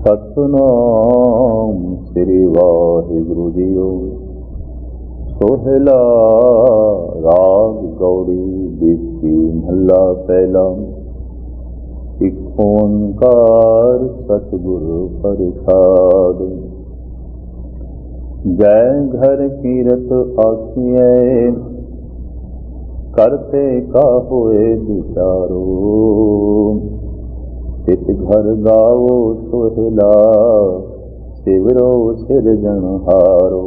सतनाम श्री वाहिगुरु जीओ। सोहला राग गौड़ी बिस्ती महला पहला। एक ओंकार सतगुरु प्रसाद। जय घर कीरत आखिए करते का होए विचारो। तित घर गावो सोहला सिवरो सिरजनहारो।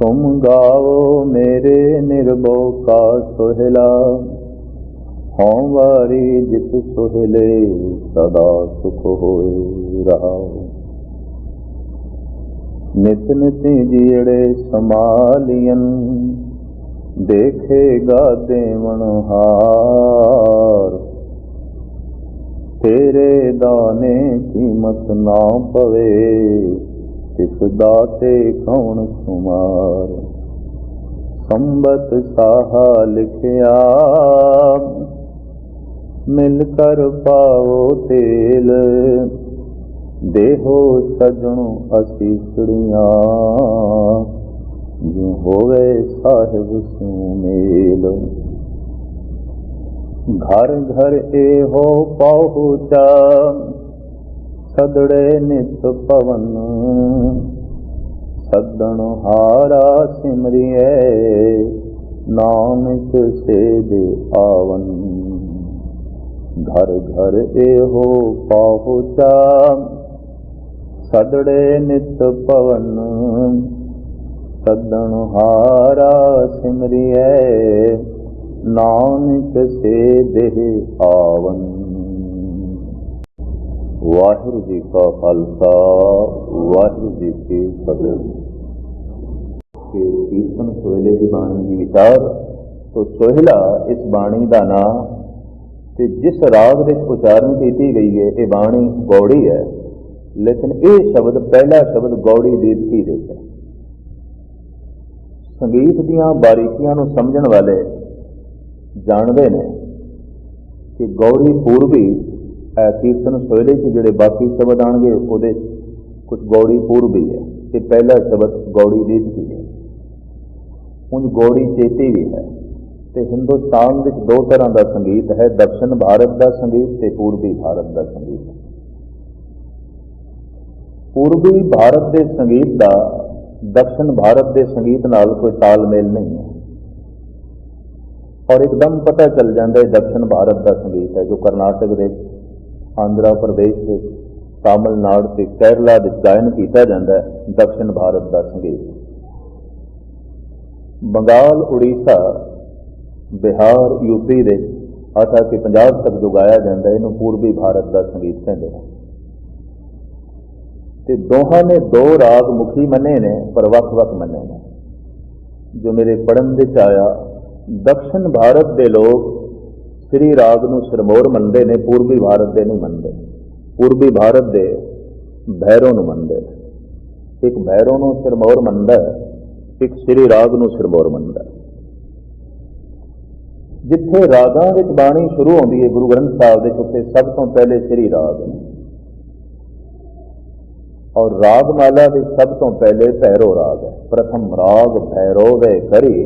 तुम गावो मेरे निर्भो का सोहला। हों वारी जित सोहले सदा सुख होए रहा। नित नित जीड़े समालियन देखेगा देवण हार। तेरे दाने कीमत ना पवे तिस दाते कौन कुमार। संबत साहा लिखिया मिलकर पाओ तेल। देहो सजणो असीसड़ियां जो होवे साहिब सुमेल। घर घर एहो पहुँचा सदड़े नित पवन। सदन हारा सिमरिए नानक से दे आवन। घर घर एहो पहुँचा सदड़े नित पवन। सदन हारा सिमरिए नानक से देह आवन। वाहिगुरु जी का खालसा वाहिगुरु जी की फतेह। कीर्तन सोहले की बाणी की विचार। तो सोहला इस बाणी का नाम ते जिस राग विच उचारण की गई है ये बाणी गौड़ी है। लेकिन ये शब्द पहला शब्द गौड़ी दीदकी दे है। संगीत दियां बारीकियां नूं समझण वाले जानते हैं कि गौड़ी पूर्वी कीर्तन सोहले से जोड़े बाकी शब्द आएंगे वो कुछ गौड़ी पूर्वी है। कि पहला शब्द गौड़ी दीदकी है। उन गौड़ी चेती भी है। तो हिंदुस्तान में दो तरह का संगीत है, दक्षिण भारत का संगीत ते पूर्वी भारत का संगीत। पूर्वी भारत के संगीत का दक्षिण भारत के संगीत नाल कोई तालमेल नहीं है। और एकदम पता चल जाता है दक्षिण भारत का संगीत है जो कर्नाटक के, आंध्र प्रदेश के, तमिलनाडु से, केरला के गायन किया जाता है दक्षिण भारत का संगीत। बंगाल, उड़ीसा, बिहार, यूपी के अथा कि पंजाब तक जो गाया जाता है इन्हों पूर्वी भारत का संगीत कहते हैं। ते दोहां ने दो राग मुखी मने ने पर वख वख मने ने। जो मेरे पढ़न विच आया दक्षिण भारत के लोग श्री राग नूं सिरमौर मनते ने, पूर्वी भारत के नहीं मनते। पूर्वी भारत के भैरों नूं मनते। एक भैरों नूं सिरमौर मनता है, एक श्री राग नूं सिरमौर मनता है। जिथे रागां विच बाणी शुरू होंदी है गुरु ग्रंथ साहिब दे उत्ते सब तो पहले श्री राग है। और रागमाला के सब तो पहले भैरो राग है। प्रथम राग भैरो वे करी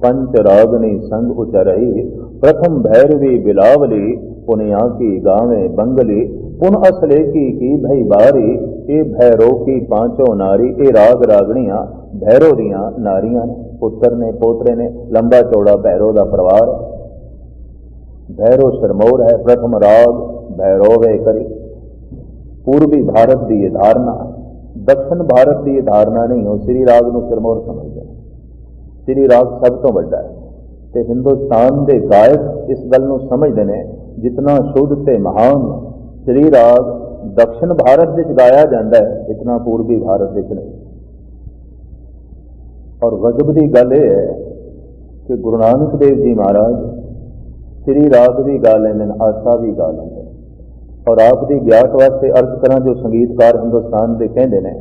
पंच रागनी संग उचरई। प्रथम भैरवी बिलावली पुनिया की गावे बंगली। पुन असले की भई बारी। ये भैरो की पांचों नारी। ये राग रागणियां भैरो दियां नारियां ने, पुत्र ने, पोतरे ने, लंबा चौड़ा भैरो का परिवार। भैरो सिरमौर है। प्रथम राग भैरो वे करी। पूर्वी भारत की यह धारणा, दक्षिण भारत की यह धारणा नहीं हो। श्री राग नूं सिरमौर समझते हैं। श्री राग सब तो बड़ा है। तो हिंदुस्तान के गायक इस गल नूं समझते हैं जितना शुद्ध ते महान श्री राग दक्षिण भारत में गाया जाता है इतना पूर्वी भारत में नहीं। और गजब की गल यह है कि गुरु नानक देव जी महाराज श्री राग भी गा लेंगे, आशा भी गा लेंगे। और आप की ज्ञात वास्ते अर्ज करा जो संगीतकार हिंदुस्तान के कहते हैं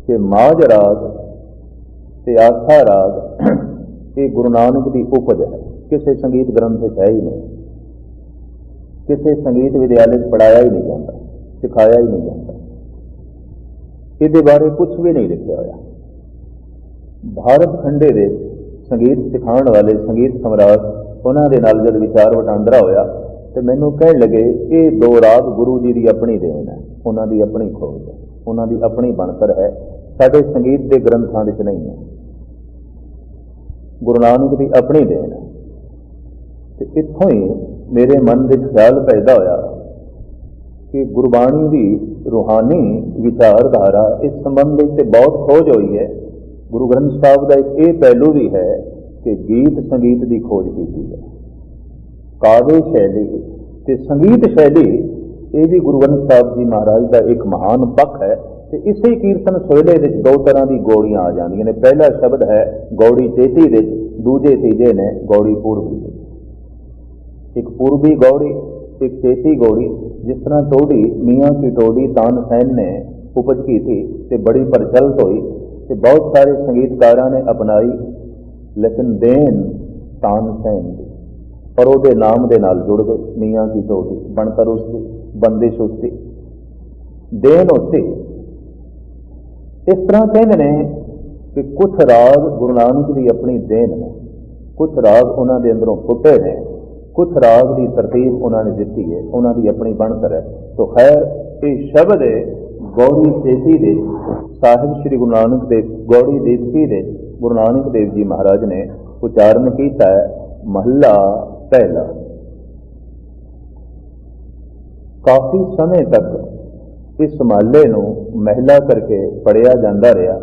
कि माज राग ते आस्था राग ये गुरु नानक की उपज है, किसी संगीत ग्रंथ है ही नहीं। किसी संगीत विद्यालय पढ़ाया ही नहीं जाता, सिखाया ही नहीं जाता, ये बारे कुछ भी नहीं लिखा होया। भारत खंडे दे संगीत सिखाने वाले संगीत सम्राट उन्होंने नाल जब विचार वटांदरा होया तो मैनू कह लगे ये दो राग गुरु जी की अपनी देन है, उन्होंने अपनी खोज है, उन्होंने अपनी बनतर है, साडे संगीत के ग्रंथों में नहीं है, गुरु नानक की अपनी देन है। तो इत्थों ही मेरे मन में ख्याल पैदा होया कि गुरबाणी की रूहानी विचारधारा इस संबंध से बहुत खोज हुई है। गुरु ग्रंथ साहब का एक ये पहलू भी है कि गीत संगीत की खोज की है, काव्य शैली ते संगीत शैली, ये भी गुरु ग्रंथ साहब जी महाराज का एक महान पक्ष है। तो इसे कीर्तन सोहले दो तरह की गौड़ियां आ जांदियां ने। पहला शब्द है गौड़ी चेती दे, दूजे तीजे ने गौड़ी पूर्वी। एक पूर्वी गौड़ी, एक चेती गौड़ी। जिस तरह टोडी मियाँ की टोडी तानसेन ने उपज की थी तो बड़ी प्रचलित हुई, तो बहुत सारे संगीतकारों ने अपनाई, लेकिन देन तानसेन की पर वो नाम के नाल जुड़ गई। मियाँ की टोडी बनकर उसकी, बंदिश उसकी, देन उसकी। इस तरह कहते हैं कि कुछ राग गुरु नानक की अपनी देन है, कुछ राग उन्होंने अंदरों फुटे हैं, कुछ राग की तरतीब उन्होंने दी है, उन्होंने अपनी बनतर है। तो खैर ये शब्द गौड़ी चेती दे साहिब श्री गुरु नानक देव गौड़ी देवकी दे गुरु नानक देव जी महाराज ने उच्चारण किया है। महला पहला। काफी समय तक इस महले नूं महिला करके पढ़िया जाता रहा।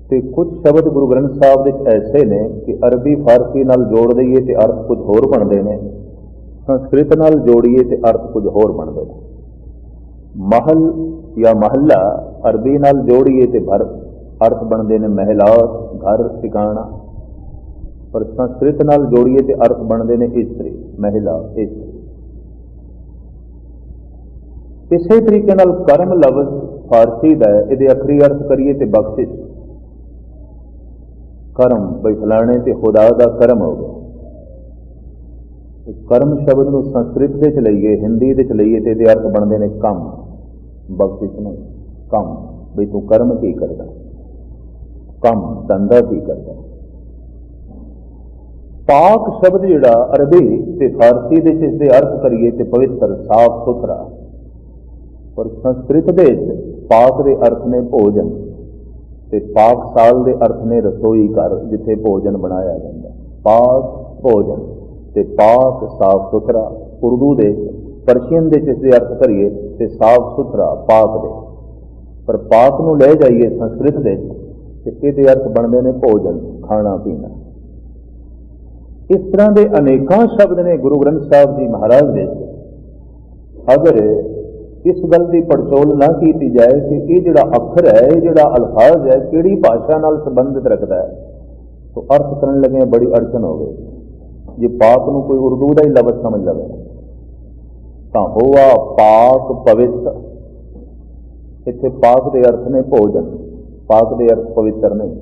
तो कुछ शब्द गुरु ग्रंथ साहब विच ऐसे ने कि अरबी फारसी नाल जोड़ दईए तो अर्थ कुछ होर बनते हैं, संस्कृत नाल जोड़िए तो अर्थ कुछ होर बनते हैं। महल या महला अरबी नाल जोड़िए तो अर्थ बनते हैं महिला, घर, ठिकाना, पर संस्कृत नाल जोड़िए तो अर्थ बनते हैं इस्त्री, महिला, इस्त्री। इसे तरीके नाल कर्म लफ्ज़ फारसी का है, ये अखरी अर्थ करिए तो बख्शिश, कर्म बई फलाने ते खुदा का कर्म हो गया। कर्म शब्द को संस्कृत के लईए, हिंदी के लईए तो ये अर्थ बनते हैं कम, बख्शिश नहीं, कम बई तू कर्म की करता, कम धंधा की करता। पाक शब्द जिहड़ा अरबी ते फारसी दे इसके अर्थ करिए तो पवित्र, साफ सुथरा, पर संस्कृत दे पाक के अर्थ ने भोजन, ते पाक साल के अर्थ ने रसोई घर जिथे भोजन बनाया जाता। पाक भोजन ते पाक साफ सुथरा। उर्दू दे परशियन दे इसके अर्थ करिए तो साफ सुथरा, पाक दे, पर पाक नूं ले जाइए संस्कृत दे ये अर्थ बनते हैं भोजन, खाना पीना। इस तरह के अनेकों शब्द ने गुरु ग्रंथ साहब जी महाराज दे। अगर इस गल की पड़चोल ना की जाए कि ये जिहड़ा अखर है, ये जिहड़ा अल्फाज है, किहड़ी भाषा नाल संबंधित रखता है, तो अर्थ करन लगे बड़ी अड़चन हो गई। जे पाक नूं कोई उर्दू का ही लफ्ज़ समझ लवे तो होआ पाक पवित्र। इत्थे पाक के अर्थ ने भोजन, पाक के अर्थ पवित्र नहीं,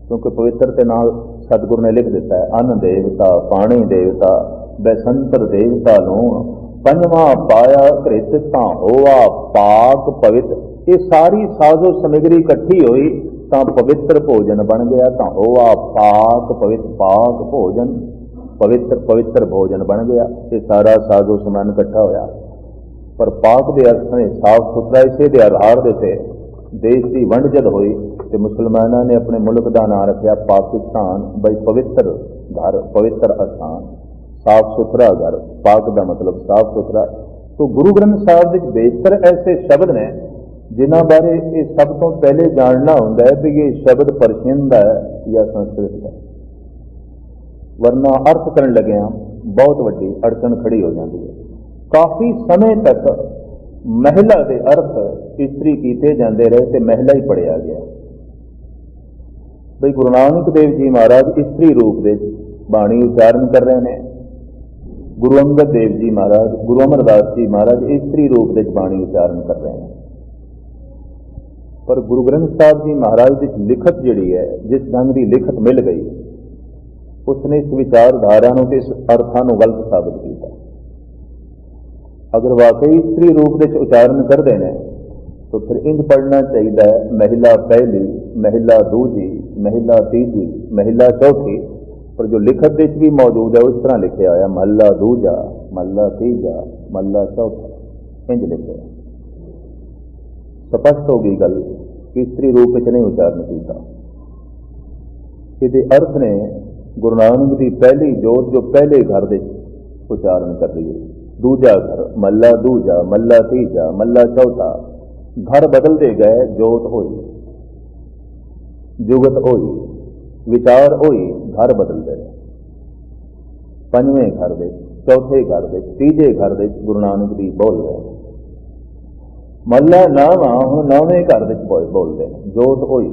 क्योंकि पवित्र के नाल सतगुरु ने लिख दिता है अन्न देवता, पानी देवता, बैसंतर देवता लूण, पंजवा पाया कृत तां होआ पाक पवित्र। ये सारी साजो समग्री इकट्ठी हुई तां पवित्र भोजन बन गया, तां होआ पाक पवित्र, पाक भोजन, पवित्र पवित्र भोजन बन गया। ये सारा साजो समान इकट्ठा होया। पर पाक के अर्थ ने साफ सुथरा। इसे के आधार देते देश की वंड जद हुई तो मुसलमानों ने अपने मुल्क का नाम रखा पाकिस्तान, बई पवित्र घर, पवित्र स्थान, साफ सुथरा घर। पाक का मतलब साफ सुथरा। तो गुरु ग्रंथ साहब विच बेशतर ऐसे शब्द ने जिन्हों बारे ये सब तो पहले जानना होंदा है कि ये शब्द परशियन का है या संस्कृत का, वरना अर्थ करन लगे बहुत वड्डी अड़चन खड़ी हो जाती है। काफ़ी समय तक महिला के अर्थ इस्त्री किए जाते रहे तो महिला ही पढ़िया गया। भाई गुरु नानक देव जी महाराज इस्त्री रूप में बाणी उच्चारण कर रहे हैं, गुरु अंगद देव जी महाराज, गुरु अमरदास जी महाराज इस्त्री रूप में बाणी उच्चारण कर रहे हैं। पर गुरु ग्रंथ साहब जी महाराज की लिखत जिहड़ी है, जिस ढंग की लिखत मिल गई, उसने इस विचारधारा ਨੂੰ ਤੇ ਇਸ ਅਰਥਾਂ ਨੂੰ ਗਲਤ ਸਾਬਿਤ ਕੀਤਾ। अगर वाकई स्त्री रूप के उच्चारण करते हैं तो फिर इंज पढ़ना चाहिए महिला पहली, महिला दूजी, महिला तीजी, महिला चौथी, पर जो लिखत भी मौजूद है उस तरह लिखे आया महला दूजा, महला तीजा, महला चौथा, इंज लिखे। स्पष्ट हो गई गल कि स्त्री रूप नहीं उच्चारण किया। ये अर्थ ने गुरु नानक की पहली जोत जो पहले घर के उच्चारण कर रही है, दूजा घर, मल्ला दूजा, मल्ला तीजा, मल्ला चौथा, घर बदलते गए, जोत होई, जुगत होई, विचार होई, घर बदलते गए। पंजवें घर दे, चौथे घर दे, तीजे घर दे गुरु नानक दी बोल रहे मल्ला नावा हूँ नौवें घर दे बोलते हैं। जोत होई,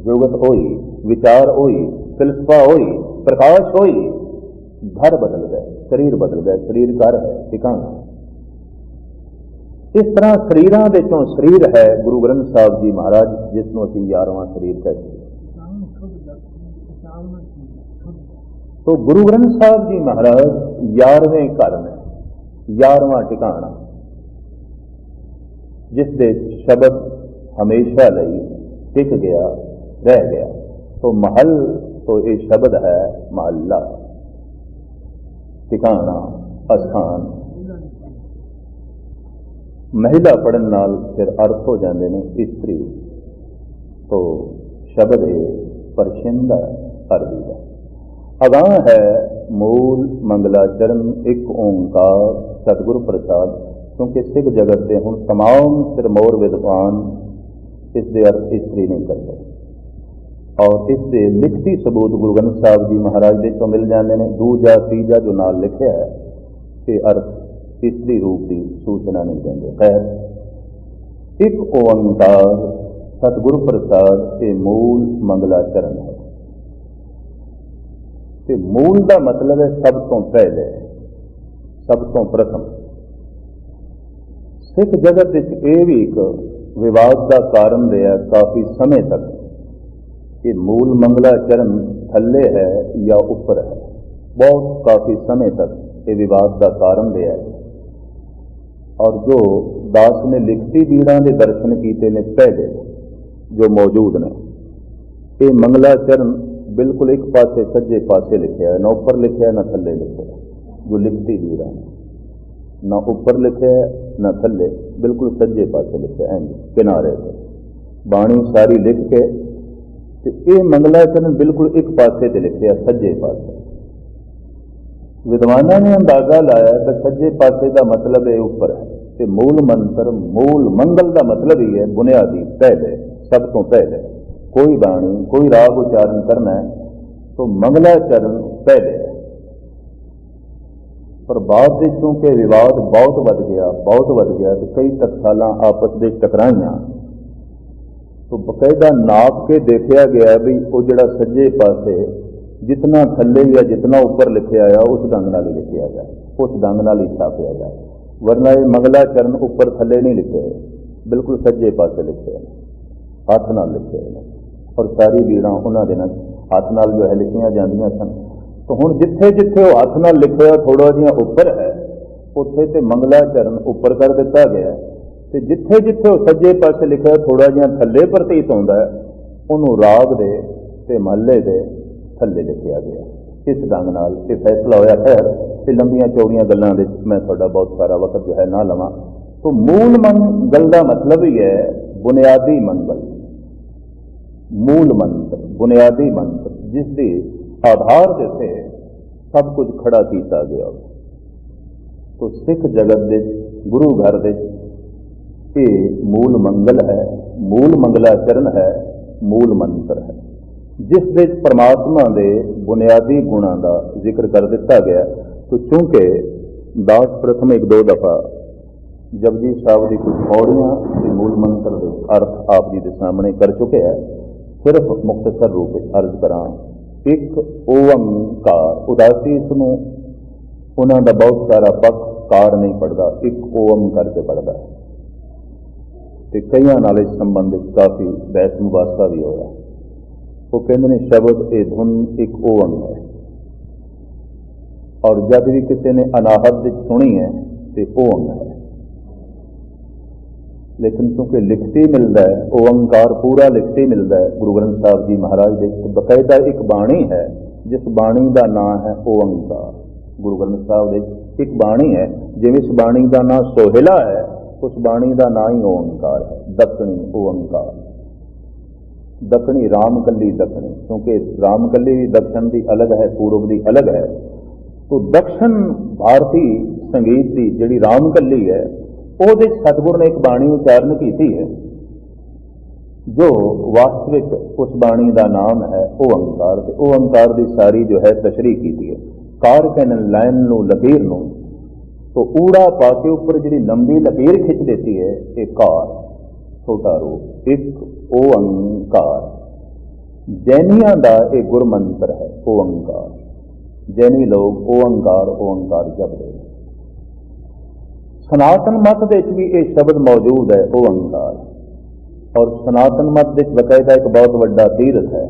जुगत होई, विचार होई, फिलसफा होई, प्रकाश होई, घर बदल गए, शरीर बदल गए, शरीर घर है ठिकाना। इस तरह शरीरों विचों शरीर है गुरु ग्रंथ साहब जी महाराज, जिसनों असीं 11वां शरीर कहते हैं। तो गुरु ग्रंथ साहब जी महाराज 11वें घर में 11वां ठिकाना, जिस दे शब्द हमेशा लई टिक गया, रह गया। तो महल तो ये शब्द है महला, ठिकाना, अस्थान। महिला पढ़न नाल फिर अर्थ हो जाते हैं स्त्री। तो शब्द है परशिंदा अरबी का। अगां है मूल मंगलाचरण एक ओंकार सतगुरु प्रसाद, क्योंकि सिख जगत के हुण तमाम सिरमौर विद्वान इसके अर्थ स्त्री नहीं करते और इसके लिखती सबूत गुरु ग्रंथ साहब जी महाराज के चों मिल जाते हैं। दूजा तीजा जो नाल लिखा है ये अर्थ स्त्री रूप की सूचना नहीं देंगे। खैर एक ओंकार सतगुरु प्रसाद ये मूल मंगलाचरण है। ते मूल का मतलब है सब तो पहले, सब तो प्रथम। सिख जगत यह भी एक विवाद का कारण रहा काफ़ी समय तक कि मूल मंगलाचरण थल्ले है या ऊपर है। बहुत काफ़ी समय तक ये विवाद का कारण रहा है। और जो दास ने लिखती बीड़ा के दर्शन किए ने पहले जो मौजूद ने, ये मंगलाचरण बिल्कुल एक पासे सज्जे पासे लिखे है, ना ऊपर लिखे है ना थल्ले लिखे है। जो लिखती बीड़ा ने ना ऊपर लिखे है ना थल्ले, बिल्कुल सज्जे पासे लिखे है किनारे पर। बाणी सारी लिख के ये मंगलाचरण बिल्कुल एक पासे ते लिखे सज्जे पासे। विद्वानों ने अंदाजा लाया कि सज्जे पासे का मतलब है ऊपर है। ते मूल मंत्र मूल मंगल का मतलब ही है बुनियादी पहले, सब तो पहले। कोई बाणी कोई राग उच्चारण करना है तो मंगलाचरण पहले है। पर बाद में चूंकि विवाद बहुत बढ़ गया, बहुत बढ़ गया तो कई टकसालां आपस में टकराइयां, तो बकायदा नाप के देखा गया भी वो जड़ा सज्जे पासे जितना थले या जितना ऊपर लिखे आया उस ढंग नाल ही लिखा जाए, उस ढंग नाल ही छापिया जाए। वरना ये मंगलाचरण ऊपर थले नहीं लिखे, बिल्कुल सज्जे पासे लिखे, हाथ नाल लिखे और सारी बीड़ा उन्होंने दिनों हाथ नाल जो है लिखिया जांदियां सन। तो हुण जिथे जिथे वो हाथ नाल लिखिया थोड़ा जिहा ऊपर है, उत्थे ते मंगलाचरण ऊपर कर दिता गया। तो जिथे जिथे वो सज्जे पासे लिखा थोड़ा जिहा थले प्रतीत होंदा है, उन्होंने राग दे ते महले दे थले लिखा गया। इस ढंग नाल ये फैसला होया। खैर ये लंबियां चौड़ियां गल्लां दे मैं थोड़ा बहुत सारा वक्त जो है ना लवां। तो मूल मंगल का मतलब ही है बुनियादी मंगल, मूल मंत्र, बुनियादी मंत्र जिसके आधार से सब कुछ खड़ा किया गया। तो सिख जगत के गुरु घर के ये मूल मंगल है, मूल मंगलाचरण है, मूल मंत्र है, जिस विच परमात्मा के बुनियादी गुणों का जिक्र कर दिता गया। तो चूंकि दास प्रथम एक दो दफा जपजी साहब की कुछ पौड़ियां मूल मंत्र के अर्थ आप जी के सामने कर चुके हैं, सिर्फ मुख्तसर रूप में अर्ज करा। एक ओंकार उदासी इसनों उन्होंने बहुत सारा पक्ष कार नहीं पढ़ता, एक ओम करके पढ़ता है। तो कई नाल इस संबंधित काफ़ी बहस मुबासा भी होया। वो कहते हैं शब्द ए धुन एक ओम है, और जब भी किसी ने अनाहत विच सुनी है तो वो अंग है। लेकिन क्योंकि लिखती मिलता है, ओंकार पूरा लिखती मिलता है गुरु ग्रंथ साहब जी महाराज के, बकायदा एक बाणी है जिस बाणी का नाम है ओंकार। गुरु ग्रंथ साहब के एक बाणी है, जिवें इस बाणी का नाम सोहेला है, उस बाणी का नाम ही ओंकार है। दक्षिणी ओंकार, दक्षिणी रामकली दक्षिणी, क्योंकि रामकली भी दक्षिण की अलग है, पूर्व की अलग है। तो दक्षिण भारती संगीत की जिहड़ी रामकली है, ਉਹਦੇ सतगुर ने एक बाणी उच्चारण की है, जो वास्तविक उस बाणी का नाम है ओंकार। ओंकार की सारी जो है तशरीह की है। कार कहने लाइन नू लकीर नू, तो ऊड़ा पाके ऊपर जी लंबी लकीर खिंच देती है, एक कार छोटा रूप, एक ओंकार। जैनियां का एक गुरमंत्र है ओंकार। जैनी लोग ओंकार ओंकार जपते हैं। सनातन मत भी ये शब्द मौजूद है ओंकार, और सनातन मत बकायदा एक बहुत बड़ा तीरथ है,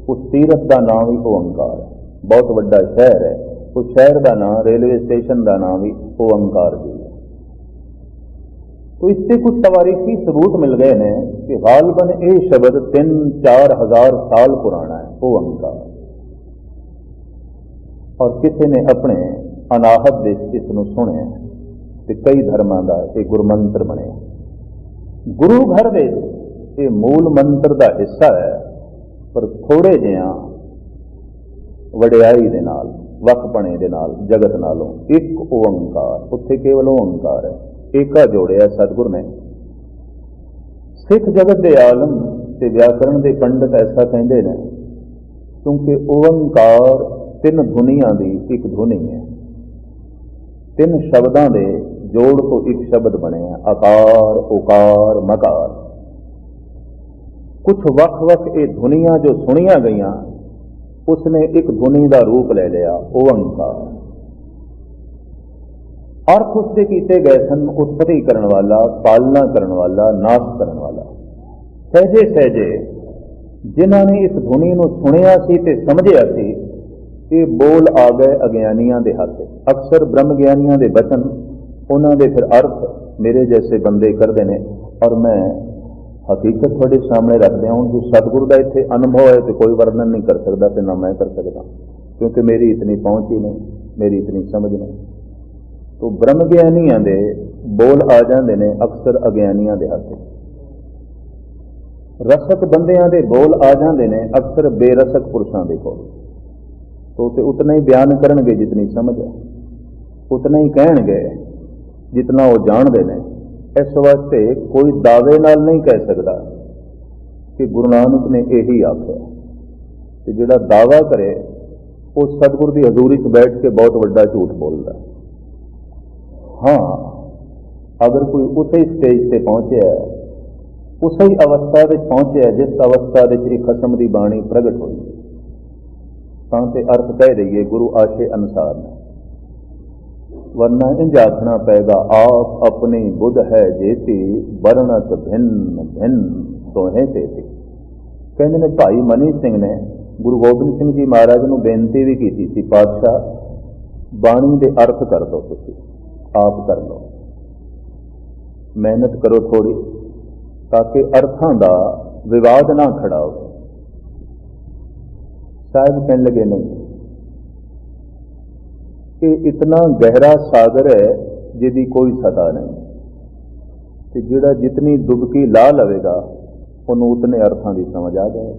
उस तीरथ का नाम भी ओंकार है। बहुत बड़ा शहर है, उस शहर का नाम, रेलवे स्टेशन का नाम भी ओंकार जी है। तो इससे कुछ तवारीखी सबूत मिल गए हैं कि गालबन ये शब्द 3-4 हज़ार साल पुराना है ओंकार, और किसी ने अपने अनाहत इसनूं सुने ते कई धर्मां का यह गुरमंत्र बने। गुरु घर में ये मूल मंत्र का हिस्सा है, पर थोड़े जिहा वडियाई दे नाल, वखपणे दे नाल, जगत नालों एक ओंकार, उत्थे केवल ओंकार है, एका जोड़िया सतगुर ने। सिख जगत के आलम ते व्याकरण के पंडित ऐसा कहते हैं, क्योंकि ओंकार 3 धुनियां की एक धुनी है। 3 शब्दों के जोड़ तो एक शब्द बने हैं, आकार उकार मकार। कुछ वख वख ये धुनियां जो सुनिया गई, उसने एक धुनी का रूप ले लिया ओंकार। अर्थ उसके किए गए सन उत्पत्ति करने वाला, पालना करने वाला, नाश करने वाला। सहजे सहजे जिन्होंने इस धुनी को सुनिया सी ते समझिया सी, ये बोल आ गए अज्ञानियों के हाथ। अक्सर ब्रह्म ज्ञानियों के वचन, उन्होंने फिर अर्थ मेरे जैसे बंदे करते हैं, और मैं हकीकत थोड़े सामने रख दिया हूँ। जो सतगुरु का इतने अनुभव है तो कोई वर्णन नहीं कर सकता, तो ना मैं कर सकता, क्योंकि मेरी इतनी पहुँच ही नहीं, मेरी इतनी समझ नहीं। तो ब्रह्म ज्ञानियों के बोल आ जाते हैं अक्सर अज्ञानियों के हाथ। रसक बंदियां के बोल आ जाते हैं अक्सर बेरसक पुरुषों के कोल। तो उतना ही बयान करनगे जितनी समझ है, उतना ही कहणगे जितना वो जानते हैं। इस वास्ते कोई दावे नाल नहीं कह सकता कि गुरु नानक ने यही आख्या। तो जिहड़ा दावा करे वो सतगुरु की हजूरी च बैठ के बहुत बड़ा झूठ बोलता। हाँ, अगर कोई उसे स्टेज से पहुंचे है, उस ही अवस्था में पहुंचे है जिस अवस्था में एक खसम की बाणी प्रगट हुई, तो अर्थ कह रही है गुरु आशे अनुसार ने। वरना इंज आखना पैगा आप अपनी बुध है जेती, वर्णत भिन्न भिन्न तोहे तेती। कहते ने भाई मनी सिंह ने गुरु गोबिंद सिंह जी महाराज को बेनती भी की थी, पातशाह बाणी के अर्थ कर दो, तुसी आप कर लो, मेहनत करो थोड़ी, ताकि अर्थां का विवाद ना खड़ा हो। साहब कहने लगे नहीं, कि इतना गहरा सागर है जिसकी कोई सतह नहीं, तो जिहड़ा जितनी डुबकी ला लवेगा उन्होंने उतने अर्थों की समझ आ जाए,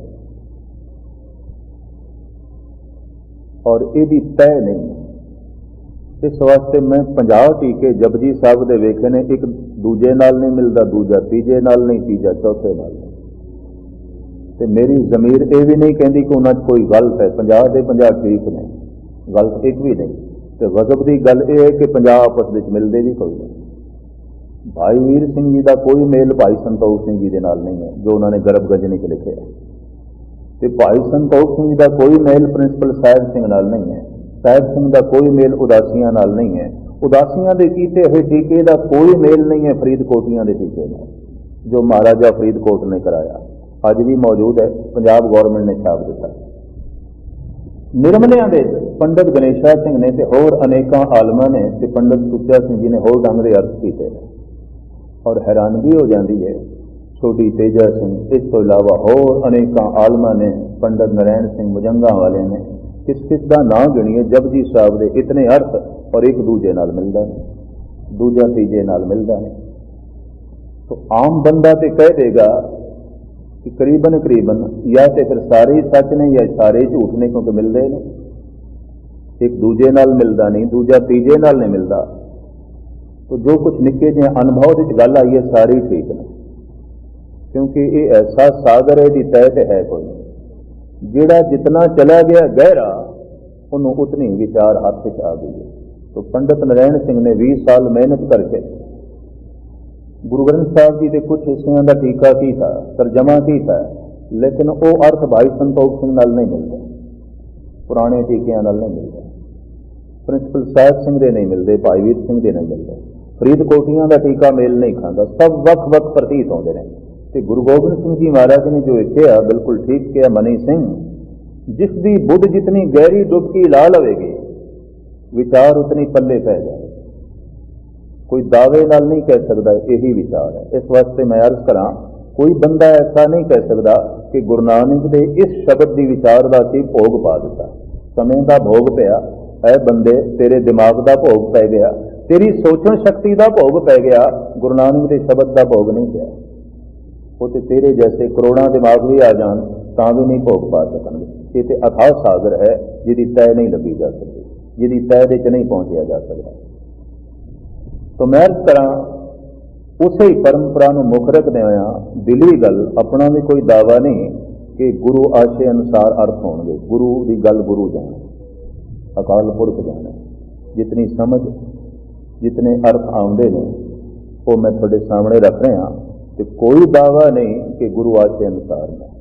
और यदि तय नहीं। इस वास्ते मैं 50 टीके जपजी साहब के वेखे ने, एक दूजे नाल नहीं मिलता, दूजा तीजे नाल नहीं, तीजा चौथे नाल नहीं। तो मेरी जमीर ये भी नहीं कहती कि उन्होंने कोई गलत है, 50 के 50 ठीक ने, गलत एक भी नहीं। तो गजब की गल यह है कि 50 आपस में मिलते भी कोई नहीं। भाई वीर सिंह जी का कोई मेल भाई संतोख सिंह जी के नाल नहीं है, जो उन्होंने गर्भ गजनी च लिखे है। तो भाई संतोख सिंह जी का कोई मेल प्रिंसिपल साहिब सिंह नाल नहीं है, साहिब सिंह का कोई मेल उदासियां नाल नहीं है, उदासियां के कीते हुए टीके का कोई मेल नहीं है फरीदकोटियां के टीके नाल, जो महाराजा फरीदकोट ने कराया, अज भी मौजूद है, पंजाब गौरमेंट ने छाप दिता। ਨਿਰਮਲਿਆਂ ਦੇ ਪੰਡਤ ਗਣੇਸ਼ਾ ਸਿੰਘ ਨੇ ਤੇ ਹੋਰ ਅਨੇਕਾਂ ਆਲਮਾਂ ਨੇ ਤੇ ਪੰਡਤ ਸੁੱਚਾ ਸਿੰਘ ਜੀ ਨੇ ਹੋਰ ਢੰਗ ਦੇ ਅਰਥ ਕੀਤੇ ਨੇ। ਔਰ ਹੈਰਾਨਗੀ ਹੋ ਜਾਂਦੀ ਹੈ, ਛੋਟੀ ਤੇਜਾ ਸਿੰਘ, ਇਸ ਤੋਂ ਇਲਾਵਾ ਹੋਰ ਅਨੇਕਾਂ ਆਲਮਾਂ ਨੇ, ਪੰਡਤ ਨਰੈਣ ਸਿੰਘ ਮੁਜੰਗਾ ਵਾਲੇ ਨੇ, ਕਿਸ ਦਾ ਨਾਂ ਗਿਣੀਏ, ਜਪਜੀ ਸਾਹਿਬ ਦੇ ਇਤਨੇ ਅਰਥ ਔਰ ਇੱਕ ਦੂਜੇ ਨਾਲ ਮਿਲਦਾ ਨਹੀਂ, ਦੂਜਾ ਤੀਜੇ ਨਾਲ ਮਿਲਦਾ ਨਹੀਂ। तो आम बंदा तो कह देगा कि करीबन करीबन या तो फिर सारे ही सच ने या सारे झूठ ने, क्योंकि मिलते नहीं, एक दूजे नाल मिलता नहीं, दूजा तीजे नाल नहीं मिलता। तो जो कुछ निक्के जिहे अनुभव की गल आई है सारी ठीक ने, क्योंकि ये ऐसा सागर है जी तय तो है कोई, जिहड़ा जितना चला गया गहरा उन्होंने उतनी विचार हाथ च आ गई है। तो पंडित नरैण सिंह ने 20 साल मेहनत करके गुरु ग्रंथ साहब जी के कुछ हिस्सों का टीका किया, तर्जमा किया, लेकिन वो अर्थ भाई संतोख सिंह नाल नहीं मिलते, पुराने टीकिया नाल नहीं मिलते, प्रिंसिपल साहिब सिंह के नहीं मिलते, भाई वीर सिंह के नहीं मिलते, फरीदकोटियां का टीका मेल नहीं खाता, सब वक् वक् प्रतीत होते हैं। तो गुरु गोबिंद सिंह जी महाराज ने जो कहा बिल्कुल ठीक किया, मनी सिंह जिसकी बुद्ध जितनी गहरी डुबकी ला लवेगी विचार उतनी पल्ले पै जाए, कोई दावे नाल नहीं कह सकता यही विचार है। इस वास्ते मैं अर्ज करा, कोई बंदा ऐसा नहीं कह सकता कि गुरु नानक दे इस शब्द की विचार का असीं भोग पा दिता, समय का भोग पिया है, बंदे तेरे दिमाग का भोग पै गया, तेरी सोचण शक्ति का भोग पै गया, गुरु नानक के शब्द का भोग नहीं पिया। वो तो तेरे जैसे करोड़ों दिमाग भी आ जान तां भी नहीं भोग पा सकते। ये तो अथाह सागर है जिहदी तय नहीं लगी जा सकती, जिहदी तय दे च नहीं पहुंचा जा सकता। तो मैं अर्ज करा, उसे ही परंपरा को मुख रखदे होया दिली गल, अपना भी कोई दावा नहीं कि गुरु आशे अनुसार अर्थ होंगे, गुरु की गल गुरु जाने, अकाल पुरख जाने, जितनी समझ जितने अर्थ आउंदे ने वो मैं थोड़े सामने रख रहा। तो कोई दावा नहीं कि गुरु आशे अनुसार है,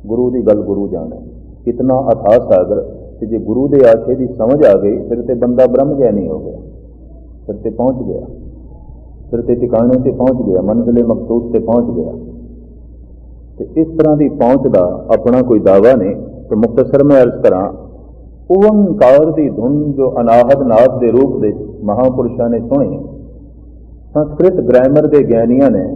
गुरु की गल गुरु जाने, इतना अथाह सागर कि जे गुरु के आशे की समझ आ गई फिर तो बंदा ब्रह्म ज्ञानी हो गया, फिर ते पहुंच गया, फिर ते ठिकाने से पहुंच गया, मंजिले मकसूद से पहुंच गया। तो इस तरह की पहुंच का अपना कोई दावा नहीं। तो मुख्तसर में अर्ज करा, ओंकार की धुन जो अनाहत नाद के रूप में महापुरुषों ने सुनी, संस्कृत ग्रामर के ज्ञानियों ने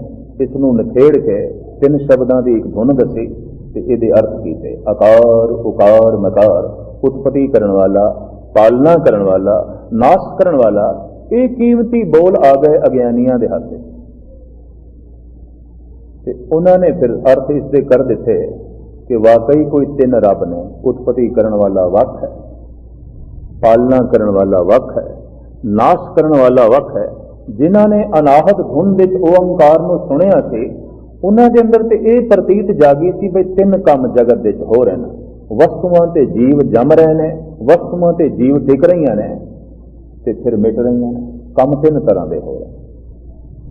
इसनूं निखेड़ के 3 शब्दों की एक धुन दसी ते इहदे अर्थ कीते, आकार उकार मकार, उत्पत्ति करने वाला, पालना करने वाला, नाश करने वाला। ये कीमती बोल आ गए अज्ञानियों के हाथ में, उन्होंने फिर अर्थ इसके कर दिते कि वाकई कोई 3 रब ने, उत्पत्ति करने वाला वक है, पालना करने वाला वक है, नाश करने वाला वक है। जिन्होंने अनाहत धुन विच ओंकार नूं सुनिया सी, उन्हां दे अंदर ते ये प्रतीत जागी सी भी 3 काम जगत विच हो रहे हैं, वस्तुआं ते जीव जम रहे हैं, वस्तुआं ते जीव टिक रही ने ते फिर मिट रही हैं। काम 3 तरह के हो रहे,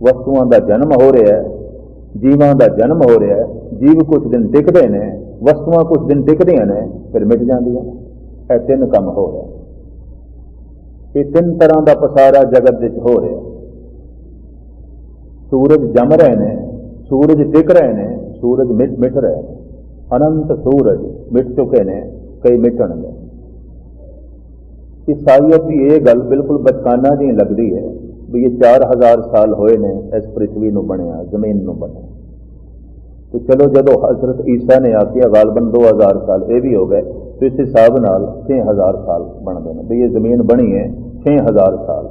वस्तुओं का जन्म हो रहा है, जीवों का जन्म हो रहा है, जीव कुछ दिन टिकते हैं, वस्तुआं कुछ दिन टिकदियां ने फिर मिट जांदियां। यह 3 काम हो रहा, ये 3 तरह का पसारा जगत विच हो रहा। सूरज जम रहे हैं, सूरज टिक रहे हैं, सूरज मिट रहे हैं, अनंत सूरज मिट चुके हैं, कई मिटणगे। ईसाईयत की यह गल बिल्कुल बचकाना जी लगती है भी ये 4000 साल होए ने इस पृथ्वी को बनया, जमीन को बनया। तो चलो जदों हजरत ईसा ने आखिया गालबन 2000 साल ये भी हो गए, तो इस हिसाब नाल 6000 साल बनते हैं भी ये जमीन बनी है 6000 साल।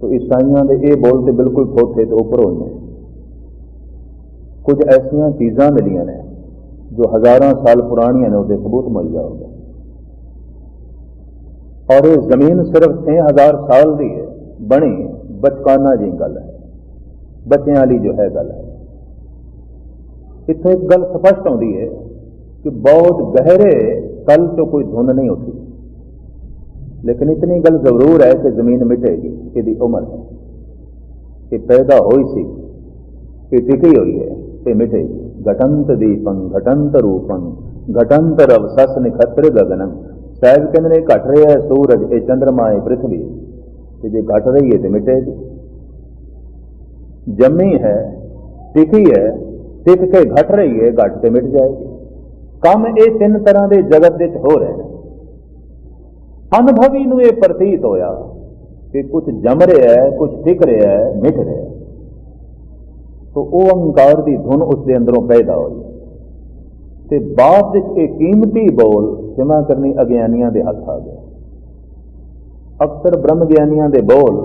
तो ईसाइयों के ये बोलते बिल्कुल थोथे तो उपर होने। कुछ ऐसिया चीज़ां मिलियां ने जो हज़ारों साल पुरानियां ने, उसके सबूत मुहैया हो गए। और ये जमीन सिर्फ 6000 साल की है बनी, बचकाना जी गल है, बच्चों वाली जो है गल है। इतने एक गल स्पष्ट होती है कि बहुत गहरे कल तो कोई धुन नहीं उठी, लेकिन इतनी गल जरूर है कि जमीन मिटेगी, यदि उम्र है, ये पैदा हुई सी, ये टिकी हुई है, ये मिटेगी। घटंत दीपं घटंत रूपं घटंत रव सस निखत्र गगनम। साहब कहते हैं घट रहा है सूरज, ये चंद्रमा है पृथ्वी, जो घट रही है तो मिटेगी। जमी है, टिकी है, टिक के घट रही है, घट के मिट जाएगी। काम ये 3 तरह के जगत विच हो रहे हैं। अनुभवी ਨੂੰ ਇਹ ਪ੍ਰਤੀਤ ਹੋਇਆ ਕਿ ਕੁਝ ਜਮ ਰਿਹਾ ਹੈ, ਕੁਝ ਟਿਕ ਰਿਹਾ ਹੈ, ਮਿਟ ਰਿਹਾ ਹੈ। तो ओंकार की धुन उसके अंदरों पैदा हुई ते बाद विच ये कीमती बोल क्षमा करनी अज्ञानियों के हथ आ गया। अक्सर ब्रह्म ज्ञानियों के बोल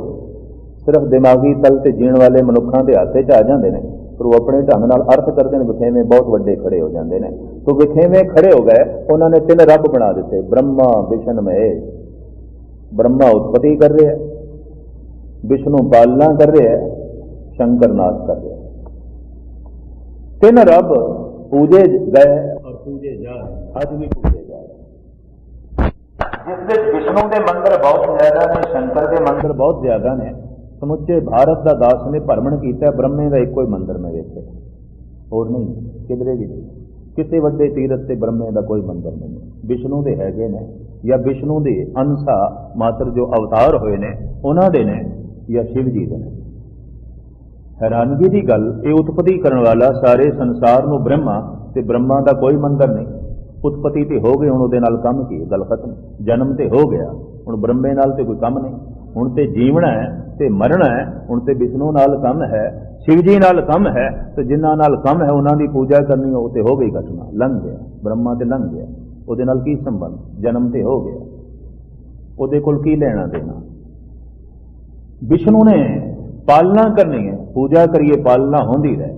सिर्फ दिमागी तल से जीण वाले मनुखों के हथ च आ जाते हैं, पर वो अपने ढंग नाल अर्थ करते हैं, विखेवें बहुत वड्डे खड़े हो जाते हैं। तो विखेवें खड़े हो गए, उन्होंने 3 रब बना दिते, ब्रह्मा विष्णु महेश। ब्रह्मा उत्पत्ति कर रहे हैं, विष्णु पालना कर रहे हैं, शंकर नाश कर रहे हैं। 3 रब पूजे गए और पूजे जा रहे, अज भी पूजे जा रहे। जिस विष्णु के मंदिर बहुत ज्यादा ने, शंकर के मंदिर बहुत ज्यादा ने, समुचे भारत का दास ने भ्रमण किया, ब्रह्मे का एक कोई मंदिर में वेखे, और नहीं किधरे भी नहीं, किसी वड्डे तीरथ से ब्रह्मे का कोई मंदिर नहीं। विष्णु के हैगे ने, या विष्णु के अंशा मात्र जो अवतार हुए ने उन्होंने ने, या शिव जी के ने। हैरानगी की गल, ये उत्पत्ति करने वाला सारे संसार में ब्रह्मा, ते ब्रह्मा का कोई मंदिर नहीं। उत्पत्ति तो हो गई, हुण उहदे नाल काम की गल खत्म। जन्म तो हो गया, हुण ब्रह्मे नाल तो कोई काम नहीं। हुण तो जीवना है तो मरना है, हुण तो विष्णु नाल काम है, शिव जी नाल काम है, तो जिन्हां नाल काम है उन्हां दी पूजा करनी, वो तो हो गई घटना, लंघ गया। ब्रह्मा तो लंघ गया, उहदे नाल की संबंध? जन्म तो हो गया, उहदे कोल की लेना देना। विष्णु ने पालना करनी है, पूजा करिए पालना होंदी रहे,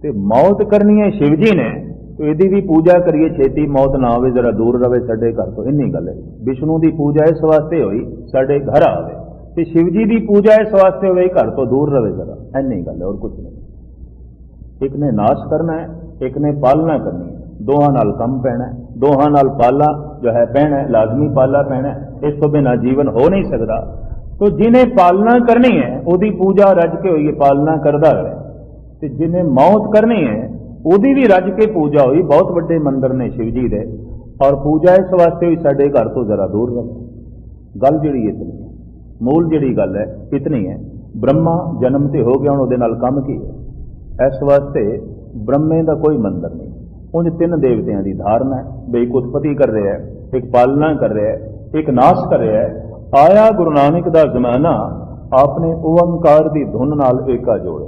ते मौत करनी है शिव जी ने, तो यदि भी पूजा करिए छेती मौत ना आवे, जरा दूर रहे साडे घर तो, इन्नी गल है। विष्णु की पूजा इस वास्ते हुई साडे घर आवे, ते शिव जी की पूजा इस वास्ते हुई घर तो दूर रहे जरा, इन्नी गल है, और कुछ नहीं। एक ने नाश करना है, एक ने पालना करनी है, दोहां नाल कम पैना है, दोहां नाल पाला जो है पैना है, लाजमी पाला पैना है, इस तो बिना जीवन हो नहीं सकता। तो जिन्हें पालना करनी है उसकी पूजा रज के हुई पालना करता है, तो जिन्हें मौत करनी है उसकी भी रज के पूजा हुई। बहुत बड़े मंदिर ने शिव जी दे, और पूजा इस वास्ते हुई साडे घर तो जरा दूर रहे। गल जिहड़ी इतनी है, मूल जिहड़ी गल है इतनी है। ब्रह्मा जन्म तो हो गया, हुण उहदे नाल काम की है, इस वास्ते ब्रह्मे का कोई मंदिर नहीं। उन 3 देवतियों की धारणा है, भी एक उत्पत्ति कर रहे हैं, एक पालना कर रहे हैं, एक नाश कर रहे हैं। आया गुरु नानक का जमाना, आपने ओंकार की धुन नाल एका जोड़े।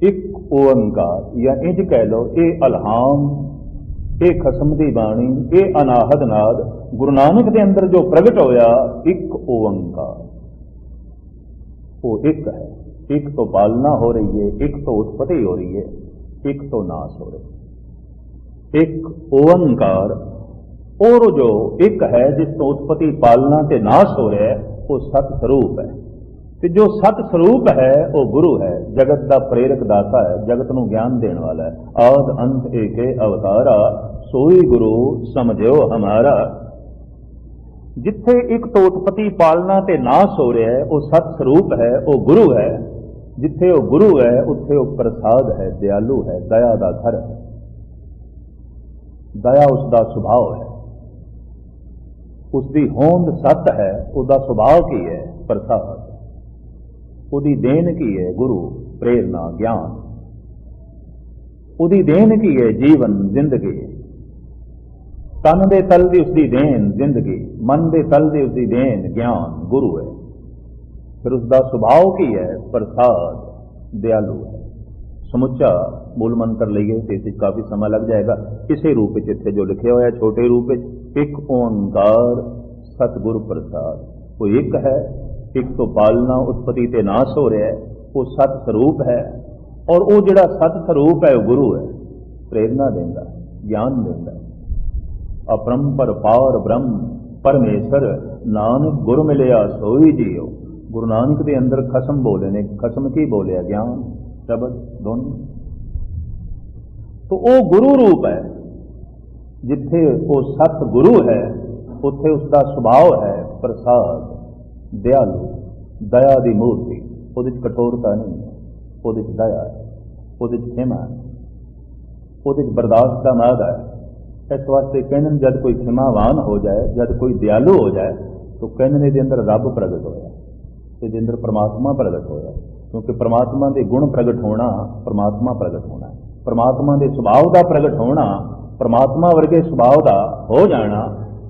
एक ओंकार, या इंज कह लो ये अलहाम, ये खसम की बाणी, ये अनाहद नाद गुरु नानक के अंदर जो प्रगट होया, एक ओंकार, वो एक है। एक तो पालना हो रही है, एक तो उत्पत्ति हो रही है, एक तो नाश हो रही है। एक ओंकार, और जो एक है जिस तो उत्पत्ति पालना ते नाश हो रहा है, वो सत स्वरूप है। तो जो सत स्वरूप है वो गुरु है, जगत का प्रेरक दाता है, जगत को ज्ञान देने वाला है। आद अंत एके अवतारा, सोई गुरु समझो हमारा। जिथे एक तो उत्पत्ति पालना ते नाश हो रहा है, वो सत स्वरूप है, वो गुरु है। जिथे वो गुरु है उत्थे वो प्रसाद है, दयालु है, दया का घर है। दया उसका सुभाव है, उसकी होंद सत है, उसका सुभाव की है प्रसाद, उसकी देन की है गुरु प्रेरणा ज्ञान, उसकी देन की है जीवन जिंदगी। तन दे तल दी उसकी देन जिंदगी, मन दे तल दी उसकी देन ज्ञान गुरु है। फिर उसका सुभाव की है प्रसाद, दयालु है। समुचा मूल मंत्र लीए तो इस काफ़ी समय लग जाएगा। इसे रूप इतने जो लिखे हुआ है छोटे रूप, एक ओंकार सतगुरु प्रसाद, वो एक है। एक तो पालना उत्पत्ति ते नाश हो रहा है, वो सत स्वरूप है, और वो जिहड़ा सत स्वरूप है वो गुरु है, प्रेरणा देंदा, ज्ञान देंदा। अपरंपर पार ब्रह्म परमेश्वर, नानक गुरु मिलिया सोई जियो। गुरु नानक के अंदर खसम बोले ने, खसम की बोलिया ज्ञान शब्द दोनों। तो वो गुरु रूप है, जिथे वो सत गुरु है उत्थे उसका स्वभाव है प्रसाद, दयालु, दया की मूर्ति। उहदे च कठोरता नहीं है, उहदे च दया है, उहदे च क्षमा है, उहदे च बर्दाश्त का मादा है। इस वास्ते कहने जब कोई क्षमावान हो जाए, जब कोई दयालु हो जाए, तो कहने के अंदर रब प्रगट होया, इसके अंदर परमात्मा प्रगट होया। क्योंकि परमात्मा के गुण प्रगट होना परमात्मा प्रगट होना, परमात्मा के सुभाव का प्रगट होना, परमात्मा वर्गे सुभाव का हो जाना,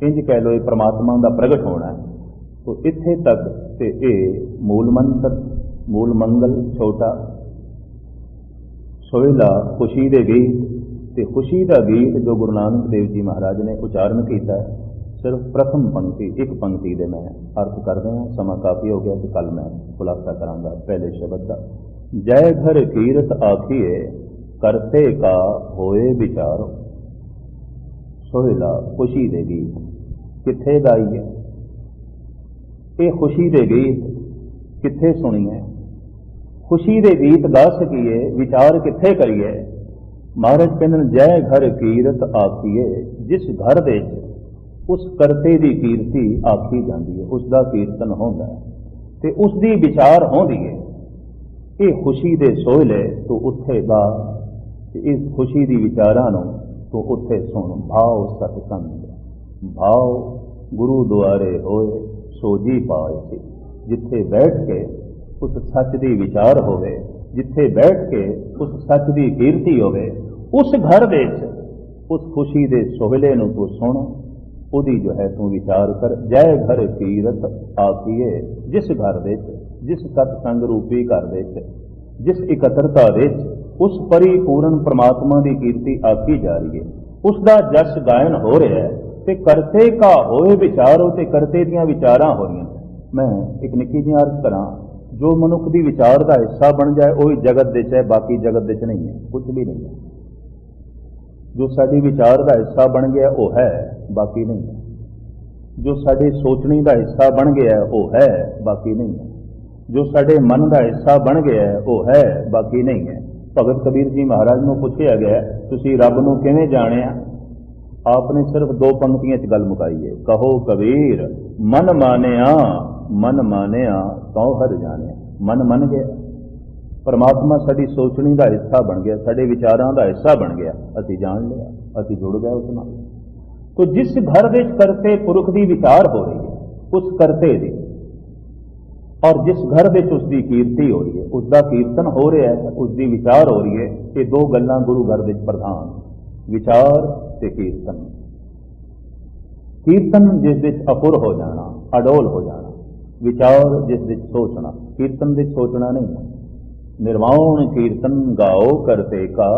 इंज कह लो ये परमात्मा का प्रगट होना है। तो इत्थे तक ते ये मूल मंत्र, मूल मंगल छोटा, सोहला खुशी दे गीत, ते खुशी का गीत जो गुरु नानक देव जी महाराज ने उचारण किया है, सिर्फ प्रथम पंक्ति एक पंक्ति दे मैं अर्थ कर दें, समा काफ़ी हो गया तो कल मैं खुलासा करांगा पहले शब्द का। जय घर कीरत आखिए करते का होए विचारो। सोहला खुशी दे गीत किथे गाईए, ये खुशी दे गीत किथे सुनीए, खुशी दे गीत गा सकीए, विचार किथे करिए। महाराज कहते जय घर कीरत आखिए, जिस घर दे उस करते की कीर्ति आखी जाती है, उसका कीर्तन होता है ते उसकी विचार होती है। ये खुशी दे सोहले तो उत्थे गा, इस खुशी की विचारां तो उत्थे सुन। भाव सतसंग भाव गुरु द्वारे होए सोजी पाए सी। जिथे बैठ के उस सच की विचार होवे, जिथे बैठ के उस सच की कीर्ति होवे, उस घर दे उस खुशी दे सोहले नूं तू सुन, उदी जो है तू विचार कर। जय घर कीरत आखिए, जिस घर दे जिस सतसंग रूपी घर दे जिस इकत्रता दे उस परिपूर्ण परमात्मा की कीर्ति आखी जा रही है, उसका जस गायन हो रहा है, ते करते का होए विचारो, ते करते दियां विचारां हो रही। मैं एक निक्की जी अर्ज करा, जो मनुख की विचार का हिस्सा बन जाए वही जगत दे है, बाकी जगत दे नहीं है, कुछ भी नहीं है। जो साडी विचार का हिस्सा बन गया वो है, बाकी नहीं है। जो साडी सोचने का हिस्सा बन गया वो है, बाकी नहीं है। जो साडे मन का हिस्सा बन गया वो है, बाकी नहीं है। भगत कबीर जी महाराज को पूछा गया, तुसी रब नूं किवें जाणिया? आपने सिर्फ दो पंक्तियां च गल मुकाई है, कहो कबीर मन मानिया, मन मानिया कौ हर जानिया। मन मन गया, परमात्मा साडी सोचने का हिस्सा बन गया, साडे विचारां का हिस्सा बन गया, असीं जान लिया, असीं जुड़ गए उस नाल। तो जिस घर विच करते पुरख की विचार हो रही है उस करते की, और जिस घर विच उसकी कीर्ति हो रही है, उसका कीर्तन हो रहा है, उसकी विचार हो रही है, ये दो गल्लां गुरु घर विच प्रधान, विचार ते कीर्तन। कीर्तन जिस विच अपुर हो जाना, अडोल हो जाना, विचार जिस विच सोचना, कीर्तन विच सोचना नहीं। निर्वाण कीर्तन गाओ करते का,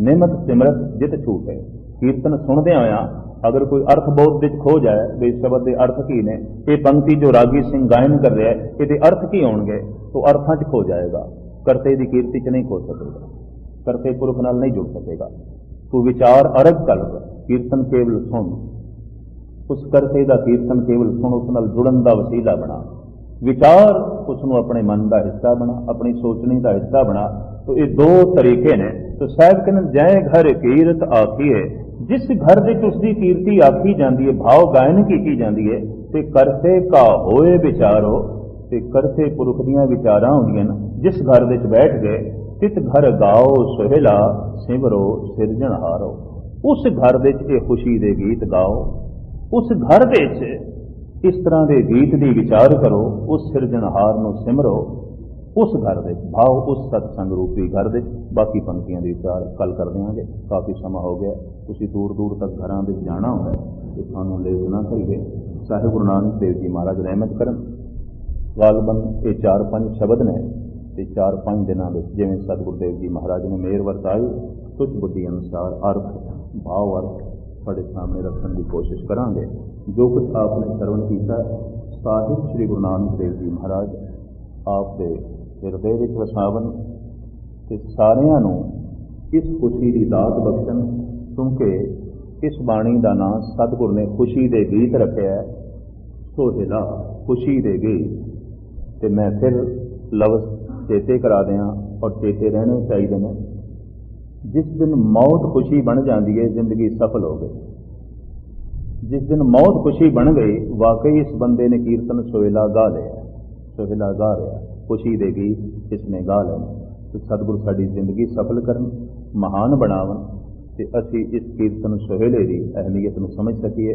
निमत सिमरत जित छूटे। कीर्तन सुनदे आया अगर कोई अर्थ बोध विच खो जाए, भी शब्द के अर्थ की ने, ये पंक्ति जो रागी सिंह गायन कर रहा है ये अर्थ की होंगे, तो अर्थां च खो जाएगा, करते की कीर्ति च नहीं खो सकेगा, करते पुरख नाल नहीं जुड़ सकेगा। तो विचार अरग कल्प, कीर्तन केवल सुन, उस करते का कीर्तन केवल सुन, उस नाल जुड़न का वसीला बना। विचार उसनों अपने मन का हिस्सा बना, अपनी सोचने का हिस्सा बना। तो ये दो तरीके ने। तो साहब कहते जय घर कीरत आखिए, जिस घर विच उसकी कीर्ति आखी जाती है, भाव गायन की जाती है, ते करते का होए विचारो, ते करते पुरख दियां विचारां होंदियां न। जिस घर विच बैठ गए, तित घर गाओ सोहला सिमरो सिरजनहारो। उस घर विच ये खुशी दे गीत गाओ, उस घर विच इस तरह के गीत की विचार करो, उस सिरजनहार नूं सिमरो, उस घर विच भाव, उस सत्संग रूपी घर विच। बाकी पंक्तियां के विचार कल कर देंगे, काफ़ी समा हो गया, तुसीं दूर दूर तक घरां विच जाना होंदा तो सानूं लेट ना करिए। साहिब गुरु नानक देव जी महाराज रहमत करन। गालबन ये 4-5 शब्द ने, ते 4-5 दिनों में जिवें सतगुरु देव जी महाराज ने मेहर वरताई, तुझ बुद्धि अनुसार अर्थ भाव अर्थ ਤੁਹਾਡੇ सामने रखने की कोशिश करांगे। जो कुछ आपने श्रवण किया, साहिब श्री गुरु नानक देव जी महाराज आप दे हिरदे विच वसावन, ते सारियां नूं इस खुशी की दात बख्शण। क्योंकि इस बाणी का नाम सतगुर ने खुशी दे गीत रखा है, सोहला खुशी दे गीत। ते मैं फिर लफ्ज़ चेते करा दियां, और चेते रहने चाहिए ने। जिस दिन मौत खुशी बन जाती है, जिंदगी सफल हो गई। जिस दिन मौत खुशी बन गई, वाकई इस बंदे ने कीर्तन सोहला गा लिया, सोहला गा रहा, खुशी दे गीत इसने गा लेने। तो सतगुरु साडी जिंदगी सफल करन, महान बनावन, ते असी इस कीर्तन सोहले की अहमियत नूं समझ सकीए।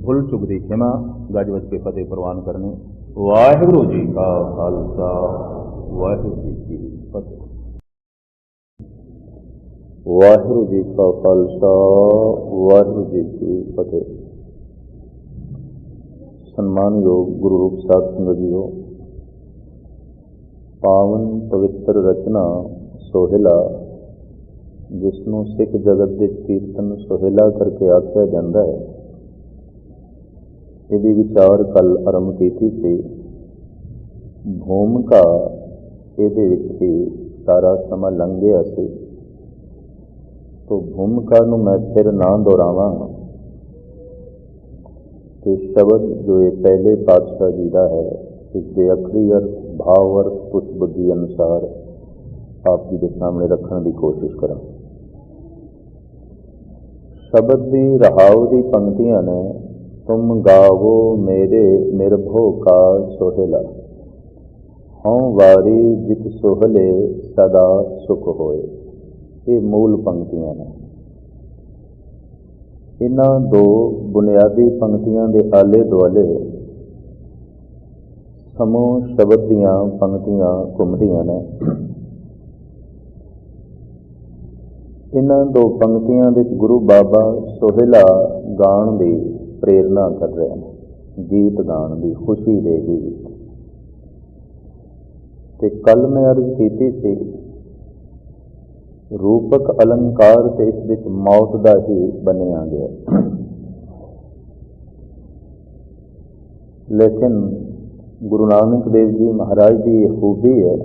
भुल चुक दी खिमा, गज वज के फतेह प्रवान करने। वाहिगुरू जी का खालसा, वाहिगुरू जी की फतेह। वाहिगुरू जी का खालसा, वाहिगुरू जी की फतेह। ਸਨਮਾਨਯੋਗ ਗੁਰੂ ਰੂਪ ਸਾਧ ਸੰਗਤ ਜੀਓ, ਪਾਵਨ ਪਵਿੱਤਰ ਰਚਨਾ ਸੋਹਿਲਾ, ਜਿਸ ਨੂੰ ਸਿੱਖ ਜਗਤ ਦੇ ਕੀਰਤਨ ਸੋਹਿਲਾ ਕਰਕੇ ਆਖਿਆ ਜਾਂਦਾ ਹੈ, ਇਹਦੀ ਵਿਚਾਰ ਕੱਲ ਆਰੰਭ ਕੀਤੀ ਸੀ। ਭੂਮਿਕਾ ਇਹਦੇ ਵਿੱਚ ਹੀ ਸਾਰਾ ਸਮਾਂ ਲੰਘ ਗਿਆ ਸੀ, ਤੋ ਭੂਮਿਕਾ ਨੂੰ ਮੈਂ ਫਿਰ ਨਾ ਦੁਹਰਾਵਾਂ ਕਿ ਸ਼ਬਦ ਜੋ ਇਹ ਪਹਿਲੇ ਪਾਤਸ਼ਾਹ ਜੀ ਦਾ ਹੈ, ਇਸ ਦੇ ਅਖਰੀ ਅਰਥ, ਭਾਵ ਅਰਥ ਕੁਛ ਬੁੱਧੀ ਅਨੁਸਾਰ ਆਪ ਜੀ ਦੇ ਸਾਹਮਣੇ ਰੱਖਣ ਦੀ ਕੋਸ਼ਿਸ਼ ਕਰਾਂ। ਸ਼ਬਦ ਦੀ ਰਹਾਉ ਦੀ ਪੰਕਤੀਆਂ ਨੇ, ਤੁਮ ਗਾਵੋ ਮੇਰੇ ਨਿਰਭਉ ਕਾ ਸੋਹਿਲਾ, ਹਉ ਵਾਰੀ ਜਿਤ ਸੋਹਲੇ ਸਦਾ ਸੁਖ ਹੋਏ। ਇਹ ਮੂਲ ਪੰਕਤੀਆਂ ਨੇ। ਇਹਨਾਂ ਦੋ ਬੁਨਿਆਦੀ ਪੰਕਤੀਆਂ ਦੇ ਆਲੇ ਦੁਆਲੇ ਸਮੂਹ ਸ਼ਬਦ ਦੀਆਂ ਪੰਕਤੀਆਂ ਘੁੰਮਦੀਆਂ ਨੇ। ਇਹਨਾਂ ਦੋ ਪੰਕਤੀਆਂ ਵਿੱਚ ਗੁਰੂ ਬਾਬਾ ਸੋਹਿਲਾ ਗਾਣ ਦੀ ਪ੍ਰੇਰਨਾ ਕਰ ਰਹੇ ਨੇ, ਗੀਤ ਗਾਣ ਦੀ, ਖੁਸ਼ੀ ਦੇ ਗੀਤ। ਤੇ ਕੱਲ ਮੈਂ ਅਰਜ਼ ਕੀਤੀ ਸੀ, ਰੂਪਕ ਅਲੰਕਾਰ ਤੇ ਇਸ ਵਿੱਚ ਮੌਤ ਦਾ ਹੀ ਬਣਿਆ ਗਿਆ। ਲੇਕਿਨ ਗੁਰੂ ਨਾਨਕ ਦੇਵ ਜੀ ਮਹਾਰਾਜ ਦੀ ਇਹ ਖੂਬੀ ਹੈ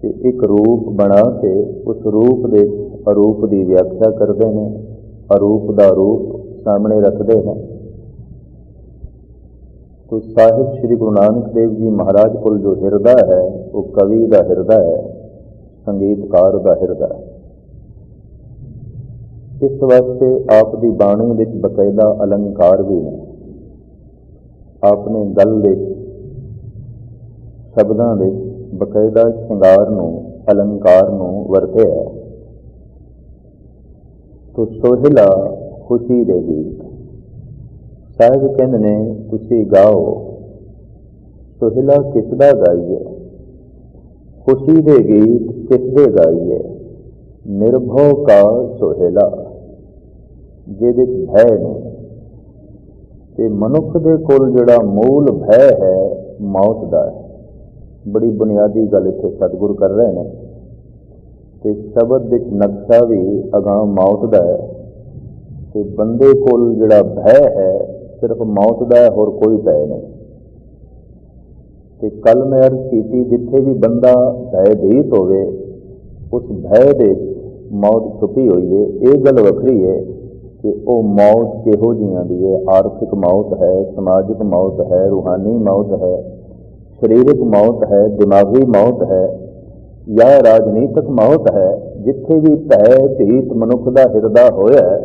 ਕਿ ਇੱਕ ਰੂਪ ਬਣਾ ਕੇ ਉਸ ਰੂਪ ਦੇ ਅਰੂਪ ਦੀ ਵਿਆਖਿਆ ਕਰਦੇ ਨੇ, ਅਰੂਪ ਦਾ ਰੂਪ ਸਾਹਮਣੇ ਰੱਖਦੇ ਨੇ। ਤੋ ਸਾਹਿਬ ਸ਼੍ਰੀ ਗੁਰੂ ਨਾਨਕ ਦੇਵ ਜੀ ਮਹਾਰਾਜ ਕੋਲ ਜੋ ਹਿਰਦਾ ਹੈ, ਉਹ ਕਵੀ ਦਾ ਹਿਰਦਾ ਹੈ, ਸੰਗੀਤਕਾਰ ਦਾ ਹਿਰਦਾ ਹੈ। ਇਸ ਵਾਸਤੇ ਆਪ ਦੀ ਬਾਣੀ ਵਿੱਚ ਬਕਾਇਦਾ ਅਲੰਕਾਰ ਵੀ ਨੇ। ਆਪ ਨੇ ਗੱਲ ਦੇ ਸ਼ਬਦਾਂ ਦੇ ਬਕਾਇਦਾ ਸ਼ਿੰਗਾਰ ਨੂੰ, ਅਲੰਕਾਰ ਨੂੰ ਵਰਤਿਆ। ਤੋ ਸੋਹਿਲਾ ਖੁਸ਼ੀ ਦੇ ਗੀਤ। ਸਾਹਿਬ ਕਹਿੰਦੇ ਨੇ, ਤੁਸੀਂ ਗਾਓ। ਸੋਹਿਲਾ ਕਿਸ ਦਾ ਗਾਈਏ? ਖੁਸ਼ੀ ਦੇ ਗੀਤ ਕਿਸ ਦੇ ਗਾਈਏ? ਨਿਰਭਉ ਕਾ ਸੋਹਿਲਾ, ਜਿਹਦੇ ਵਿੱਚ ਭੈ ਨਹੀਂ। ਤੇ ਮਨੁੱਖ ਦੇ ਕੋਲ ਜਿਹੜਾ ਮੂਲ ਭੈ ਹੈ, ਮੌਤ ਦਾ ਹੈ। ਬੜੀ ਬੁਨਿਆਦੀ ਗੱਲ ਇੱਥੇ ਸਤਿਗੁਰੂ ਕਰ ਰਹੇ ਨੇ। ਤੇ ਸ਼ਬਦ ਵਿੱਚ ਨਕਸ਼ਾ ਵੀ ਅਗਾਂਹ ਮੌਤ ਦਾ ਹੈ। ਤੇ ਬੰਦੇ ਕੋਲ ਜਿਹੜਾ ਭੈ ਹੈ, ਸਿਰਫ ਮੌਤ ਦਾ ਹੈ, ਹੋਰ ਕੋਈ ਭੈ ਨਹੀਂ। ਤੇ ਕੱਲ ਮੈਂ ਅਰਜ਼ ਕੀਤੀ, ਜਿੱਥੇ ਵੀ ਬੰਦਾ ਭੈਭੀਤ ਹੋਵੇ, ਉਸ ਭੈ ਦੇ ਮੌਤ ਛੁਪੀ ਹੋਈ ਹੈ। ਇਹ ਗੱਲ ਵੱਖਰੀ ਹੈ ਕਿ ਉਹ ਮੌਤ ਕਿਹੋ ਜਿਹੀਆਂ ਦੀ ਹੈ। ਆਰਥਿਕ ਮੌਤ ਹੈ, ਸਮਾਜਿਕ ਮੌਤ ਹੈ, ਰੂਹਾਨੀ ਮੌਤ ਹੈ, ਸਰੀਰਕ ਮੌਤ ਹੈ, ਦਿਮਾਗੀ ਮੌਤ ਹੈ, ਜਾਂ ਰਾਜਨੀਤਿਕ ਮੌਤ ਹੈ। ਜਿੱਥੇ ਵੀ ਭੈ ਭੀਤ ਮਨੁੱਖ ਦਾ ਹਿਰਦਾ ਹੋਇਆ,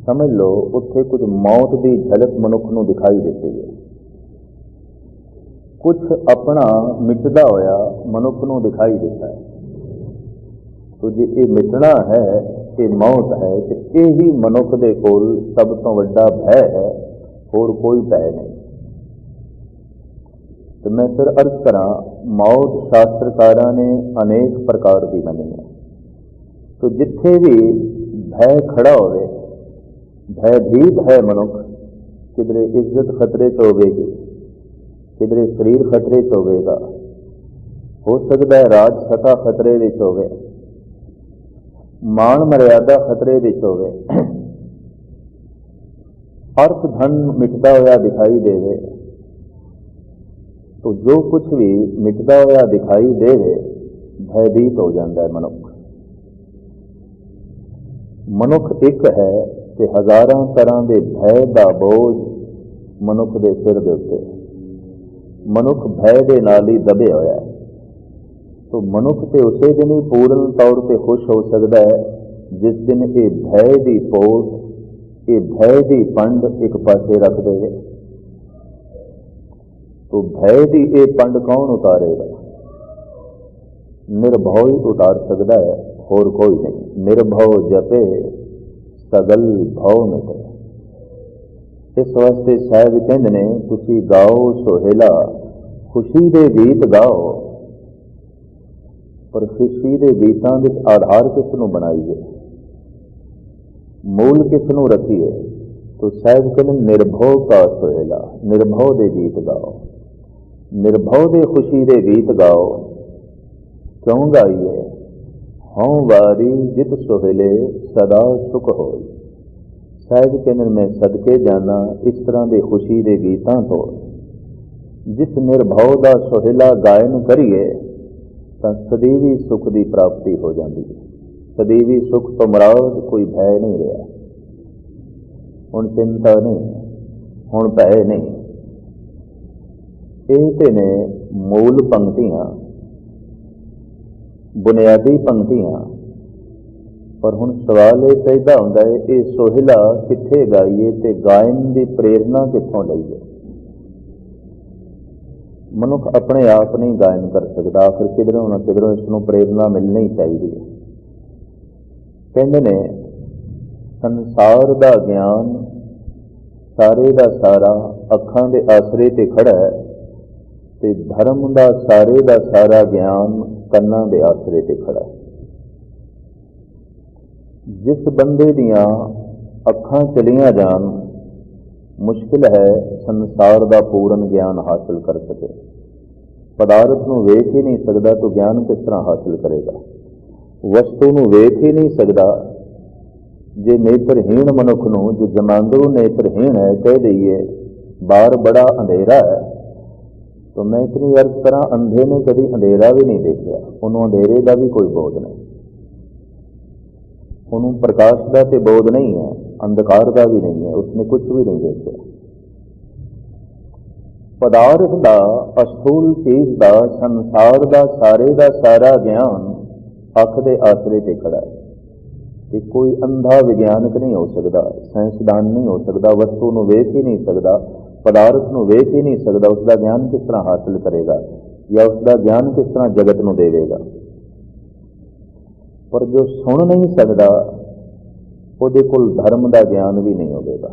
ਸਮਝ ਲਓ ਉੱਥੇ ਕੁਝ ਮੌਤ ਦੀ ਝਲਕ ਮਨੁੱਖ ਨੂੰ ਦਿਖਾਈ ਦਿੱਤੀ ਹੈ। ਕੁਝ ਆਪਣਾ ਮਿਟਦਾ ਹੋਇਆ ਮਨੁੱਖ ਨੂੰ ਦਿਖਾਈ ਦਿੱਤਾ ਹੈ। ਤੋ ਜੇ ਇਹ ਮਿਟਣਾ ਹੈ, ਇਹ ਮੌਤ ਹੈ, ਤੇ ਇਹ ਹੀ ਮਨੁੱਖ ਦੇ ਕੋਲ ਸਭ ਤੋਂ ਵੱਡਾ ਭੈ ਹੈ, ਹੋਰ ਕੋਈ ਭੈ ਨਹੀਂ। ਤੇ ਮੈਂ ਫਿਰ ਅਰਜ਼ ਕਰਾਂ, ਮੌਤ ਸ਼ਾਸਤਰਕਾਰਾਂ ਨੇ ਅਨੇਕ ਪ੍ਰਕਾਰ ਦੀ ਮੰਨੀ ਹੈ। ਤੋ ਜਿੱਥੇ ਵੀ ਭੈ ਖੜਾ ਹੋਵੇ, ਭੈਭੀਤ ਹੈ ਮਨੁੱਖ, ਕਿਧਰੇ ਇੱਜ਼ਤ ਖਤਰੇ 'ਚ ਹੋਵੇਗੀ, ਕਿਧਰੇ ਸਰੀਰ ਖਤਰੇ 'ਚ ਹੋਵੇਗਾ, ਹੋ ਸਕਦਾ ਹੈ ਰਾਜ ਸਤਾ ਖਤਰੇ ਵਿੱਚ ਹੋਵੇ, ਮਾਣ ਮਰਿਆਦਾ ਖਤਰੇ ਵਿੱਚ ਹੋਵੇ, ਅਰਥ ਧਨ ਮਿਟਦਾ ਹੋਇਆ ਦਿਖਾਈ ਦੇਵੇ। ਤੋ ਜੋ ਕੁਛ ਵੀ ਮਿਟਦਾ ਹੋਇਆ ਦਿਖਾਈ ਦੇਵੇ, ਭੈਭੀਤ ਹੋ ਜਾਂਦਾ ਹੈ ਮਨੁੱਖ। ਮਨੁੱਖ ਇੱਕ ਹੈ ਤੇ ਹਜ਼ਾਰਾਂ ਤਰ੍ਹਾਂ ਦੇ ਭੈ ਦਾ ਬੋਝ ਮਨੁੱਖ ਦੇ ਸਿਰ ਦੇ ਉੱਤੇ। ਮਨੁੱਖ ਭੈ ਦੇ ਨਾਲ ਹੀ ਦਬੇ ਹੋਇਆ ਹੈ। ਤੋ ਮਨੁੱਖ ਤੇ ਉਸੇ ਦਿਨ ਹੀ ਪੂਰਨ ਤੌਰ ਤੇ ਖੁਸ਼ ਹੋ ਸਕਦਾ ਹੈ, ਜਿਸ ਦਿਨ ਇਹ ਭੈ ਦੀ ਪੋਸ, ਇਹ ਭੈ ਦੀ ਪੰਡ ਇੱਕ ਪਾਸੇ ਰੱਖ ਦੇਵੇ। ਤੋ ਭੈ ਦੀ ਇਹ ਪੰਡ ਕੌਣ ਉਤਾਰੇਗਾ? ਨਿਰਭਉ ਹੀ ਉਤਾਰ ਸਕਦਾ ਹੈ, ਹੋਰ ਕੋਈ ਨਹੀਂ। ਨਿਰਭਉ ਜਪੇ ਸਗਲ ਭਉ ਮਿਟੇ। ਇਸ ਵਾਸਤੇ ਸਾਹਿਬ ਕਹਿੰਦੇ ਨੇ, ਤੁਸੀਂ ਗਾਓ ਸੋਹਿਲਾ, ਖੁਸ਼ੀ ਦੇ ਗੀਤ ਗਾਓ। ਪਰ ਖੁਸ਼ੀ ਦੇ ਗੀਤਾਂ ਵਿੱਚ ਆਧਾਰ ਕਿਸ ਨੂੰ ਬਣਾਈਏ, ਮੂਲ ਕਿਸ ਨੂੰ ਰੱਖੀਏ? तो साहिब कहते निर्भव का सोहेला, निर्भव दे गीत गाओ, निर्भव दे खुशी दे गीत गाओ। क्यों गाइए? हों वारी जित सोहेले सदा सुख होई। साहिब कहते मैं सदके जाना इस तरह के खुशी के गीतों तो, जिस निर्भव का सोहेला गायन करिए तो सदैवी सुख की प्राप्ति हो जाती है। सदैवी सुख तो मुराद कोई भय नहीं रहा, हुण चिंता नहीं, हुण भय नहीं। ये ने मूल पंक्तियां, बुनियादी पंक्तियां। पर हुण सवाल ये पैदा होंदा है, ये सोहिला कित्थे गाइए ते गायन की प्रेरणा कित्थों लईए? मनुख अपने आप नहीं गायन कर सकता, आखिर किधरों ना किधरों इसनों प्रेरणा मिलनी ही चाहिए। कहते ने संसार का ज्ञान सारे का सारा अखां दे आसरे ते खड़ा है, ते धर्म का सारे का सारा ज्ञान कन्नां दे आसरे ते खड़ा है। जिस बंदे दियां अखां चलियां जान, मुश्किल है संसार का पूर्ण ज्ञान हासिल कर सके। पदार्थ नूं वेख ही नहीं सकता तो ज्ञान किस तरह हासिल करेगा? वस्तु नूं वेख ही नहीं सकता। जे नेत्रहीन मनुख नूं, जो जमांदरू नेत्रहीन है, कह दईए बाहर बड़ा अंधेरा है, तो मैं इतनी अर्ज करा, अंधे ने कभी अंधेरा भी नहीं देखा, उन्होंने अंधेरे का भी कोई बोध नहीं, उन्होंने प्रकाश का तो बोध नहीं है, अंधकार का भी नहीं है, उसने कुछ भी नहीं देखा। पदार्थ का, अस्थूल चीज का, संसार का सारे का सारा ज्ञान अख दे आसरे ते खड़ा है। कि कोई अंधा विज्ञानक नहीं हो सकता, साइंसदान नहीं हो सकता, वस्तु नूं वेख ही नहीं सकता, पदार्थ नूं वेख ही नहीं सकता, उसका ज्ञान किस तरह हासिल करेगा या उसका ज्ञान किस तरह जगत नूं देवेगा? पर जो सुन नहीं सकता, उहदे कोल धर्म का ज्ञान भी नहीं होगा।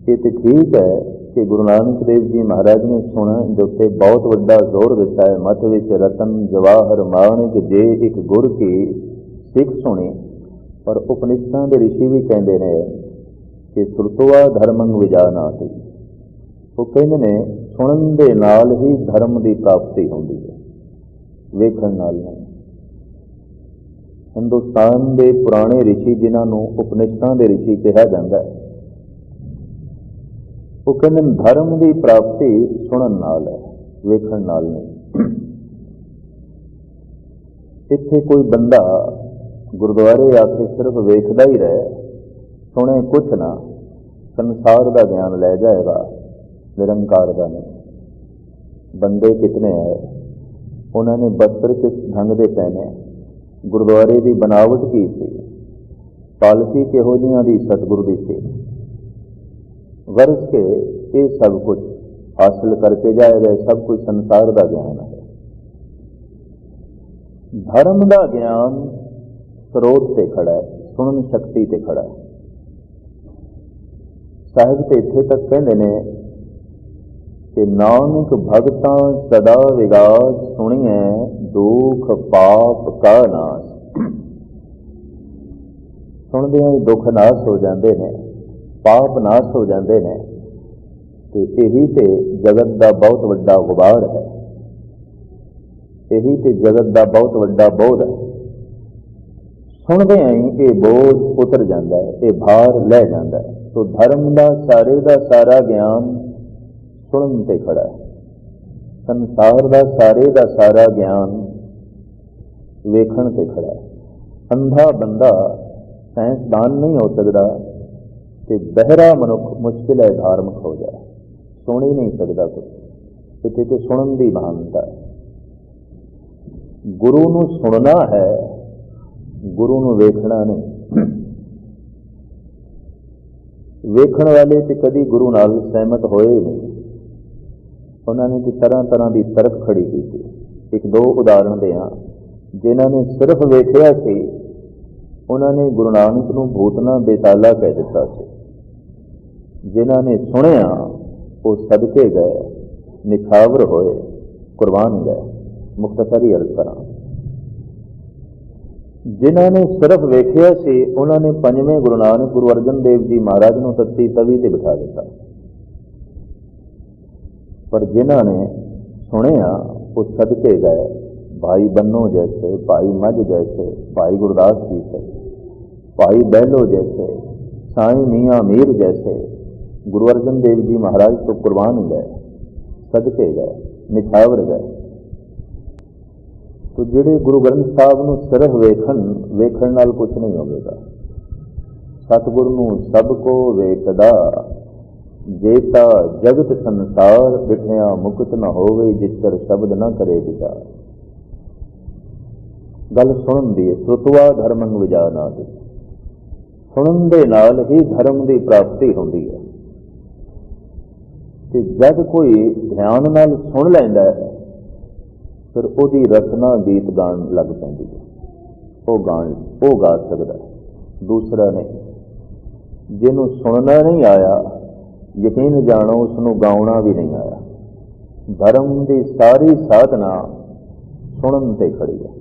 ये तो ठीक है कि गुरु नानक देव जी महाराज ने सुना, जो कि बहुत बड़ा जोर दिता है, मत विच रतन जवाहर माणिक जे एक गुर की सिख सुनी। पर उपनिषदां दे ऋषि भी कहते हैं कि सुरतुआ धर्मं विजानाति। वो कहते हैं सुनन दे नाल ही धर्म की प्राप्ति होती है, वेखण नाल नहीं। हिंदुस्तान के पुराने ऋषि जिन्होंने उपनिषदां दे ऋषि कहा जाता है, वो कहते धर्म की प्राप्ति सुनन नाल है, वेखण नाल नहीं। इत्थे कोई बंदा गुरुद्वारे आके सिर्फ वेखदा ही रहे, सुने कुछ ना, संसार का ज्ञान ले जाएगा, निरंकार का नहीं। बंदे कितने आए, उन्होंने वस्त्र किस ढंग के पहने, गुरुद्वारे की बनावट की सी, पालकी किहो जिहां दी सतगुरु दी सी, वर्ष के ये सब कुछ हासिल करके जाएगा। सब कुछ संसार का ज्ञान है। धर्म का ज्ञान स्रोत से खड़ा है, सुनन शक्ति से खड़ा है। साहिब तो इत्थे तक कहते हैं कि नानक भगतां सदा विगास सुनिए, दुख पाप का नाश। सुनदियां ही दुख नाश हो जाते हैं, पाप नाश हो जाते हैं। तो यही तो जगत का बहुत बड़ा गुबार है, यही तो जगत का बहुत बड़ा बोझ है। सुनते ही ये बोझ उतर जाता है, ये भार लै जाता है। तो धर्म का सारा ज्ञान सुनन ते खड़ा है, संसार का सारा ज्ञान वेखण ते खड़ा है। अंधा बंदा साइंसदान नहीं हो सकता, कि बहरा मनुख मुश्किल है धार्मिक हो जाए, सुन ही नहीं सकता कुछ। इत्थे ते सुनन की महानता है। गुरु नूं सुनना है, गुरु नूं वेखना नहीं। वेखण वाले तो कभी गुरु नाल सहमत होए ही नहीं, उन्होंने तो तरह तरह की तर्क खड़ी की। एक दो उदाहरण दें, जिन्होंने सिर्फ वेखिया सी, उन्होंने गुरु नानक नूं भूतना बेताला कह दिता सी। जिन्होंने सुनिया वो सदके गए, निछावर होए, कुर्बान गए। मुख्तसरी अर्ज करा, ਜਿਨ੍ਹਾਂ ਨੇ ਸਿਰਫ ਵੇਖਿਆ ਸੀ ਉਹਨਾਂ ਨੇ ਪੰਜਵੇਂ ਗੁਰੂ ਨਾਨਕ ਗੁਰੂ ਅਰਜਨ ਦੇਵ ਜੀ ਮਹਾਰਾਜ ਨੂੰ ਤੱਤੀ ਤਵੀ ਤੇ ਬਿਠਾ ਦਿੱਤਾ, ਪਰ ਜਿਨ੍ਹਾਂ ਨੇ ਸੁਣਿਆ ਉਹ ਸਦਕੇ ਗਏ। ਭਾਈ ਬੰਨੋ ਜੈਸੇ, ਭਾਈ ਮੱਝ ਜੈਸੇ, ਭਾਈ ਗੁਰਦਾਸ ਜੀ से, भाई बहलो जैसे, साईं मियाँ मीर जैसे गुरु अर्जन देव जी महाराज तो कुर्बान गए, सदके गए, निछावर गए। तो जिहड़े गुरु ग्रंथ साहब नूं सिर्फ वेखण नाल कुछ नहीं होवेगा। सतगुर नूं सब को वेखदा, जेता जगत संसार, बिठिया मुकत न होवे, जिचर शब्द न करे विचार। गल सुनन दी, श्रुतवा धर्मं विजानाति, सुनन दे नाल ही धर्म की प्राप्ति होती है। कि जब कोई ध्यान नाल सुन लैंदा है फिर उसकी रचना गीत गान लग पैंदी है, वो गा सकता है, दूसरा नहीं। जिन्हों सुनना नहीं आया यकीन जानो उसनों गाउणा भी नहीं आया। धर्म की सारी साधना सुनन ते खड़ी है।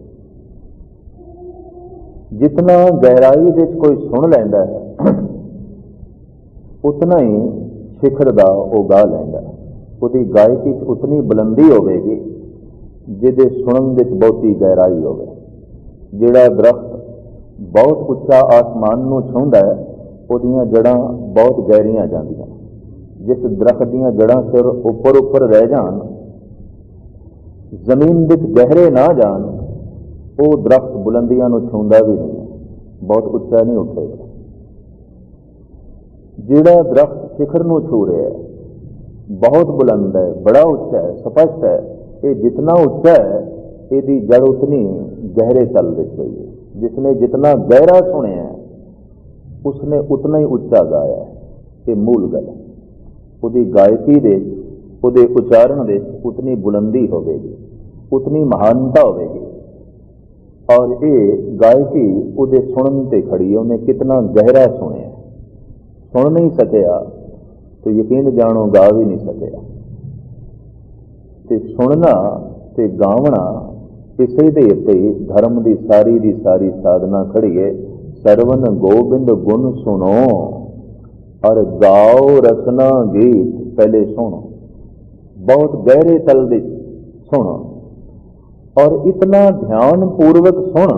जितना गहराई दे कोई सुन लैंदा है उतना ही शिखर दा वो गा लैंदा। उसकी गायकी उतनी बुलंदी होगी जिहदे सुनन दे बहुती गहराई होवे। जिहड़ा दरख्त बहुत उच्चा आसमान नूं छूंदा है उहदियां जड़ां बहुत गहरियां जांदियां। जिस दरख्त दीयां जड़ां सिर उपर उपर रह जान, जमीन विच गहरे ना जान, वो दरख्त बुलंदियां नूं छूंदा भी नहीं है, बहुत उच्चा नहीं उठेगा। जिहड़ा दरख्त शिखर नूं छू रहा है, बहुत बुलंद है, बड़ा उच्चा है, स्पष्ट है, ये जितना उच्चा है इसकी जड़ उतनी गहरे तल विच गई है। जिसने जितना गहरा सुनिया है उसने उतना ही उच्चा गाया है। ये मूल गल है। उसकी गायकी दे, उसके उच्चारण दे उतनी बुलंदी होगी, उतनी महानता होगी। और ये गायकी उहदे सुनन ते खड़ी है। उन्हें कितना गहरा सुनिया, सुन नहीं सकिया तो यकीन जानो गा भी नहीं सकिया। ते सुनना ते गावना इसे दे उत्ते धर्म की सारी साधना खड़ी है। सरवन गोबिंद गुण सुनो और गाओ रसना गीत। पहले सुनो, बहुत गहरे तल दे सुनो और इतना ध्यान पूर्वक सुन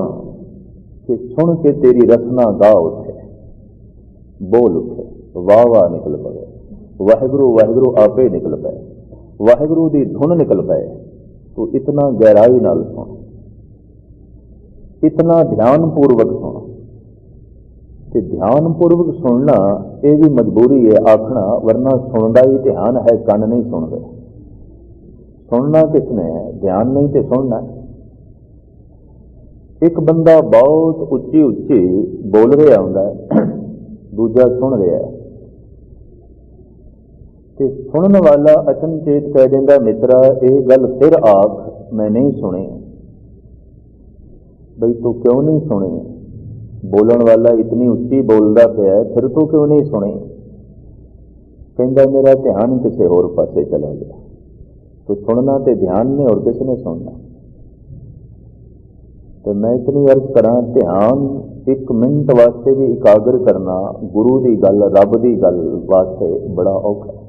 कि सुन के तेरी रसना गा उठे, बोल उठे, वाह वाह निकल पवे, वाहिगुरु वाहिगुरु आपे निकल पे, वाहिगुरु दी धुन निकल पे। तो इतना गहराई नाल सुन, इतना ध्यान पूर्वक सुन। कि ध्यान पूर्वक सुनना ये भी मजबूरी है आखना, वरना सुनदा ही ध्यान है, कन नहीं सुनते। सुनना किसने है, ध्यान नहीं तो सुनना। एक बंदा बहुत उच्ची उच्ची बोल रहा होंदा, दूजा सुन रहा है, तो सुनने वाला अचनचेत कह देंदा, मित्रा ये गल फिर आख, मैं नहीं सुनी। बई तू क्यों नहीं सुनी? बोलन वाला इतनी उच्ची बोलता पाया, फिर तू क्यों नहीं सुनी? कहता मेरा ध्यान किसी होर पासे चला गया। तो सुनना तो ध्यान ने और किसने सुनना। तो मैं इतनी अर्ज करा, ध्यान एक मिनट वास्ते भी इकागर करना गुरु की गल, रब की गल वास्ते बड़ा औखा है,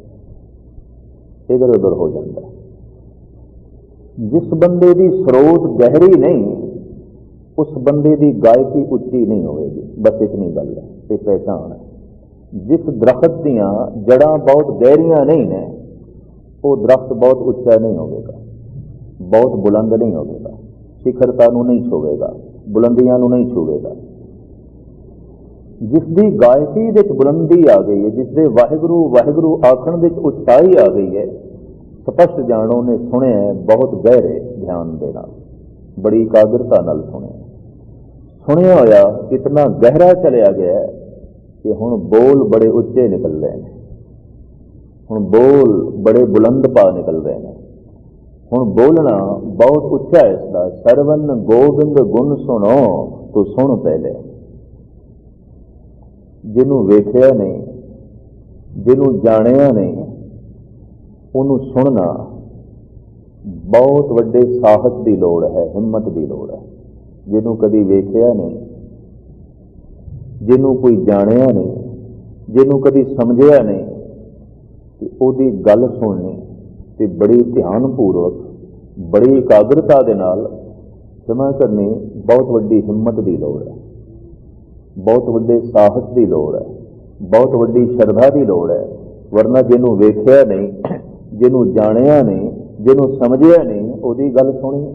इधर उधर हो जाता है। जिस बंदे की स्रोत गहरी नहीं उस बंदे की गायकी उच्ची नहीं होगी। बस इतनी गल है, ये पहचान है। जिस दरख्त दियां जड़ां बहुत गहरियां नहीं ने वो दरख्त बहुत उच्चा नहीं होगा, बहुत बुलंद नहीं होगा, शिखरता नूं नहीं छूएगा, बुलंदियां नूं नहीं छूएगा। जिसकी गायकी दे बुलंदी आ गई है, जिसके वाहिगुरु वाहिगुरु आखण दे उचाई आ गई है, स्पष्ट जानो ने सुने बहुत गहरे ध्यान दे नाल, बड़ी एकाग्रता नाल सुने। सुनिया होया इतना गहरा चलिया गया कि हुण बोल बड़े उच्चे निकल रहे हैं, हुण बोल बड़े बुलंद पा निकल रहे हैं, हुण बोलना बहुत उच्चा है इसका। सरवन गोबिंद गुण सुनो, तो सुन पहले। जिन्हों वेखिया नहीं, जिन्हों जानिया नहीं, उन्होंने सुनना बहुत वड्डे साहस की लोड़ है, हिम्मत की लोड़ है। ਜਿਹਨੂੰ ਕਦੀ ਵੇਖਿਆ ਨਹੀਂ, ਜਿਹਨੂੰ ਕੋਈ ਜਾਣਿਆ ਨਹੀਂ, ਜਿਹਨੂੰ ਕਦੀ ਸਮਝਿਆ ਨਹੀਂ, ਤੇ ਉਹਦੀ ਗੱਲ ਸੁਣਨੀ ਤੇ ਬੜੀ ਧਿਆਨਪੂਰਵਕ, ਬੜੀ ਇਕਾਗਰਤਾ ਦੇ ਨਾਲ ਜਮ੍ਹਾਂ ਕਰਨੀ ਬਹੁਤ ਵੱਡੀ ਹਿੰਮਤ ਦੀ ਲੋੜ ਹੈ, ਬਹੁਤ ਵੱਡੇ ਸਾਹਸ ਦੀ ਲੋੜ ਹੈ, ਬਹੁਤ ਵੱਡੀ ਸ਼ਰਧਾ ਦੀ ਲੋੜ ਹੈ। ਵਰਨਾ ਜਿਹਨੂੰ ਵੇਖਿਆ ਨਹੀਂ, ਜਿਹਨੂੰ ਜਾਣਿਆ ਨਹੀਂ, ਜਿਹਨੂੰ ਸਮਝਿਆ ਨਹੀਂ, ਉਹਦੀ ਗੱਲ ਸੁਣੀ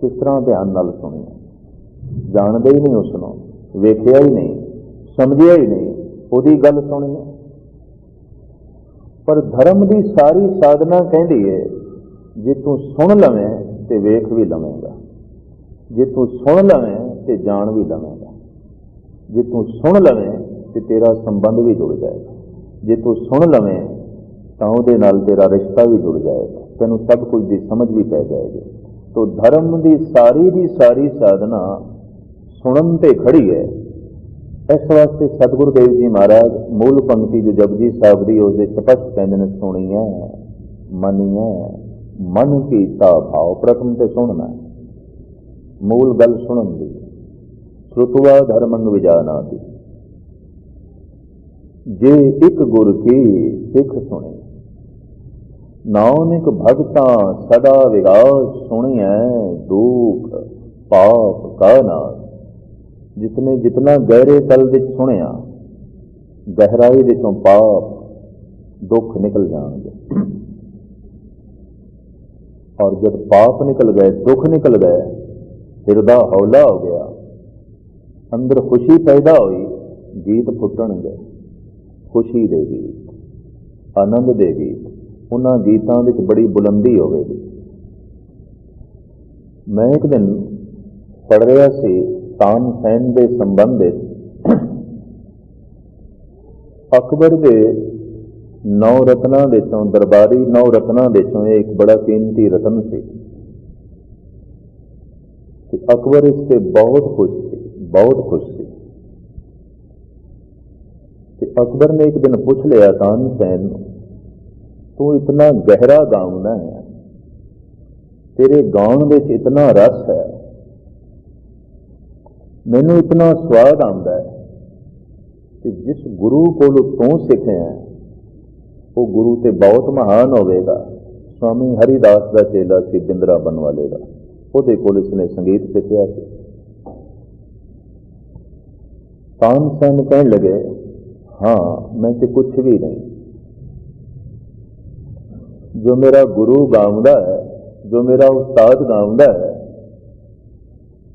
ਕਿਸ ਤਰ੍ਹਾਂ ਧਿਆਨ ਨਾਲ ਸੁਣੀ? ਜਾਣਦੇ ਹੀ ਨਹੀਂ, ਉਸਨੂੰ ਵੇਖਿਆ ਹੀ ਨਹੀਂ, ਸਮਝਿਆ ਹੀ ਨਹੀਂ, ਉਹਦੀ ਗੱਲ ਸੁਣੀ। ਪਰ ਧਰਮ ਦੀ ਸਾਰੀ ਸਾਧਨਾ ਕਹਿੰਦੀ ਹੈ, ਜੇ ਤੂੰ ਸੁਣ ਲਵੇਂ ਤੇ ਵੇਖ ਵੀ ਲਵੇਂਗਾ, ਜੇ ਤੂੰ ਸੁਣ ਲਵੇਂ ਤੇ ਜਾਣ ਵੀ ਲਵੇਂਗਾ, ਜੇ ਤੂੰ ਸੁਣ ਲਵੇਂ ਤੇ ਤੇਰਾ ਸੰਬੰਧ ਵੀ ਜੁੜ ਜਾਏਗਾ, ਜੇ ਤੂੰ ਸੁਣ ਲਵੇਂ ਤਾਂ ਉਹਦੇ ਨਾਲ ਤੇਰਾ ਰਿਸ਼ਤਾ ਵੀ ਜੁੜ ਜਾਏਗਾ, ਤੈਨੂੰ ਸਭ ਕੁਝ ਦੀ ਸਮਝ ਵੀ ਪੈ ਜਾਏਗੀ। ਤੋ ਧਰਮ ਦੀ ਸਾਰੀ ਸਾਧਨਾ ਸੁਣਨ ਤੇ ਖੜੀ ਹੈ। ਇਸ ਵਾਸਤੇ ਸਤਿਗੁਰੂ ਦੇਵ ਜੀ ਮਹਾਰਾਜ ਮੂਲ ਪੰਕਤੀ ਜੋ ਜਪਜੀ ਸਾਹਿਬ ਦੀ ਉਹਦੇ ਸਪਸ਼ਟ ਕਹਿੰਦੇ ਨੇ, ਸੁਣੀਐ ਮੰਨੀਐ ਮਨ ਕੀਤਾ ਭਾਵ। ਪ੍ਰਥਮ ਤੇ ਸੁਣਨਾ, ਮੂਲ ਗੱਲ ਸੁਣਨ ਦੀ। ਸ਼੍ਰੁਤਵਾ ਧਰਮੰ ਵਿਜਾਨਾਤਿ, ਜੇ ਇੱਕ ਗੁਰ ਕੀ ਸਿੱਖ ਸੁਣੇ, ਨਾਨਕ ਭਗਤਾਂ ਸਦਾ ਵਿਗਾਸ ਸੁਣੀਐ ਦੁਖ ਪਾਪ ਕਾ ਨਾਸ਼। ਜਿਤਨੇ ਜਿਤਨਾ ਗਹਿਰੇ ਤਲ ਵਿੱਚ ਸੁਣਿਆ, ਗਹਿਰਾਈ ਵਿੱਚੋਂ ਪਾਪ ਦੁੱਖ ਨਿਕਲ ਜਾਣਗੇ। ਔਰ ਜਦ ਪਾਪ ਨਿਕਲ ਗਏ, ਦੁੱਖ ਨਿਕਲ ਗਏ, ਹਿਰਦਾ ਹੌਲਾ ਹੋ ਗਿਆ, ਅੰਦਰ ਖੁਸ਼ੀ ਪੈਦਾ ਹੋਈ, ਗੀਤ ਫੁੱਟਣਗੇ, ਖੁਸ਼ੀ ਦੇ ਗੀਤ, ਆਨੰਦ ਦੇ ਗੀਤ। ਉਹਨਾਂ ਗੀਤਾਂ ਵਿੱਚ ਬੜੀ ਬੁਲੰਦੀ ਹੋਵੇਗੀ। ਮੈਂ ਇੱਕ ਦਿਨ ਪੜ੍ਹ ਰਿਹਾ ਸੀ ਤਾਨਸੈਨ ਦੇ ਸੰਬੰਧ ਵਿੱਚ, ਅਕਬਰ ਦੇ 9 ਰਤਨਾਂ ਵਿੱਚੋਂ, ਦਰਬਾਰੀ 9 ਰਤਨਾਂ ਵਿੱਚੋਂ ਇਹ ਇੱਕ ਬੜਾ ਕੀਮਤੀ ਰਤਨ ਸੀ। ਤੇ ਅਕਬਰ ਇਸ ਤੇ ਬਹੁਤ ਖੁਸ਼ ਸੀ, ਬਹੁਤ ਖੁਸ਼ ਸੀ। ਤੇ ਅਕਬਰ ਨੇ ਇੱਕ ਦਿਨ ਪੁੱਛ ਲਿਆ ਤਾਨਸੈਨ ਨੂੰ, ਤੂੰ ਇਤਨਾ ਗਹਿਰਾ ਗਾਉਂਦਾ ਹੈ, ਤੇਰੇ ਗਾਉਣ ਵਿੱਚ ਇਤਨਾ ਰਸ ਹੈ, ਮੈਨੂੰ ਇਤਨਾ ਸਵਾਦ ਆਉਂਦਾ ਹੈ ਕਿ ਜਿਸ ਗੁਰੂ ਕੋਲੋਂ ਤੂੰ ਸਿੱਖਿਆ ਉਹ ਗੁਰੂ ਤੇ ਬਹੁਤ ਮਹਾਨ ਹੋਵੇਗਾ। ਸਵਾਮੀ ਹਰੀਦਾਸ ਦਾ ਚੇਲਾ ਸੀ ਬਿੰਦਰਾਬਨ ਵਾਲੇ ਦਾ, ਉਹਦੇ ਕੋਲ ਇਸਨੇ ਸੰਗੀਤ ਸਿੱਖਿਆ ਸੀ। ਤਾਨਸੈਨ ਕਹਿਣ ਲੱਗੇ, ਹਾਂ ਮੈਂ ਤੇ ਕੁਛ ਵੀ ਨਹੀਂ, ਜੋ ਮੇਰਾ ਗੁਰੂ ਗਾਉਂਦਾ ਹੈ, ਜੋ ਮੇਰਾ ਉਸਤਾਦ ਗਾਉਂਦਾ ਹੈ,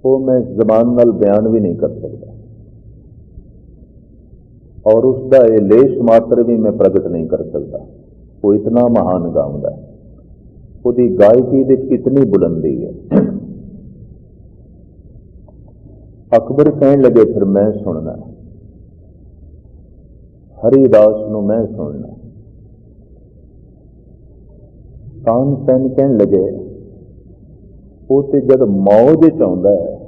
ਉਹ ਮੈਂ ਜ਼ਬਾਨ ਨਾਲ ਬਿਆਨ ਵੀ ਨਹੀਂ ਕਰ ਸਕਦਾ, ਔਰ ਉਸ ਦਾ ਇਹ ਲੇਸ਼ ਮਾਤਰ ਵੀ ਮੈਂ ਪ੍ਰਗਟ ਨਹੀਂ ਕਰ ਸਕਦਾ। ਉਹ ਇਤਨਾ ਮਹਾਨ ਗਾਉਂਦਾ ਹੈ, ਉਹਦੀ ਗਾਇਕੀ ਵਿੱਚ ਕਿਤਨੀ ਬੁਲੰਦੀ ਹੈ। ਅਕਬਰ ਕਹਿਣ ਲੱਗੇ, ਫਿਰ ਮੈਂ ਸੁਣਨਾ, ਹਰੀਦਾਸ ਨੂੰ ਮੈਂ ਸੁਣਨਾ। ਤਾਨਸੈਨ ਕਹਿਣ ਲੱਗੇ, ਉਹ ਤੇ ਜਦ ਮੌਜ ਚ ਆਉਂਦਾ ਹੈ,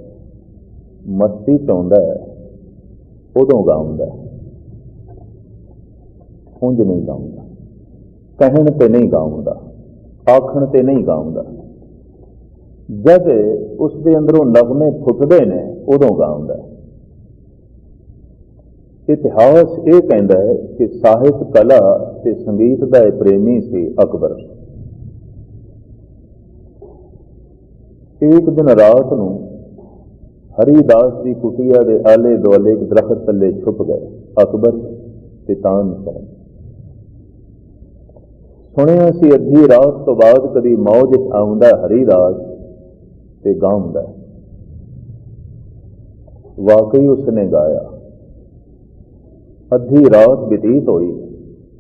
ਮਸਤੀ ਚ ਆਉਂਦਾ ਹੈ, ਉਦੋਂ ਗਾਉਂਦਾ, ਉਂਝ ਨਹੀਂ ਗਾਉਂਦਾ, ਕਹਿਣ ਤੇ ਨਹੀਂ ਗਾਉਂਦਾ, ਆਖਣ ਤੇ ਨਹੀਂ ਗਾਉਂਦਾ। ਜਦ ਉਸਦੇ ਅੰਦਰੋਂ ਨਗਮੇ ਫੁੱਟਦੇ ਨੇ ਉਦੋਂ ਗਾਉਂਦਾ। ਇਤਿਹਾਸ ਇਹ ਕਹਿੰਦਾ ਹੈ ਕਿ ਸਾਹਿਤ, ਕਲਾ ਤੇ ਸੰਗੀਤ ਦਾ ਇਹ ਪ੍ਰੇਮੀ ਸੀ ਅਕਬਰ। ਇੱਕ ਦਿਨ ਰਾਤ ਨੂੰ ਹਰੀਦਾਸ ਦੀ ਕੁਟੀਆ ਦੇ ਆਲੇ ਦੁਆਲੇ ਇੱਕ ਦਰਖਤ ਥੱਲੇ ਛੁਪ ਗਏ ਅਕਬਰ ਤੇ ਤਾਨਸੈਨ। ਸੁਣਿਆ ਸੀ ਅੱਧੀ ਰਾਤ ਤੋਂ ਬਾਅਦ ਕਦੀ ਮੌਜ ਆਉਂਦਾ ਹਰੀਦਾਸ ਤੇ ਗਾਉਂਦਾ। ਵਾਕਈ ਉਸਨੇ ਗਾਇਆ। ਅੱਧੀ ਰਾਤ ਬਤੀਤ ਹੋਈ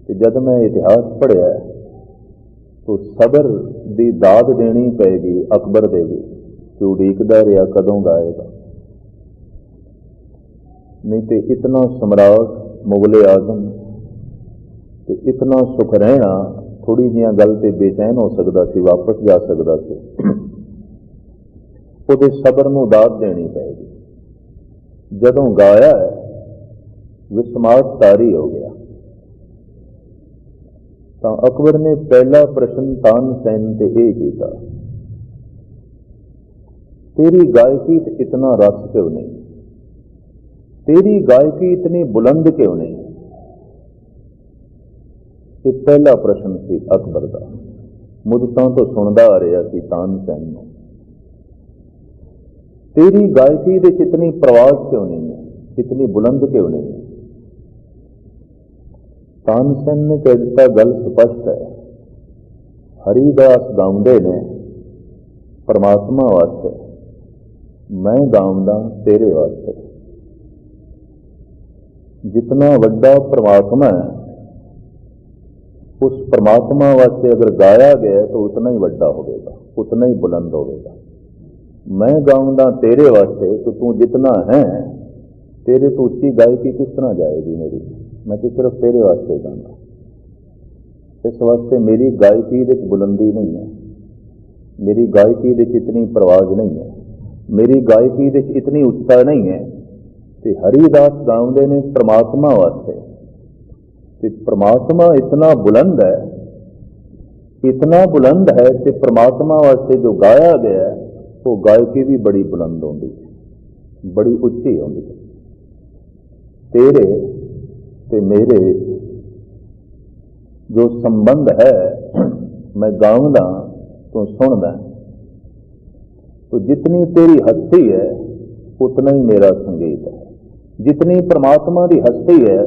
ਤੇ ਜਦ ਮੈਂ ਇਤਿਹਾਸ ਪੜ੍ਹਿਆ ਤਾਂ ਸਬਰ ਦੀ ਦਾਦ ਦੇਣੀ ਪਏਗੀ ਅਕਬਰ ਦੇ ਵੀ, ਕਿ ਉਡੀਕਦਾ ਰਿਹਾ ਕਦੋਂ ਗਾਏਗਾ। ਨਹੀਂ ਤੇ ਇਤਨਾ ਸਮਰਾਟ ਮੁਗਲੇ ਆਜ਼ਮ ਤੇ ਇਤਨਾ ਸੁਖ ਰਹਿਣਾ ਥੋੜੀ ਜਿਹੀਆਂ ਗੱਲ ਤੇ ਬੇਚੈਨ ਹੋ ਸਕਦਾ ਸੀ, ਵਾਪਸ ਜਾ ਸਕਦਾ ਸੀ। ਉਹਦੇ ਸਬਰ ਨੂੰ ਦਾਦ ਦੇਣੀ ਪਏਗੀ। ਜਦੋਂ ਗਾਇਆ ਵਿਸਮਾਤ ਤਾਰੀ ਹੋ ਗਿਆ ਤਾਂ ਅਕਬਰ ਨੇ ਪਹਿਲਾ ਪ੍ਰਸ਼ਨ ਤਾਨਸੈਨ ਤੇ ਇਹ ਕੀਤਾ, तेरी गायकी में इतना रस क्यों नहीं, तेरी गायकी इतनी बुलंद क्यों नहीं। ये पहला प्रश्न सी अकबर का। मुद्दतां तो सुनदा आ रहा सी तानसेन नूं, तेरी गायकी में इतनी प्रवाज क्यों नहीं है, इतनी बुलंद क्यों नहीं है। तानसेन ने कह दिता, गल स्पष्ट है, हरिदास गाउंदे ने परमात्मा वास्ते, मैं गाउंदा तेरे वास्ते। जितना वड्डा परमात्मा है, उस परमात्मा वास्ते अगर गाया गया तो उतना ही वड्डा होगा, उतना ही बुलंद होगा। मैं गाउंदा तेरे वास्ते, तो तू जितना है, तेरे तो उच्ची गायकी किस तरह जाएगी मेरी। मैं तो सिर्फ तेरे वास्ते गाऊंगा। इस वास्ते मेरी गायकी विच बुलंदी नहीं है, मेरी गायकी विच इतनी प्रवाज नहीं है, मेरी गायकी विच इतनी उच्चता नहीं है। ते हरिदास गाउंदे ने परमात्मा वास्ते, ते परमात्मा इतना बुलंद है, इतना बुलंद है कि परमात्मा वास्ते जो गाया गया है वो गायकी भी बड़ी बुलंद होती है, बड़ी उच्ची होती है। तेरे ते मेरे जो संबंध है, मैं गाऊंदा तो सुनदा, तो जितनी तेरी हस्ती है उतना ही मेरा संगीत है, जितनी परमात्मा की हस्ती है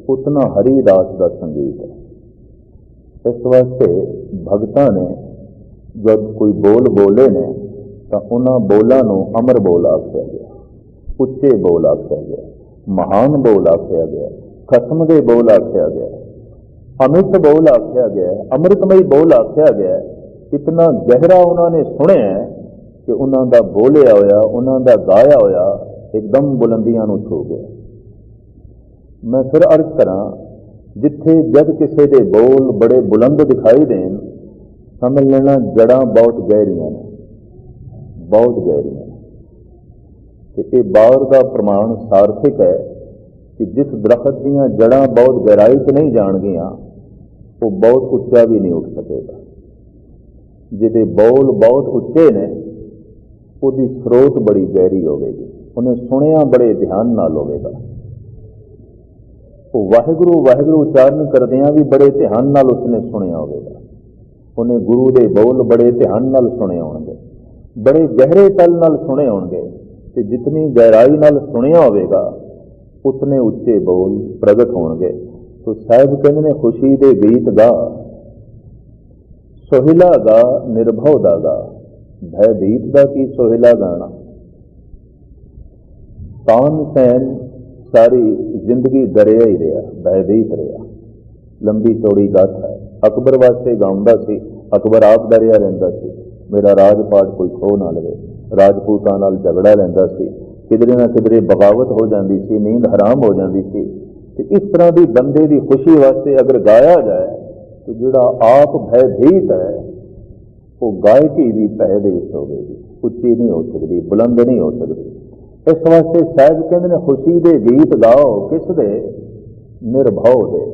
उतना हरिदास का संगीत है। इस वास्ते भगतां ने जब कोई बोल बोले ने तो उन्होंने बोलों को अमर बोल आख्या गया, उच्चे बोल आख्या गया, महान बोल आख्या गया, खत्म के बोल आख्या गया, अमित बोल आख्या गया, अमृतमयी बोल आख्या गया। इतना गहरा उन्होंने सुनिया कि उन्होंने बोलिया होया, उन्होंने गाया होया एकदम बुलंदियां नूं छू गया। मैं फिर अर्ज करा, जिथे जद किसी के बोल बड़े बुलंद दिखाई देन, समझ लेना जड़ा बहुत गहरियां ने, बहुत गहरियां। ये बार का प्रमाण सार्थिक है कि जिस दरख्त दीयां जड़ा बहुत गहराई च नहीं जाणगियां, वो बहुत उच्चा भी नहीं उठ सकेगा। जिहदे बोल बहुत उच्चे ने, उसकी स्रोत बड़ी गहरी होगी, उन्हें सुनिया बड़े ध्यान नाल होगा। वो वाहिगुरु वाहिगुरु उच्चारण करदियां भी बड़े ध्यान नाल उसने सुनिया होगा, उन्हें गुरु के बोल बड़े ध्यान नाल सुने होंगे, बड़े गहरे तल नाल सुने होंगे। ते जितनी गहराई नाल सुनिया होगा उतने उच्चे बोल प्रगट होंगे। तो साहिब कहते ने, खुशी दे गीत गा, सोहिला गा, निर्भव दा गा। भयभीत का की सोहिला गाना। तानसेन सारी जिंदगी डरिया ही रहा, भयभीत रहा, लंबी चौड़ी गाथा है। अकबर वास्ते गाउंदा सी, अकबर आप डरिया रहिंदा सी, मेरा राजपाट कोई खो ना लवे, राजपूतां नाल झगड़ा लैंदा सी, किधरे ना किधरे बगावत हो जाती सी, नींद हराम हो जाती सी। इस तरह की बंदे की खुशी वास्ते अगर गाया जाए तो जिहड़ा आप भयभीत है वो गायकी भी भय दे विच होवेगी, उच्ची नहीं हो सकती, बुलंद नहीं हो सकती। इस वास्ते साहिब कहते हैं, खुशी दे गीत गाओ किस दे, निर्भव दे।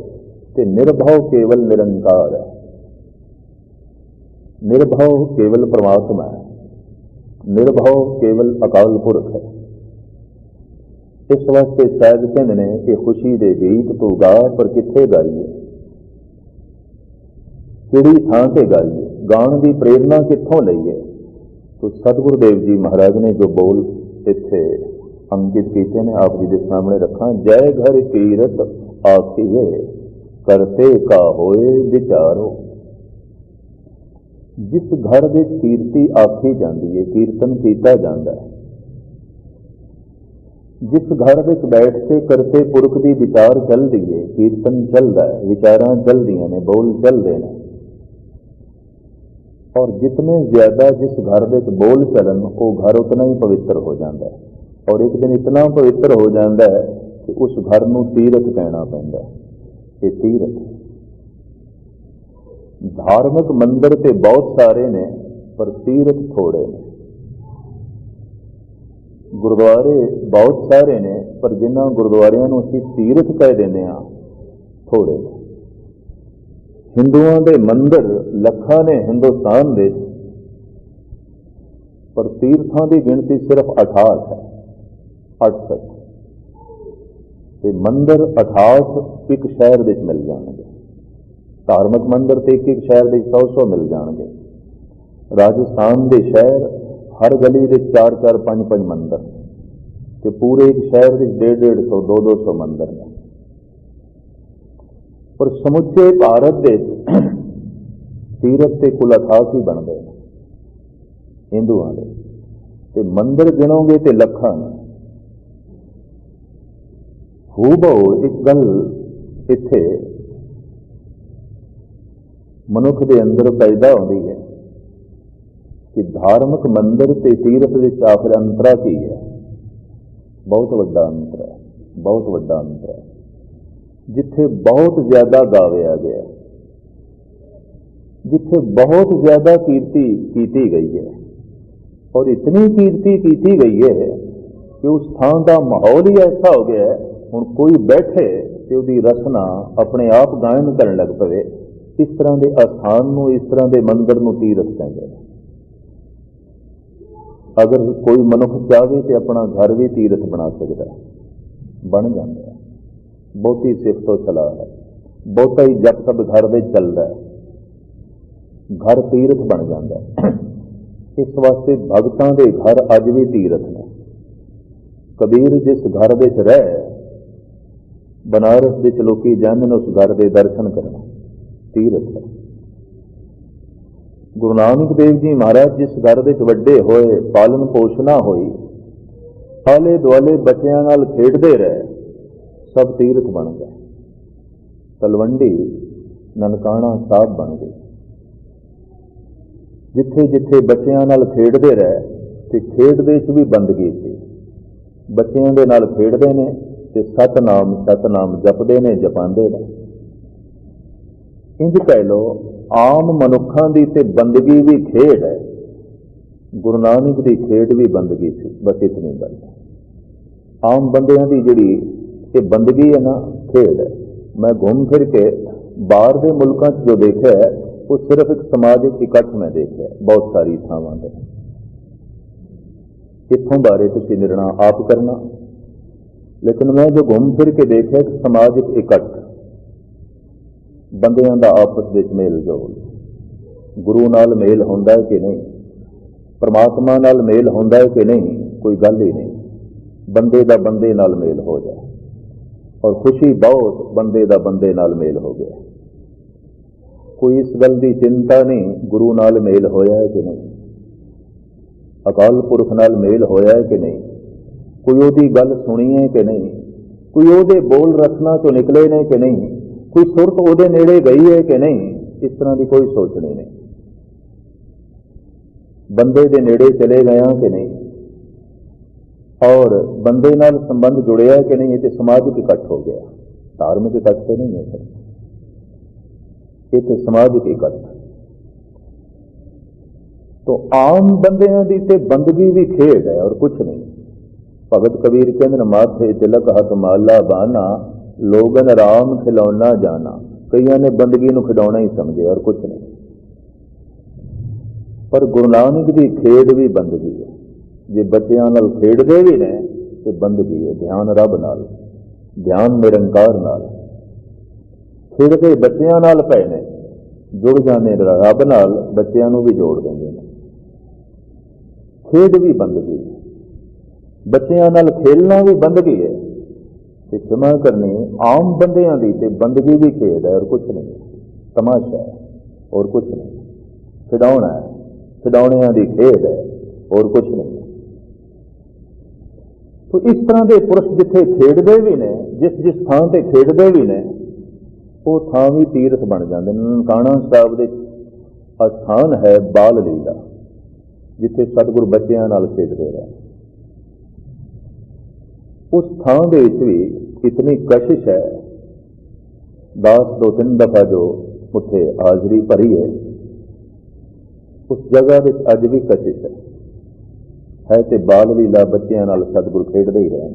ते निर्भव केवल निरंकार है, निर्भव केवल परमात्मा है, निर्भव केवल अकाल पुरख है। इस वास्ते साहिब कहते हैं कि खुशी दे गीत तू गा, पर कित्थे गाइए, किहड़ी थां ते गाइए, गाण की प्रेरणा कित्थों लईए। तो सतगुरुदेव जी महाराज ने जो बोल इत्थे अंकित किए ने आप जी के सामने रखा। जय घर कीरत आखिए, करते का होए विचारो। जिस घर में कीर्ति आखी जाती है, कीर्तन किया जाता है, जिस घर में बैठ के करते पुरख की विचार चलती है, कीर्तन चलता है, विचारां चलदियां ने, बोल चलते हैं। और जितने ज्यादा जिस घर में बोल चलन, वो घर उतना ही पवित्र हो जाता है। और एक दिन इतना पवित्र हो जाता है कि उस घर को तीरथ कहना पैंदा है। ये तीरथ धार्मिक मंदिर ते बहुत सारे ने, पर तीरथ थोड़े ने। गुरुद्वारे बहुत सारे ने, पर जिन्हां गुरुद्वारियां नूं असीं तीरथ कह देने थोड़े ने। हिंदुओं के मंदिर लखां ने हिंदुस्तान में, पर तीर्थां की गिनती सिर्फ 68 है, 68 ते मंदिर 68 एक शहर विच मिल जाएंगे। धार्मिक मंदिर तो एक शहर के 100 मिल जाएंगे। राजस्थान के शहर हर गली के 4-4, 5-5 मंदिर, तो पूरे एक शहर के 150-150, 200 मंदिर हैं। पर समुचे भारत के तीर्थ के कुल 88 बन गए हिंदुओं के, ते मंदिर गिनोगे तो लखां ने। हूबहू एक गल इत्थे मनुख के अंदर पैदा होती है कि धार्मिक मंदिर ते तीर्थ विच आखिर अंतरा की है। बहुत वड्डा अंतर है, बहुत वड्डा अंतर है। जिथे बहुत ज्यादा गाविया गया, जिथे बहुत ज्यादा कीर्ति की गई है, और इतनी कीर्ति की गई है कि उस स्थान का माहौल ही ऐसा हो गया है, हुण कोई बैठे तो उसकी रचना अपने आप गायन करने लग पवे। इस तरह के अस्थान नूं, इस तरह के मंदिर नूं तीर्थ कहते हैं। अगर कोई मनुख चाहे तो अपना घर भी तीर्थ बना सकता है, बन जाता है। बहुती सिफत तो सलाह है, बहुता ही जब तक घर में चलता है, घर तीर्थ बन जाता है। इस वास्ते भगतां दे घर अज भी तीर्थ ने। कबीर जिस घर विच रह, बनारस विच लोकी जांदे ने उस घर के दर्शन करना तीर्थ है। गुरु नानक देव जी महाराज जिस घर विच वड्डे होए, पालन पोषणा होई, आले दुआले बच्चियां नाल खेडदे रहे, सब तीर्थ बन गए। तलवंडी ननकाना साहब बन गए। जिथे जिथे बच्चियां नाल खेडदे रहे ते खेडदे च भी बंदगी सी। बच्चियां दे नाल खेडदे ने ते सतनाम सतनाम जपदे ने, जपांदे ने। इंज कह लो आम मनुखों की ते बंदगी भी खेड है, गुरु नानक की खेड भी बंदगी थी। बस इतनी गल। आम बंदियां की जिहड़ी ये बंदगी है ना, खेड है। मैं घूम फिर के बाहर के मुल्कों जो देखा है वो सिर्फ एक समाजिक इकट्ठ में देखा है, बहुत सारी थावां ते। इत्थों बारे तुसीं निर्णय आप करना, लेकिन मैं जो घूम फिर के देखा एक समाजिक इकट्ठ, बंदियां दा आपस में मेल जोल, गुरु नाल मेल होंदा है कि नहीं, परमात्मा नाल मेल होंदा है कि नहीं, कोई गल ही नहीं। बंदे दा बंदे नाल मेल हो जाए, और खुशी बहुत बंदे दा बंदे नाल मेल हो गया। कोई इस गल की चिंता नहीं गुरु नाल मेल होया है कि नहीं, अकाल पुरख नाल मेल होया है कि नहीं, कोई ओदी गल सुनी है कि नहीं, कोई ओदे बोल रचना चो निकले ने कि नहीं, कोई सुरत ओदे नेड़े गई है कि नहीं। इस तरह की कोई सोचनी नहीं। बंदे दे नेड़े चले गया कि नहीं, और बंदे नाल संबंध जुड़िया कि नहीं। ये समाजिक इकट्ठ हो गया, धार्मिक इकट्ठ तो नहीं है सर, ये समाजिक इकट्ठ। तो आम बंदियां दी ते बंदगी भी खेड है और कुछ नहीं। भगत कबीर कहते माथे तिलक हथ माला बाना, लोगन राम खिलौना जाना। कईयां ने बंदगी नूं खिडौना ही समझे और कुछ नहीं। पर गुरु नानक की खेड भी बंदगी है। जे बच्चियां नाल खेडदे भी ने तो बंदगी है। ध्यान रब नाल, ध्यान निरंकार नाल। खेडदे बच्चियां नाल पए ने, जुड़ जाने रब नाल, बच्चियां नूं भी जोड़ देंगे ने। खेड भी बंदगी है, बच्चियां नाल खेलना भी बंदगी है। ते क्षमा करनी आम बंदियां दी ते बंदगी भी खेड है और कुछ नहीं, तमाशा है और कुछ नहीं। खिडौना है, खिडौणियां दी खेड है और कुछ नहीं। तो इस तरह के पुरुष जिथे खेडते भी ने, जिस जिस थां ते खेडते भी ने, वो थां भी तीर्थ बन जाते। ननकाना साहब दे अस्थान है बाल लीला, जिथे सतगुरु बच्चियां नाल खेडते रहे। उस थां दे विच भी इतनी कशिश है, दास 2-3 दफा जो उत्थे हाजरी भरी है, उस जगह विच अज भी कशिश है तो बाल लीला बच्चियां नाल सतगुरु खेडते ही रहे।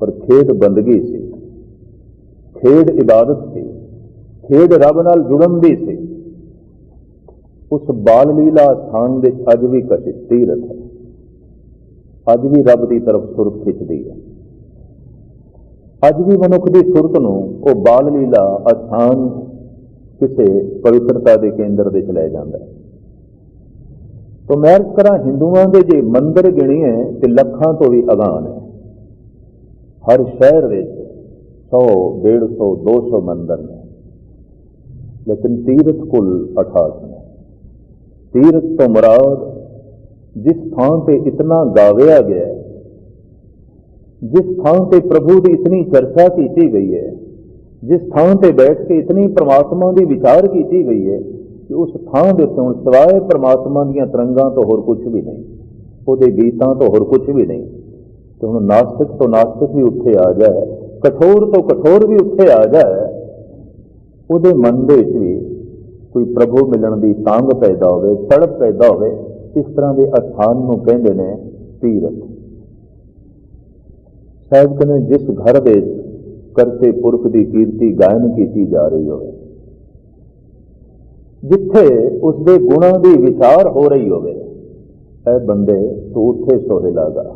पर खेड बंदगी सी, खेड इबादत सी, खेड रब नाल जुड़न दी सी। उस बाल लीला स्थान विच अज भी कशिश तीरथ है, अज भी रब की तरफ सुरत खिंचती है। अज भी मनुख की सुरत नूं वो बाल लीला स्थान किसी पवित्रता के केंद्र विच लै जांदा है। तो मैं अर्ज करा, हिंदुओं के जे मंदिर गिणीए तो लखां तो भी अगान है। हर शहर में 100, 150, 200 मंदिर ने, लेकिन तीर्थ कुल 68 ने। तीर्थ तो मुराद जिस थां पे इतना गाविया गया है, जिस थां पे प्रभु की इतनी चर्चा की गई है, जिस थां पे बैठ के इतनी परमात्मा की विचार की गई है कि उस थां के उत्ते सिवाय परमात्मा दी तरंगां तो होर कुछ भी नहीं, उहदे गीतां तो होर कुछ भी नहीं। तो हुण नास्तिक तो नास्तिक भी उत्थे आ जाए, कठोर तो कठोर भी उत्थे आ जाए, उहदे मन दे विच भी कोई प्रभु मिलण दी तांग पैदा होवे, तड़प पैदा होवे। इस तरह के स्थान नूं कहंदे ने तीरथ। साहिब कहने जिस घर दे करते पुरख की कीर्ति गायन की जा रही होवे, जिथे उसके गुणों की विचार हो रही होवे, ऐ बंदे तो उत्थे सोहेला गा,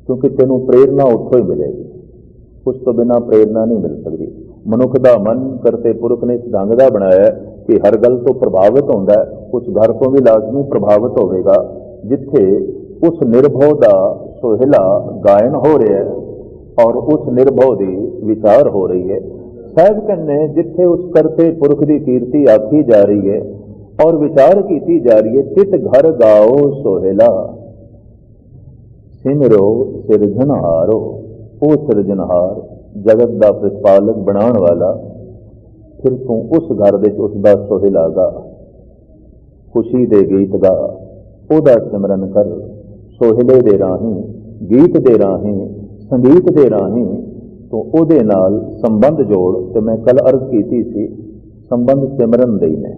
क्योंकि तेनों प्रेरणा उत्थों ही मिलेगी, उस तो बिना प्रेरणा नहीं मिल सकती। मनुख का मन करते पुरख ने इस ढंग का बनाया कि हर गल तो प्रभावित होता है, उस घर को भी लाजमी प्रभावित होगा जिथे उस निर्भव का सोहेला गायन हो रहा है और उस निर्भव की विचार हो रही है। साहिब कहने जिथे उस करते पुरख की कीर्ति आखी जा रही है और विचार की जा रही है, चित घर गाओ सोहेला, सिमरो सिरजनहारो। ओ सिरजनहार, जगत का प्रतिपालक बनाने वाला, फिर तू उस घर दे उसका सोहेला गा, खुशी दे गीत गा, ओदा सिमरन कर। सोहेले दे राही, गीत दे राही, संगीत दे राही तो ओदे नाल संबंध जोड़। तो मैं कल अर्ज की सी, संबंध सिमरन दे ने,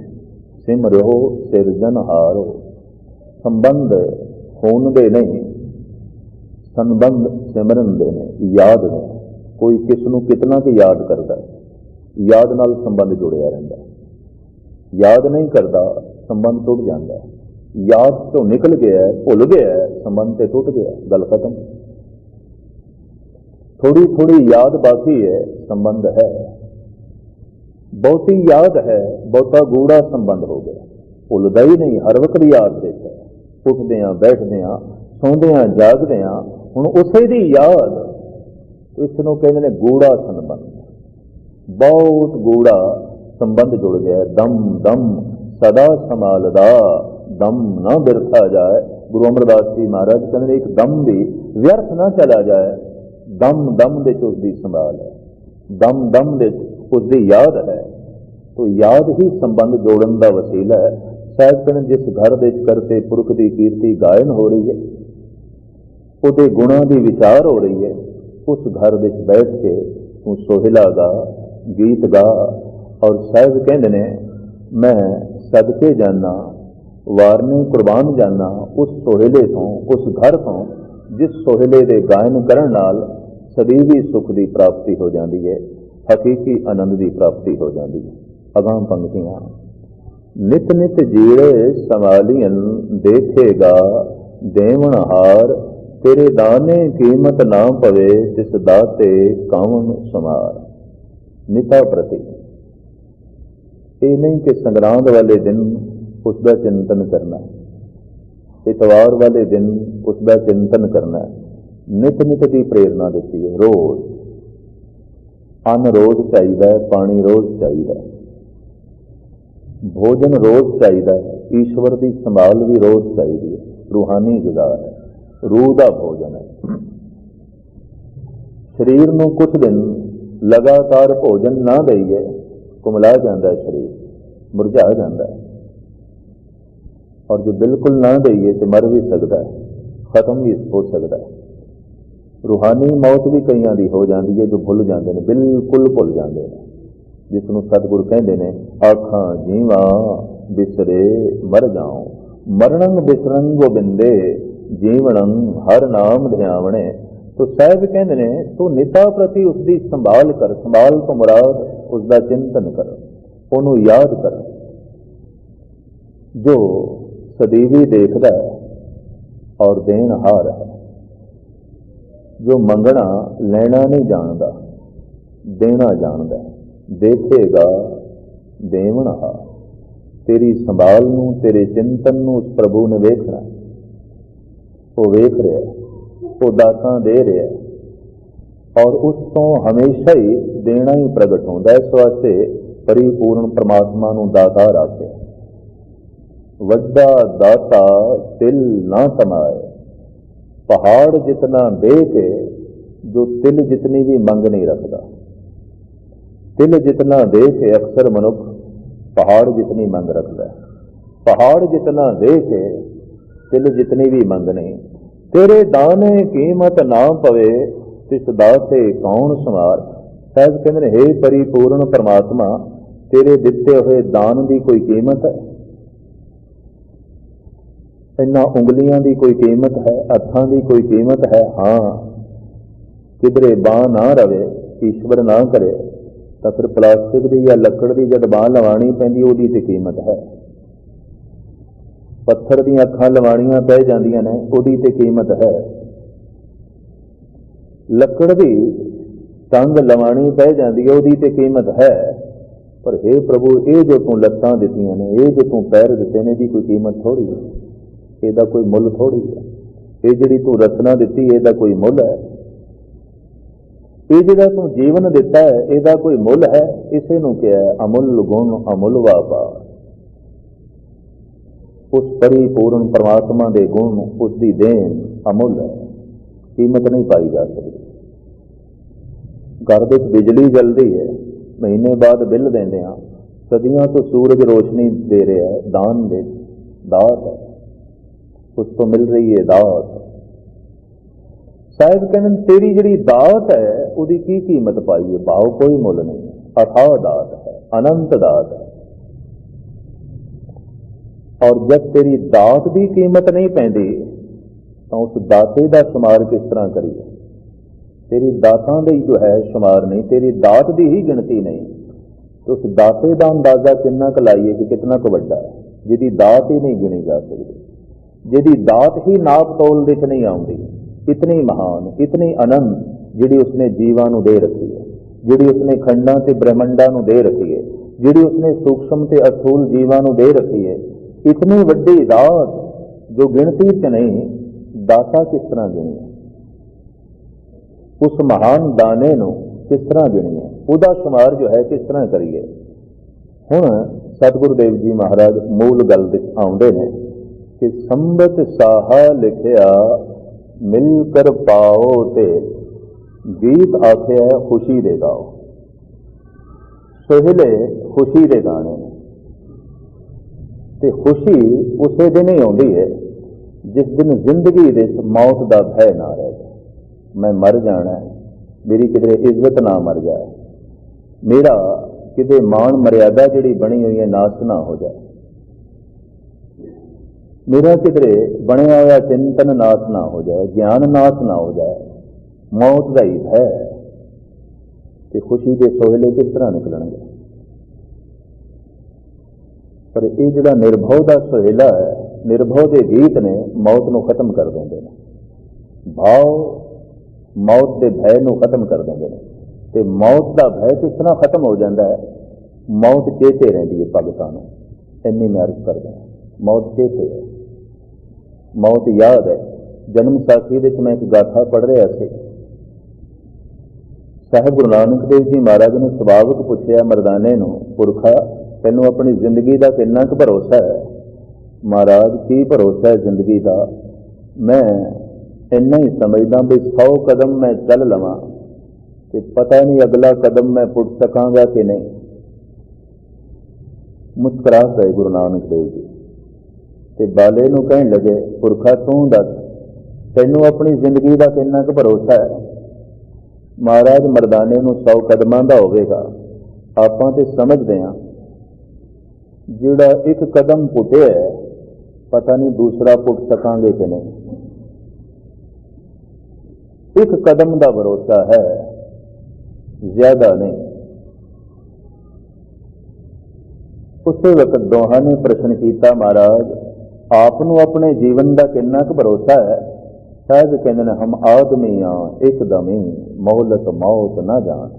सिमरो सिरजनहारो। संबंध खून दे नहीं, संबंध सिमरन दे ने, याद ने। कोई किसनों कितना कि याद करता है, याद नाल संबंध जुड़िया रहिंदा है। याद नहीं करता संबंध टुट जाता है। याद तो निकल गया है, भुल गया है, संबंध तो टुट गया, गल खत्म। थोड़ी थोड़ी याद बाकी है, संबंध है। बहुती याद है, बहुता गूढ़ा संबंध हो गया, भुलदा ही नहीं, हर वक्त याद देता है। उठदियां बैठदियां, सौंदियां जागदियां, हुण उसे दी याद। इसनों कहते हैं गूढ़ा संबंध, बहुत गूढ़ा संबंध जुड़ गया। दम दम सदा संभालदा, दम ना बिरथा जाए। गुरु अमरदास जी महाराज कहते एक दम भी व्यर्थ ना चला जाए। दम दम दे उसकी संभाल है, दम दम दे उसकी याद है। तो याद ही संबंध जोड़न का वसीला है। साहिब कहते जिस घर दे करते पुरख की कीर्ति गायन हो रही है, उहदे गुणों की विचार हो रही है, उस घर में बैठ के तू सोहेला गा, गीत गा। और साहिब कहते ने मैं सदके जाना, वारने कुर्बान जाना उस सोहेले तो, उस घर तो जिस सोहेले के गायन करन नाल सदीवी सुख की प्राप्ति हो जाती है, हकीकी आनंद की प्राप्ति हो जाती है। अगां पंक्तियां, नित नित जीड़े संभालियन देखेगा देवनहार, तेरे दाने कीमत ना पवे तिस दाते कावन समार। निता प्रति ये नहीं कि संग्रांद वाले दिन उसका चिंतन करना है, इतवार वाले दिन उसका चिंतन करना है। नित नित की प्रेरणा देती है। रोज अन्न रोज चाहिए, पानी रोज चाहिए, भोजन रोज चाहिए, ईश्वर की संभाल भी रोज चाहिए। रूहानी ग़िज़ा है, रूह का भोजन है। शरीर में कुछ दिन लगातार भोजन ना दईए, कुमला जाता है, शरीर मुरझा जाता है। और जो बिल्कुल ना दईए तो मर भी सकता है, खत्म भी हो सकता है। रूहानी मौत भी कईयां दी हो जाती है, जो भुल जाते हैं, बिल्कुल भुल जाते हैं। जिसनों सतगुरु कहते हैं आखां जीवा बिसरे मर जाओ, मरणं बिसरन गोबिंदे जीवनं हर नाम ध्यावणे। तो साहिब कहते हैं तू निता प्रति उसकी संभाल कर। संभाल तो मुराद उसका चिंतन कर, उन्होंने याद कर। जो सਦੀवी देखदा है और देनहार है, जो मंगना लेना नहीं जानता, देना जानता है, देखेगा देवनहार। तेरी संभाल नूं, तेरे चिंतन नूं उस प्रभु ने वेखना, वो वेख रहा है, वो दातां दे रहा है और उस तो हमेशा ही देना ही प्रगट होंदा है। इस वास्ते परिपूर्ण परमात्मा नूं दातार आखे। वड्डा दाता तिल ना समाए, पहाड़ जितना दे के जो तिल जितनी भी मंग नहीं रखता। तिल जितना दे के अक्सर मनुख पहाड़ जितनी मंग रखता है। पहाड़ जितना दे के तिल जितनी भी मंग नहीं। तेरे दाने कीमत ना पवे, तिस दाते कौन संवार। साहब कहते हे परिपूर्ण परमात्मा, तेरे दिते हुए दान की कोई कीमत है? इन्हां उंगलियां की कोई कीमत है? हत्थां की कोई कीमत है? हाँ, किधरे बांह ना रवे, ईश्वर ना करे तो फिर प्लास्टिक की या लकड़ की जब बांह लवानी पैंदी उहदी ते कीमत है। पत्थर दी अखां लवाणियां पै जांदियां ने, उहदी ते कीमत है। लकड़ की टंग लवाणी पै जाती है, उहदी ते कीमत है। पर हे प्रभु, ये जो तू लत्तां दित्तियां ने, ये जो तू पैर दिते ने, दी कोई कीमत थोड़ी है, ਇਹਦਾ कोई मुल थोड़ी है। ये जिहड़ी तू रचना दित्ती, ਇਹਦਾ कोई मुल है? ये जिहड़ा तू जीवन दिता है, ਇਹਦਾ कोई मुल है? इसे नूं कहा है अमुल गुण अमुल व्यापार। उस परिपूर्ण परमात्मा के गुण, उसकी देन अमुल है, कीमत नहीं पाई जा सकती। घर में बिजली जलती है, महीने बाद बिल देंदे हां, सदियों तो सूरज रोशनी दे रहा है, दान दे दात है, उसको मिल रही है दात। साहिब कहते तेरी जिहड़ी दात है उसकी की कीमत पाई है? भाव कोई मुल नहीं है, अथाह दात है, अनंत दात है। और जब तेरी दात की कीमत नहीं पैंदी तो उस दाते का शुमार किस तरह करिए? तेरी दातां दी जो है शुमार नहीं, तेरी दात की ही गिनती नहीं, तो उस दाते का अंदाजा कितना क लाइए कि कितना क वड्डा है, जिहदी दात ही नहीं गिनी जा सकती, जिहदी दात ही नाप तोल विच नहीं आउंदी। इतनी महान, इतनी अनंत जिहड़ी उसने जीवां नूं दे रखी है, जिहड़ी उसने खंडां ते ब्रह्मंडां नूं दे रखी है, जिहड़ी उसने सूक्ष्म ते अस्थूल जीवां नूं दे रखी है, इतनी वड्डी दात जो गिनती च नहीं, दाता किस तरह गिनी है? उस महान दाने नूं किस तरह गिनीए? उहदा शुमार जो है किस तरह करिए? हुण सतगुरुदेव जी महाराज मूल गल विच आउंदे ने कि संबत साहा लिखिया मिल कर पाओ ते गीत आखिया खुशी दे गाओ। सोहले खुशी दे गाने ते खुशी उसे दिन ही आउंदी है जिस दिन जिंदगी विच मौत का भय ना रह जाए। मैं मर जाना है, मेरी किधरे इज्जत ना मर जाए, मेरा किते मान मर्यादा जिहड़ी बनी हुई है नाश ना हो जाए, मेरा किधरे बनया हुआ चिंतन नाश ना हो जाए, ज्ञान नाश ना हो जाए, मौत का ही भय कि खुशी के सोहले किस तरह निकलेंगे। पर यह जिहड़ा निर्भव का सोहेला है, निर्भव के गीत ने मौत को खत्म कर देंगे, भाव मौत के भय को खत्म कर देंगे। तो मौत का भय किस तरह खत्म हो जाता है? मौत चेते रहिंदी है भगतां नूं, इन्नी मैं अर्ज करदा। मौत चेते है, मौत याद है। जन्म साखी विच मैं एक गाथा पढ़ रहा सी, साहिब गुरु नानक देव जी महाराज ने सुभाविक पूछया मरदाने नूं, पुरखा तैनूं अपनी जिंदगी का कितना क भरोसा है? महाराज की भरोसा है जिंदगी का? मैं इन्ना ही समझदा भी 100 कदम मैं चल लवां ते पता नहीं अगला कदम मैं पुट सकांगा कि नहीं। मुस्कुरा गए गुरु नानक देव जी ते बाले नूं कहण लगे, पुरखा तूं दस तैनूं अपनी जिंदगी का कितना क भरोसा है? महाराज मरदाने नूं 100 कदमां दा होवेगा, आपां ते समझदे हां जिहड़ा एक कदम पुटिया है पता नहीं दूसरा पुट सकांगे कि नहीं। एक कदम का भरोसा है, ज्यादा नहीं। उस वक्त दोहां ने प्रश्न किया, महाराज आपनों अपने जीवन का कितना क भरोसा है? साहब कहते हैं, हम आदमी हाँ, एकदम ही मोहलत मौत ना जान।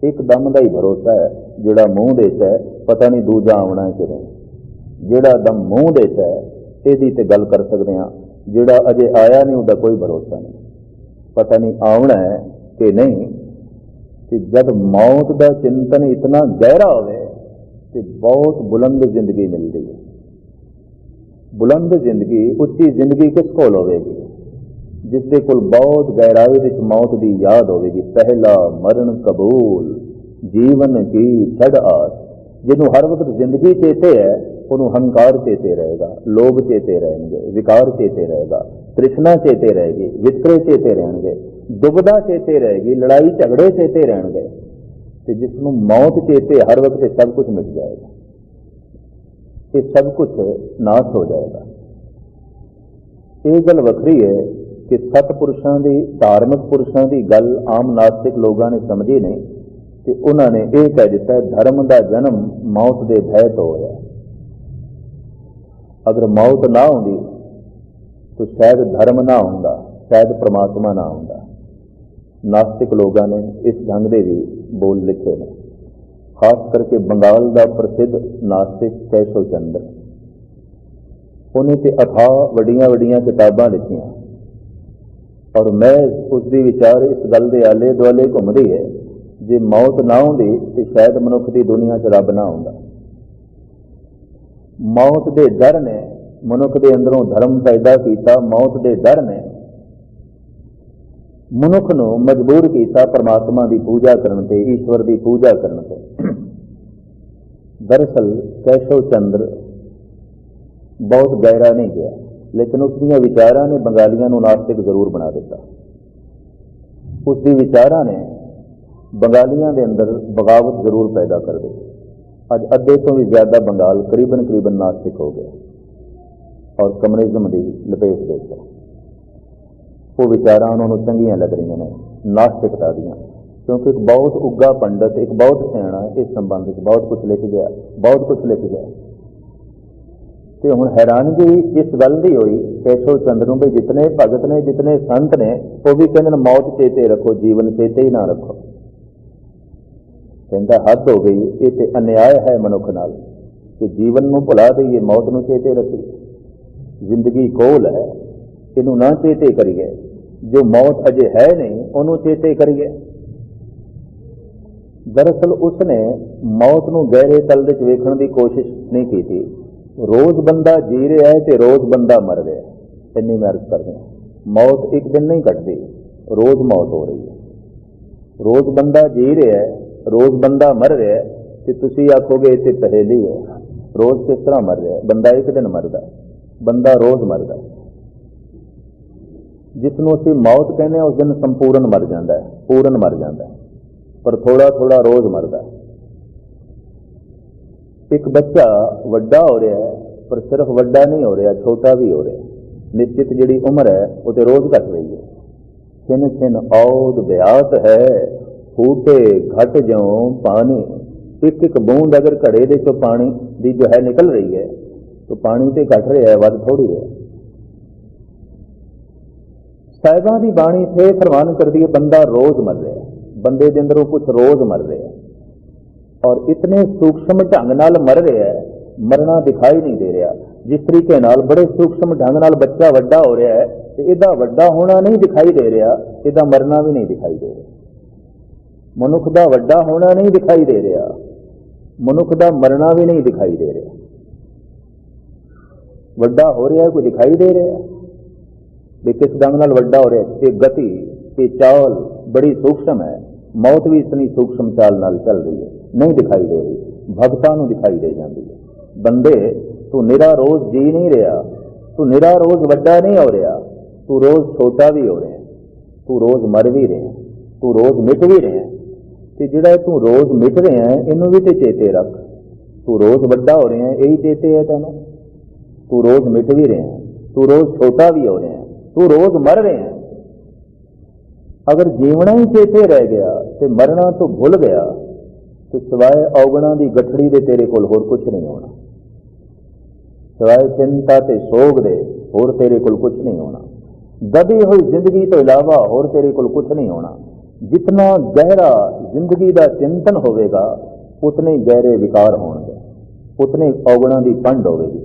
एकदम का ही भरोसा है। जिहड़ा मूँह दे है पता नहीं दूजा आना है कि नहीं। जिहड़ा दम मूँह दे है यदी ते गल कर सकते हैं, जिहड़ा अजे आया नहीं उसका कोई भरोसा नहीं, पता नहीं आना है कि नहीं। कि जब मौत का चिंतन इतना गहरा होवे तो बहुत बुलंद जिंदगी मिलती है। बुलंद जिंदगी, उच्ची जिंदगी किस कोल होवेगी? जिसके कोल बहुत गहराई विच मौत की याद होवेगी। पहला मरण कबूल, जीवन की छड़ आस। जिन्हों हर वक्त जिंदगी चेते है उन्होंने हंकार चेते रहेगा, लोभ चेते रहेंगे, विकार चेते रहेगा, तृष्णा चेते रहेगी, वितकरे चेते रहेंगे, दुबदा चेते रहेगी, लड़ाई झगड़े चेते रहेंगे। तो जिसनों मौत चेते हर वक्त सब कुछ मिट जाएगा, ये सब कुछ नाश हो जाएगा। ये गल वखरी है कि सतपुरुषों की, धार्मिक पुरुषों की गल आम नास्तिक लोगों ने समझी नहीं कि उन्होंने ये कह दिता है धर्म का जन्म मौत के भय तो होया। अगर मौत ना होंदी तो शायद धर्म ना होंदा, शायद परमात्मा ना होंदा। नास्तिक लोगों ने इस ढंग के भी बोल लिखे हैं। खास करके बंगाल का प्रसिद्ध नास्तिक कैशव चंद्र, उन्हें तो अथाह वड्डियां वड्डियां किताबां लिखियां और मैं उसकी विचार इस गल के आले दुआले घूमती है, जे मौत ना होंदी तो शायद मनुख की दुनिया च रब ना होंदा। मौत के डर ने मनुख के अंदरों धर्म पैदा किया। मौत के डर ने मनुख नूं मजबूर किया परमात्मा की पूजा करने ते, ईश्वर की पूजा करने ते। दरअसल कैशव चंद्र बहुत गहरा नहीं गया, लेकिन उसकी विचारां ने बंगालियों को नास्तिक जरूर बना दिता। उसकी विचारां ने बंगालियों के अंदर बगावत जरूर पैदा कर दी। अज अद्धे तो भी ज्यादा बंगाल करीबन करीबन नास्तिक हो गया और कम्युनिज्म की लपेट दे गया। वो विचारां उन्होंने चंगियां लग रही ने नास्तिकता दियां, क्योंकि एक बहुत उग्गा पंडित, एक बहुत सियाणा इस संबंध में बहुत कुछ लिख गया, बहुत कुछ लिख गया। तो हुण हैरानगी इस गल की हुई कैशव चंद्र नूं भी जितने भगत ने, जितने संत ने, वो भी कहते मौत चेते रखो, जीवन चेते ही ना रखो। कहता हद हो गई, ये तो अन्याय है मनुख नाल कि जीवन नूं भुला दईए, मौत नूं चेते रखीए। जिंदगी कोल है, इनू ना चेते करिए, जो मौत अजे है नहीं उन्हों चेते करिए। दरअसल उसने मौत नूं गहरे तल विच वेखण की कोशिश नहीं की थी। रोज बंदा जी रहा है तो रोज बंदा मर रहा है, इन्नी मैं अर्ज कर दें। मौत एक दिन नहीं कटती, रोज मौत हो रही है। रोज बंदा जी रहा है, रोज बंदा मर रहा है, तो तुसी आखोगे इसे पहेली है, रोज किस तरह मर रहा है? बंदा एक दिन मरदा, बंदा रोज मरदा। जिसनों असीं मौत कहने उस दिन संपूर्ण मर जाता है, पूर्ण मर जाता है, पर थोड़ा थोड़ा रोज मरदा। एक बच्चा वड्डा हो रहा है, पर सिर्फ वड्डा नहीं हो रहा, छोटा भी हो रहा है। निश्चित जिहड़ी उम्र है वो तो रोज घट रही है। छिन छिन औद ब्यात है, फूटे घट ज्यों पानी। एक एक बूंद अगर घड़े दे चो पानी दी जो है निकल रही है तो पानी तो घट रहा है, वध थोड़ी है। साहिबां की बाणी थे फरमान कर दिए बंदा रोज मर रहा है, बंदे के अंदरों कुछ रोज मर रहा है और इतने सूक्ष्म ढंग नाल मर रहा है, मरना दिखाई नहीं दे रहा। जिस तरीके नाल बड़े सूक्ष्म ढंग नाल बच्चा वड्डा हो रहा है, तो इहदा वड्डा होना नहीं दिखाई दे रहा, इहदा मरना भी नहीं दिखाई दे रहा। मनुख का वड्डा होना नहीं दिखाई दे रहा, मनुख का मरना भी नहीं दिखाई दे रहा। वड्डा हो रहा है कोई दिखाई दे रहा भी किस ढंग नाल वड्डा हो रहा है। ये गति, ये चाल बड़ी सूक्ष्म है, मौत भी इतनी सूक्ष्म चाल नाल चल रही है, नहीं दिखाई दे रही। भगतां नूं दिखाई दे जाती है। बंदे तू निरा रोज जी नहीं रहा, तू निरा रोज वड्डा नहीं हो रहा, तू रोज छोटा भी हो रहा, तू रोज मर भी रहे, तू रोज मिट भी रहे। तो जिहड़ा तू रोज मिट रहे हैं इनू भी तो चेते रख। तू रोज वड्डा हो रहे हैं, यही चेते है तेनों। तू रोज मिट भी रहे हैं, तू रोज छोटा भी हो रहे हैं, तू रोज मर रहे हैं। अगर जीवना ही चेते रह गया तो मरना तो भूल गया ਤੇ ਸਿਵਾਏ ਔਗਣਾਂ ਦੀ ਗਠੜੀ ਦੇ ਤੇਰੇ ਕੋਲ ਹੋਰ ਕੁਝ ਨਹੀਂ ਹੋਣਾ, ਸਿਵਾਏ ਚਿੰਤਾ ਤੇ ਸੋਗ ਦੇ ਹੋਰ ਤੇਰੇ ਕੋਲ ਕੁਝ ਨਹੀਂ ਹੋਣਾ, ਦਬੀ ਹੋਈ ਜ਼ਿੰਦਗੀ ਤੋਂ ਇਲਾਵਾ ਹੋਰ ਤੇਰੇ ਕੋਲ ਕੁਝ ਨਹੀਂ ਹੋਣਾ। ਜਿਤਨਾ ਗਹਿਰਾ ਜ਼ਿੰਦਗੀ ਦਾ ਚਿੰਤਨ ਹੋਵੇਗਾ ਉਤਨੇ ਗਹਿਰੇ ਵਿਕਾਰ ਹੋਣਗੇ, ਉਤਨੇ ਔਗਣਾਂ ਦੀ ਪੰਡ ਹੋਵੇਗੀ।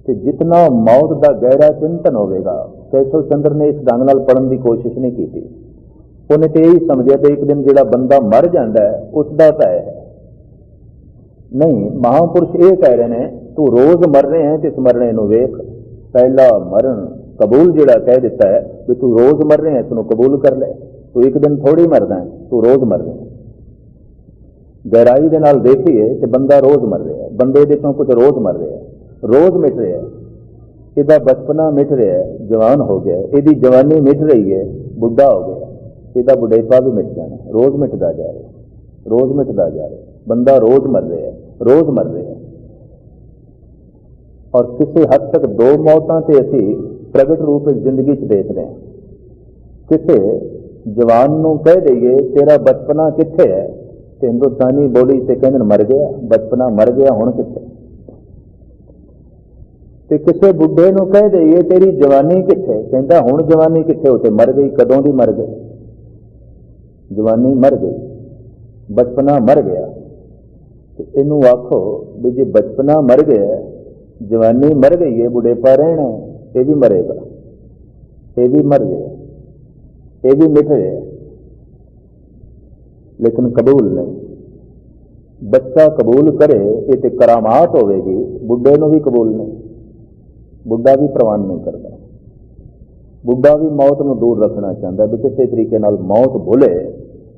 ਤੇ ਜਿਤਨਾ ਮੌਤ ਦਾ ਗਹਿਰਾ ਚਿੰਤਨ ਹੋਵੇਗਾ, ਕੇਸ਼ਵ ਚੰਦਰ ਨੇ ਇਸ ਢੰਗ ਨਾਲ ਪੜ੍ਹਨ ਦੀ ਕੋਸ਼ਿਸ਼ ਨਹੀਂ ਕੀਤੀ। ਉਹਨੇ ਤੇ ਇਹੀ ਸਮਝਿਆ ਕਿ ਇੱਕ ਦਿਨ ਜਿਹੜਾ ਬੰਦਾ ਮਰ ਜਾਂਦਾ ਹੈ ਉਸ ਦਾ ਭੈ ਹੈ। ਨਹੀਂ, ਮਹਾਂਪੁਰਸ਼ ਇਹ ਕਹਿ ਰਹੇ ਨੇ ਤੂੰ ਰੋਜ਼ ਮਰ ਰਹੇ ਹੈ ਤੇ ਇਸ ਮਰਨੇ ਨੂੰ ਵੇਖ। ਪਹਿਲਾ ਮਰਨ ਕਬੂਲ ਜਿਹੜਾ ਕਹਿ ਦਿੱਤਾ ਹੈ ਵੀ ਤੂੰ ਰੋਜ਼ ਮਰ ਰਹੇ ਹੈ, ਇਸ ਨੂੰ ਕਬੂਲ ਕਰ ਲੈ। ਤੂੰ ਇੱਕ ਦਿਨ ਥੋੜੀ ਮਰਦਾ ਹੈ, ਤੂੰ ਰੋਜ਼ ਮਰ ਰਿਹਾ। ਗਹਿਰਾਈ ਦੇ ਨਾਲ ਦੇਖੀਏ ਤੇ ਬੰਦਾ ਰੋਜ਼ ਮਰ ਰਿਹਾ, ਬੰਦੇ ਦੇ ਤੋਂ ਕੁਝ ਰੋਜ਼ ਮਰ ਰਿਹਾ, ਰੋਜ਼ ਮਿਟ ਰਿਹਾ। ਇਹਦਾ ਬਚਪਨਾ ਮਿਟ ਰਿਹਾ, ਜਵਾਨ ਹੋ ਗਿਆ, ਇਹਦੀ ਜਵਾਨੀ ਮਿਟ ਰਹੀ ਹੈ, ਬੁੱਢਾ ਹੋ ਗਿਆ, ਇਹਦਾ ਬੁਢੇਪਾ ਵੀ ਮਿਟ ਜਾਣਾ, ਰੋਜ਼ ਮਿਟਦਾ ਜਾ ਰਿਹਾ, ਰੋਜ਼ ਮਿਟਦਾ ਜਾ ਰਿਹਾ। ਬੰਦਾ ਰੋਜ਼ ਮਰ ਰਿਹਾ, ਰੋਜ਼ ਮਰ ਰਿਹਾ। ਔਰ ਕਿਸੇ ਹੱਦ ਤੱਕ ਦੋ ਮੌਤਾਂ ਤੇ ਅਸੀਂ ਪ੍ਰਗਟ ਰੂਪ ਵਿੱਚ ਜ਼ਿੰਦਗੀ 'ਚ ਦੇਖਦੇ ਹਾਂ। ਕਿਸੇ ਜਵਾਨ ਨੂੰ ਕਹਿ ਦਈਏ ਤੇਰਾ ਬਚਪਨਾ ਕਿੱਥੇ ਹੈ, ਤੇ ਹਿੰਦੁਸਤਾਨੀ ਬੋਲੀ ਤੇ ਕਹਿੰਦੇ ਮਰ ਗਿਆ, ਬਚਪਨਾ ਮਰ ਗਿਆ, ਹੁਣ ਕਿੱਥੇ। ਤੇ ਕਿਸੇ ਬੁੱਢੇ ਨੂੰ ਕਹਿ ਦਈਏ ਤੇਰੀ ਜਵਾਨੀ ਕਿੱਥੇ, ਕਹਿੰਦਾ ਹੁਣ ਜਵਾਨੀ ਕਿੱਥੇ, ਉਹ ਤੇ ਮਰ ਗਈ, ਕਦੋਂ ਦੀ ਮਰ ਗਈ, ਜਵਾਨੀ ਮਰ ਗਈ, ਬਚਪਨਾ ਮਰ ਗਿਆ। ਤੇ ਇਹਨੂੰ ਆਖੋ ਵੀ ਜੇ ਬਚਪਨਾ ਮਰ ਗਿਆ, ਜਵਾਨੀ ਮਰ ਗਈ ਹੈ, ਬੁਢੇਪਾ ਰਹਿਣਾ, ਇਹ ਵੀ ਮਰੇਗਾ, ਇਹ ਵੀ ਮਰ ਗਿਆ, ਇਹ ਵੀ ਮਿਟ ਰਿਹਾ, ਲੇਕਿਨ ਕਬੂਲ ਨਹੀਂ। ਬੱਚਾ ਕਬੂਲ ਕਰੇ ਇਹ ਤੇ ਕਰਾਮਾਤ ਹੋਵੇਗੀ, ਬੁੱਢੇ ਨੂੰ ਵੀ ਕਬੂਲ ਨਹੀਂ, ਬੁੱਢਾ ਵੀ ਪ੍ਰਵਾਨ ਨਹੀਂ ਕਰਦਾ। ਬੁੱਢਾ ਵੀ ਮੌਤ ਨੂੰ ਦੂਰ ਰੱਖਣਾ ਚਾਹੁੰਦਾ ਵੀ ਕਿਸੇ ਤਰੀਕੇ ਨਾਲ ਮੌਤ ਭੁੱਲੇ,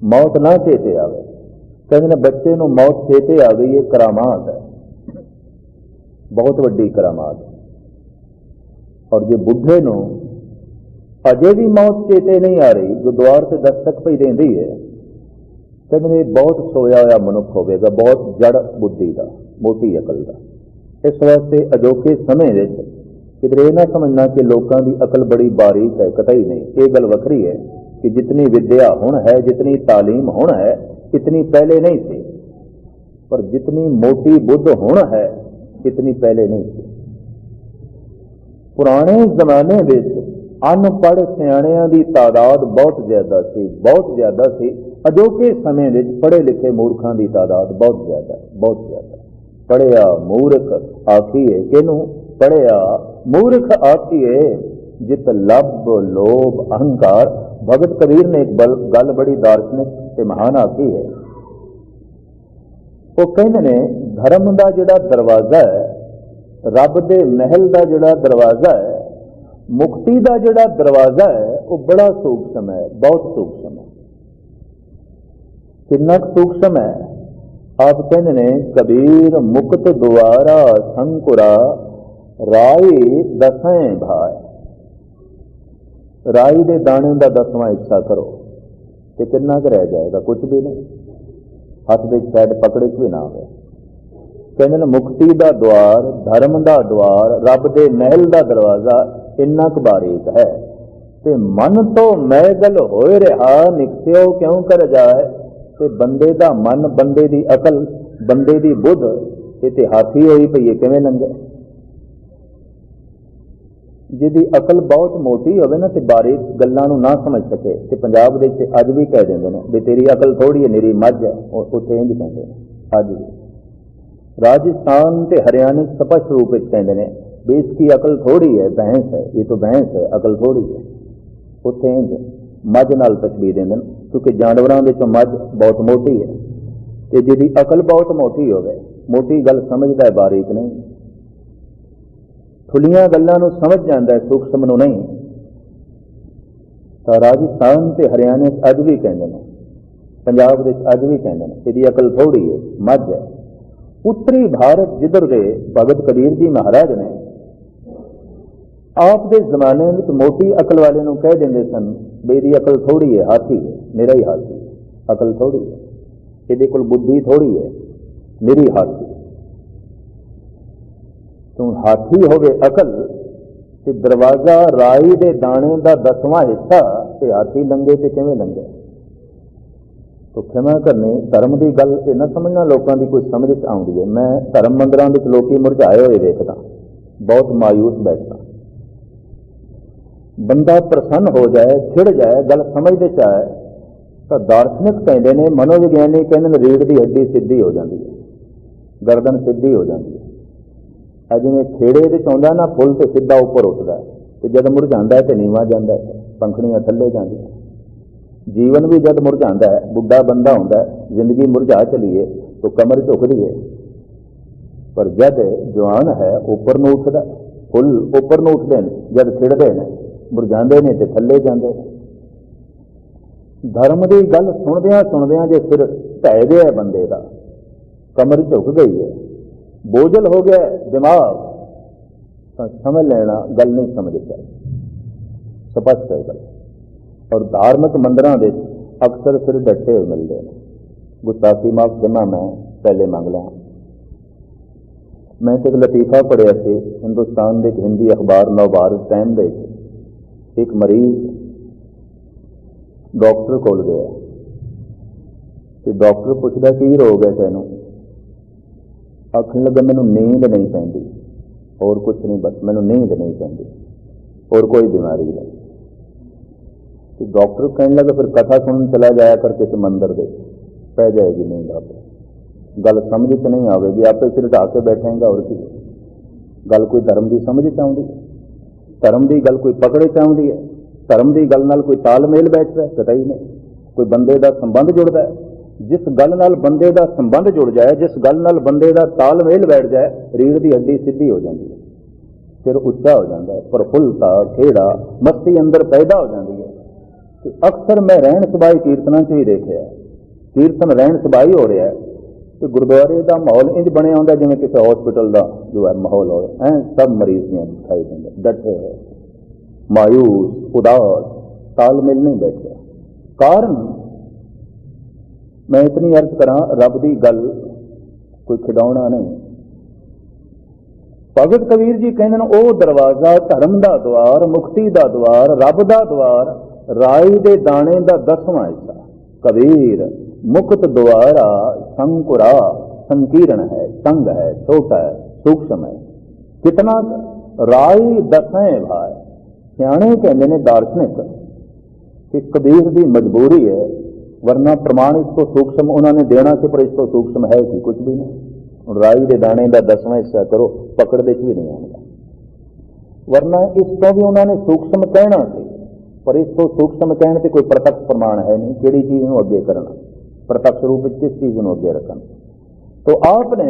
ਮੌਤ ਨਾ ਚੇਤੇ ਆਵੇ। ਕਹਿੰਦੇ ਨੇ ਬੱਚੇ ਨੂੰ ਮੌਤ ਚੇਤੇ ਆ ਗਈ, ਇਹ ਕਰਾਮਾਤ ਹੈ, ਬਹੁਤ ਵੱਡੀ ਕਰਾਮਾਤ। ਔਰ ਜੇ ਬੁੱਢੇ ਨੂੰ ਅਜੇ ਵੀ ਮੌਤ ਚੇਤੇ ਨਹੀਂ ਆ ਰਹੀ, ਜੋ ਦੁਆਰ ਤੇ ਦਸਤਕ ਪਈ ਦਿੰਦੀ ਹੈ, ਕਹਿੰਦੇ ਬਹੁਤ ਸੋਇਆ ਹੋਇਆ ਮਨੁੱਖ ਹੋਵੇਗਾ, ਬਹੁਤ ਜੜ ਬੁੱਧੀ ਦਾ, ਮੋਟੀ ਅਕਲ ਦਾ। ਇਸ ਵਾਸਤੇ ਅਜੋਕੇ ਸਮੇਂ ਵਿੱਚ ਕਿਧਰੇ ਇਹ ਨਾ ਸਮਝਣਾ ਕਿ ਲੋਕਾਂ ਦੀ ਅਕਲ ਬੜੀ ਬਾਰੀਕ ਹੈ, ਕਤਈ ਨਹੀਂ। ਇਹ ਗੱਲ ਵੱਖਰੀ ਹੈ ਕਿ ਜਿਤਨੀ ਵਿਦਿਆ ਹੁਣ ਹੈ, ਜਿਤਨੀ ਤਾਲੀਮ ਹੁਣ ਹੈ, ਇਤਨੀ ਪਹਿਲੇ ਨਹੀਂ ਸੀ। ਪਰ ਜਿਤਨੀ ਮੋਟੀ ਬੁੱਧ ਹੁਣ ਹੈ, ਇਤਨੀ ਪਹਿਲੇ ਨਹੀਂ ਸੀ। ਪੁਰਾਣੇ ਜ਼ਮਾਨੇ ਵਿੱਚ ਅਨਪੜ੍ਹ ਸਿਆਣਿਆਂ ਦੀ ਤਾਦਾਦ ਬਹੁਤ ਜ਼ਿਆਦਾ ਸੀ, ਬਹੁਤ ਜ਼ਿਆਦਾ ਸੀ। ਅਜੋਕੇ ਸਮੇਂ ਵਿੱਚ ਪੜ੍ਹੇ ਲਿਖੇ ਮੂਰਖਾਂ ਦੀ ਤਾਦਾਦ ਬਹੁਤ ਜ਼ਿਆਦਾ, ਬਹੁਤ ਜ਼ਿਆਦਾ। ਪੜ੍ਹਿਆ ਮੂਰਖ ਆਖੀਏ ਕਿਹਨੂੰ, ਪੜ੍ਹਿਆ ਮੂਰਖ ਆਖੀਏ ਜਿਤ ਲੱਭ ਲੋਭ ਅਹੰਕਾਰ। ਭਗਤ ਕਬੀਰ ਨੇ ਇੱਕ ਗੱਲ ਬੜੀ ਦਾਰਸ਼ਨਿਕ ਤੇ ਮਹਾਨ ਆਖੀ ਹੈ। ਉਹ ਕਹਿੰਦੇ ਨੇ ਧਰਮ ਦਾ ਜਿਹੜਾ ਦਰਵਾਜ਼ਾ ਹੈ, ਰੱਬ ਦੇ ਮਹਿਲ ਦਾ ਜਿਹੜਾ ਦਰਵਾਜ਼ਾ ਹੈ, ਮੁਕਤੀ ਦਾ ਜਿਹੜਾ ਦਰਵਾਜ਼ਾ ਹੈ, ਉਹ ਬੜਾ ਸੂਖਸ਼ਮ ਹੈ, ਬਹੁਤ ਸੂਖਸ਼ਮ ਹੈ। ਕਿੰਨਾ ਸੂਖਸ਼ਮ ਹੈ? ਆਪ ਕਹਿੰਦੇ ਨੇ ਕਬੀਰ ਮੁਕਤ ਦੁਆਰਾ ਸੰਕੁਰਾ ਰਾਈ ਦਸਾਂ ਭਾਇ। ਰਾਈ ਦੇ ਦਾਣੇ ਦਾ 10ਵਾਂ ਹਿੱਸਾ ਕਰੋ ਤੇ ਕਿੰਨਾ ਕੁ ਰਹਿ ਜਾਏਗਾ? ਕੁਝ ਵੀ ਨਹੀਂ, ਹੱਥ ਦੇ ਸ਼ਾਇਦ ਪਕੜੇ ਵੀ ਨਾ ਹੋਵੇ। ਕਹਿੰਦੇ ਨੇ ਮੁਕਤੀ ਦਾ ਦੁਆਰ, ਧਰਮ ਦਾ ਦੁਆਰ, ਰੱਬ ਦੇ ਮਹਿਲ ਦਾ ਦਰਵਾਜ਼ਾ ਇੰਨਾ ਕੁ ਬਾਰੀਕ ਹੈ। ਤੇ ਮਨ ਤੋਂ ਮੈਗਲ ਹੋਏ ਰਿਹਾ ਨਿਕਸਿਓ ਕਿਉਂ ਕਰ ਜਾਏ। ਤੇ ਬੰਦੇ ਦਾ ਮਨ, ਬੰਦੇ ਦੀ ਅਕਲ, ਬੰਦੇ ਦੀ ਬੁੱਧ ਇਹ ਤੇ ਹਾਥੀ ਹੋਈ ਪਈ ਹੈ, ਕਿਵੇਂ ਲੰਘੇ? ਜਿਹਦੀ ਅਕਲ ਬਹੁਤ ਮੋਟੀ ਹੋਵੇ ਨਾ ਤੇ ਬਾਰੀਕ ਗੱਲਾਂ ਨੂੰ ਨਾ ਸਮਝ ਸਕੇ। ਤੇ ਪੰਜਾਬ ਦੇ ਵਿੱਚ ਅੱਜ ਵੀ ਕਹਿ ਦਿੰਦੇ ਨੇ ਵੀ ਤੇਰੀ ਅਕਲ ਥੋੜੀ ਹੈ, ਨਿਰੀ ਮੱਝ ਹੈ, ਉੱਥੇ ਇੰਝ ਕਹਿੰਦੇ ਨੇ ਅੱਜ ਵੀ। राजस्थान ਤੇ हरियाणा स्पष्ट रूप में कहते हैं भी इसकी अकल थोड़ी है, भैंस है, ये तो भैंस है, अकल थोड़ी है। उत्थे मझ नाल तस्वीर देंदे क्योंकि जानवरों के मझ बहुत मोटी है। तो जिहदी अकल बहुत मोटी होवे, मोटी गल समझदा है, बारीक नहीं। खुलियां गल्लां नूं समझ जांदा है, सूक्ष्म नूं नहीं। तो राजस्थान ते हरियाणा अज भी कहते हैं, पंजाब दे अज भी कहते हैं इसकी अकल थोड़ी है, मझ है। उत्तरी भारत जिधर गए भगत कबीर जी महाराज ने आप दे जमाने में मोटी अकल वाले नूं कह देंदे सन मेरी अकल थोड़ी है, हाथी है, मेरा ही हाथी, अकल थोड़ी है, इहदे कोल बुद्धि थोड़ी है, मेरी हाथी। तो हाथी होवे अकल ते दरवाजा राई दे दाणे दा 10वां हिस्सा ते हाथी लंघे ते किवें लंघे? तो क्षमा करनी धर्म की गल ये ना समझना लोगों की कोई समझ आती है। मैं धर्म मंदिरों में लोग मुरझाए हुए देखदा, बहुत मायूस बैठदा। बंदा प्रसन्न हो जाए, छिड़ जाए, गल समझते चाहे तो दार्शनिक कहते हैं, मनोविग्यानी कहते हैं रीढ़ की हड्डी सीधी हो जाती है, गर्दन सीधी हो जाती है। जिमें खेड़े चाहता ना फुल तो सीधा उपर उठता है, तो जब मुरझाता है तो नीवा जाता है, पंखड़ियां थले जाती। जीवन भी जब मुरझाता है, बुढ़ा बंदा होता है, जिंदगी मुरझा चलीए तो कमर झुकदी है, पर जब जवान है उपर न उठता, फुल उपर न उठते हैं, जब खिड़ते हैं मुरझाते हैं तो थले जाते। धर्म की गल सुनदियां सुनदियां जो सिर ढह गया बंदे का, कमर झुक गई है, बोझल हो गया दिमाग, तो समझ लेना गल नहीं समझता, स्पष्ट है गल। और धार्मिक मंदिरों में अक्सर सिर डटे हुए मिलते हैं। गुस्ताखी माफ करना, मैं पहले मंग लिया। मैं एक लतीफा पढ़िया से हिंदुस्तान के हिंदी अखबार नवभारत टाइम के एक मरीज डॉक्टर कोल गया तो डॉक्टर पूछता की रोग है तैनू? आखन लगा मैनू नींद नहीं पैंदी, और कुछ नहीं, बस मैनू नींद नहीं पैंदी, और कोई बीमारी नहीं। तो डॉक्टर कहने लगा फिर कथा सुनने चला जाया कर किसी मंदिर दे, पै जाएगी नींद आप, गल समझ च नहीं आएगी, आपे सिर ढा के बैठेगा। और की गल कोई धर्म की समझ च आउंदी, धर्म की गल कोई पकड़े च आउंदी है, धर्म की गल नाल कोई तालमेल बैठता है? कतई नहीं। कोई बंदे का संबंध जुड़ता है, जिस गल नाल बंदे का संबंध जुड़ जाए, जिस गल नाल बंदे का तालमेल बैठ जाए, रीढ़ की हड्डी सीधी हो जाती है, सिर उच्चा हो जाता है, प्रफुल्लता खेड़ा मस्ती अंदर पैदा हो जाती है। तो अक्सर मैं रहन सबाई कीर्तना च भी देखा, कीर्तन रहन सबाई हो रहा है तो गुरुद्वारे का माहौल इंज बने आता जिवें किसी हॉस्पिटल का जो है माहौल हो, सब मरीज दिखाई देंगे, डटे है, मायूस, उदास, तालमेल नहीं बैठे। कारण मैं इतनी अर्ज करा, रब की गल कोई खिडौना नहीं। भगत कबीर जी कहते हैं वो दरवाजा, धर्म का द्वार, मुक्ति का द्वार, रब का द्वार, राई के दाने का 10वां हिस्सा। कबीर मुक्त द्वारा संकुरा, संकीर्ण है, संग है, छोटा है, सूक्ष्म है, कितना राई 10 भाई। सियाणे कहते हैं दार्शनिक कि कबीर की मजबूरी है, वरना प्रमाण इसको सूक्ष्म उन्होंने देना से, पर इसको सूक्ष्म है कि कुछ भी नहीं। राई के दाने का 10वां हिस्सा करो, पकड़ दे भी नहीं आएगा, वरना इसको भी उन्होंने सूक्ष्म कहना से, पर इसको सूक्ष्म कहने से कोई प्रत्यक्ष प्रमाण है नहीं, किहड़ी चीज़ को अगे करना, प्रत्यक्ष रूप में किस चीज़ को अगे रखना। तो आपने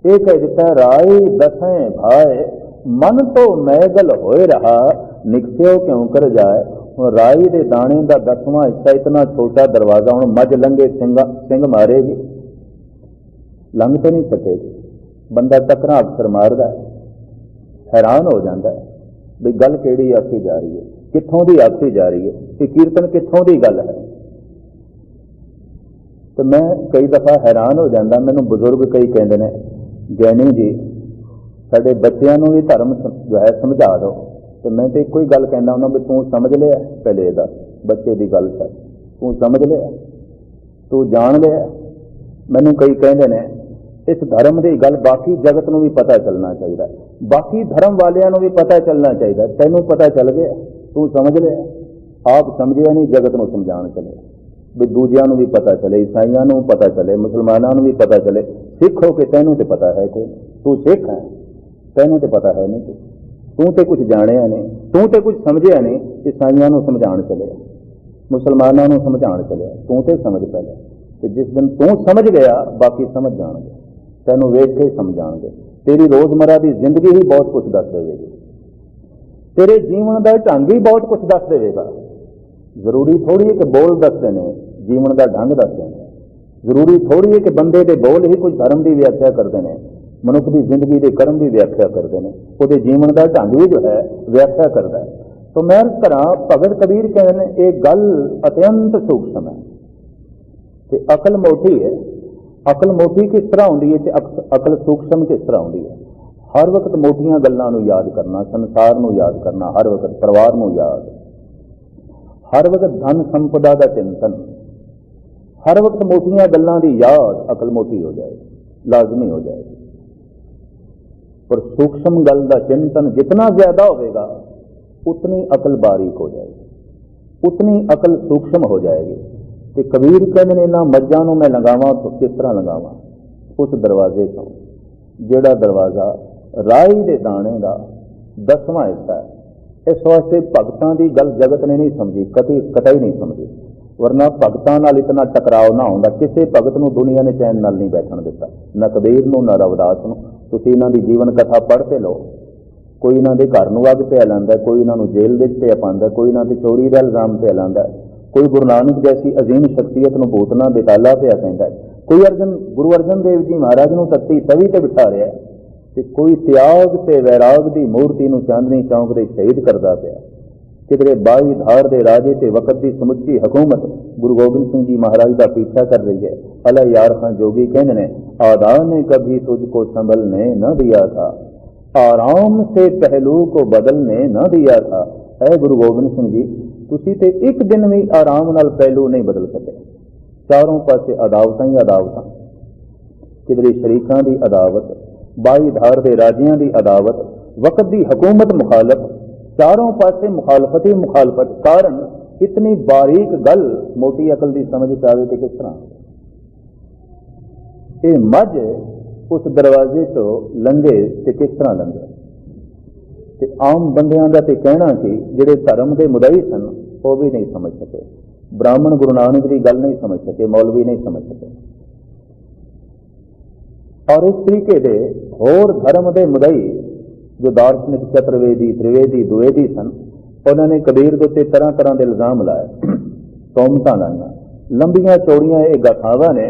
ये कह दिता, राई 10 भाई, मन तो मैगल होए रहा, निकस्यो क्यों कर जाए। राई के दाने का 10वां हिस्सा, इतना छोटा दरवाजा, हूँ मझ लंघे सिंह मारेगी, लंघ तो नहीं सकेगी। बंदा टकरा अक्सर मारदा है, हैरान हो जाता है भी गल केड़ी आखी जा रही है, कित्थों की आखी जा रही है, कि कीर्तन कित्थों की गल है। तो मैं कई दफा हैरान हो जाता, मैनू बुजुर्ग कई कहते हैं, ज्ञानी जी साडे बच्चों भी धर्म जो है समझा दो। तो मैं तो एक ही गल कहना उन्होंने भी तू समझ लिया, पहले ये बच्चे की गल कर, तू समझ लिया, तू जान लिया। मैनू कई कहते हैं इस धर्म की गल बाकी जगत को भी पता चलना चाहिए, बाकी धर्म वालियां भी पता चलना चाहिए। तैनू पता चल गया, तू समझ लिया, आप समझिया नहीं, जगत को समझा चले भी दूजिया भी पता चले, ईसाइयों पता चले, मुसलमानों भी पता चले। सिख हो के तैनू तो पता है कोई, तू सिख है, तैनू तो पता है नहीं, तू तो कुछ जानिया नहीं, तू तो कुछ समझिया नहीं। ईसाइयों समझा चले, मुसलमानों समझा चले, तू तो समझ पहले। तो जिस दिन तू समझ गया, बाकी समझ जाएंगे, तैनू वेख के समझाएंगे। तेरी रोजमर्रा की जिंदगी ही बहुत कुछ दस देगी, तेरे जीवन का ढंग ही बहुत कुछ दस देगा। जरूरी थोड़ी है कि बोल दसते हैं, जीवन का ढंग दसते हैं। जरूरी थोड़ी है कि बंदे के बोल ही कुछ धर्म की व्याख्या करते हैं, मनुख की जिंदगी के कर्म की व्याख्या करते हैं, वो जीवन का ढंग भी जो है व्याख्या करता है। तो मैं इस तरह भगत कबीर कहते हैं एक गल अत्यंत सूक्ष्म है, तो अकल मोटी है। अकल मोटी किस तरह होती है, अकल सूक्ष्म किस तरह होती है। हर वक्त मोटियां गल्लां याद करना, संसार को याद करना, हर वक्त परिवार को याद, हर वक्त धन संपदा का चिंतन, हर वक्त मोटियां गल्लां दी याद अकल मोटी हो जाएगी, लाजमी हो जाएगी। पर सूक्ष्म गल का चिंतन जितना ज्यादा होगा उतनी अकल बारीक हो जाएगी, उतनी अकल सूक्ष्म हो जाएगी। कि कबीर कहते ने इन्हां मज्जां नूं मैं लंघावां तो किस तरह लंघावां? उस दरवाजे तो जिहड़ा दरवाजा राही दे दाणे का 10वां हिस्सा है। इस वास्ते भगतां की गल जगत ने नहीं समझी, कतई नहीं समझी, वरना भगतां नाल इतना टकराव ना होंदा। किसी भगत नूं दुनिया ने चैन नाल नहीं बैठण दिता, ना कबीर नूं ना रविदास नूं। तुसीं इन्हां दी जीवन कथा पढ़ के लो, कोई इन्हां दे घर नूं अग पिया लांदा, कोई इन्हां नूं जेल विच पिया पांदा, कोई इन्हां ते चोरी दा इल्जाम पिया लांदा, कोई गुरु नानक जैसी अजीम शख्सियत नूं भूतना बेताला पिया कहंदा, कोई गुरु अर्जन देव जी महाराज नूं तत्ती तवी ते बिठा रिहा, ते कोई त्याग ते वैराग दी मूर्ति नूं चांदनी चौंक दे शहीद करदा पिया। किधरे बाई धार दे राजे ते वक़्त की समुची हुकूमत गुरु गोबिंद सिंह जी महाराज का पीछा कर रही है। अला यार खां जोगी कहने ने, आदा ने कभी तुझको संभलने न दिया था, आराम से पहलू को बदलने न दिया था। ऐ गुरु गोबिंद सिंह जी, तुसी ते एक दिन भी आराम नाल पहलू नहीं बदल सके। चारों पासे अदावतां ही अदावतां, किधरे शरीकां दी अदावत, बाई धार दे राजियां दी अदावत, वक़्त की हुकूमत मुखालफ, चारों पासे मुखालफत ही मुखालफत। कारण इतनी बारीक गल मोटी अकल की समझ च आवे ते किस तरह? ये मझ उस दरवाजे चो लंघे ते किस तरह लंघे? ते आम बंदियां दा ते कहना कि जिहड़े धर्म के मुदई सन वो भी नहीं समझ सके, ब्राह्मण गुरु नानक की गल नहीं समझ सके, मौलवी नहीं समझ सके। और इस तरीके के होर धर्म के मुदई जो दार्शनिक चतुर्वेदी त्रिवेदी द्विवेदी सन, उन्होंने कबीर के उत्ते तरह तरह के इल्जाम लाए, तोहमतां लाइयां, लंबियां चौड़ियां ये गाथावां ने।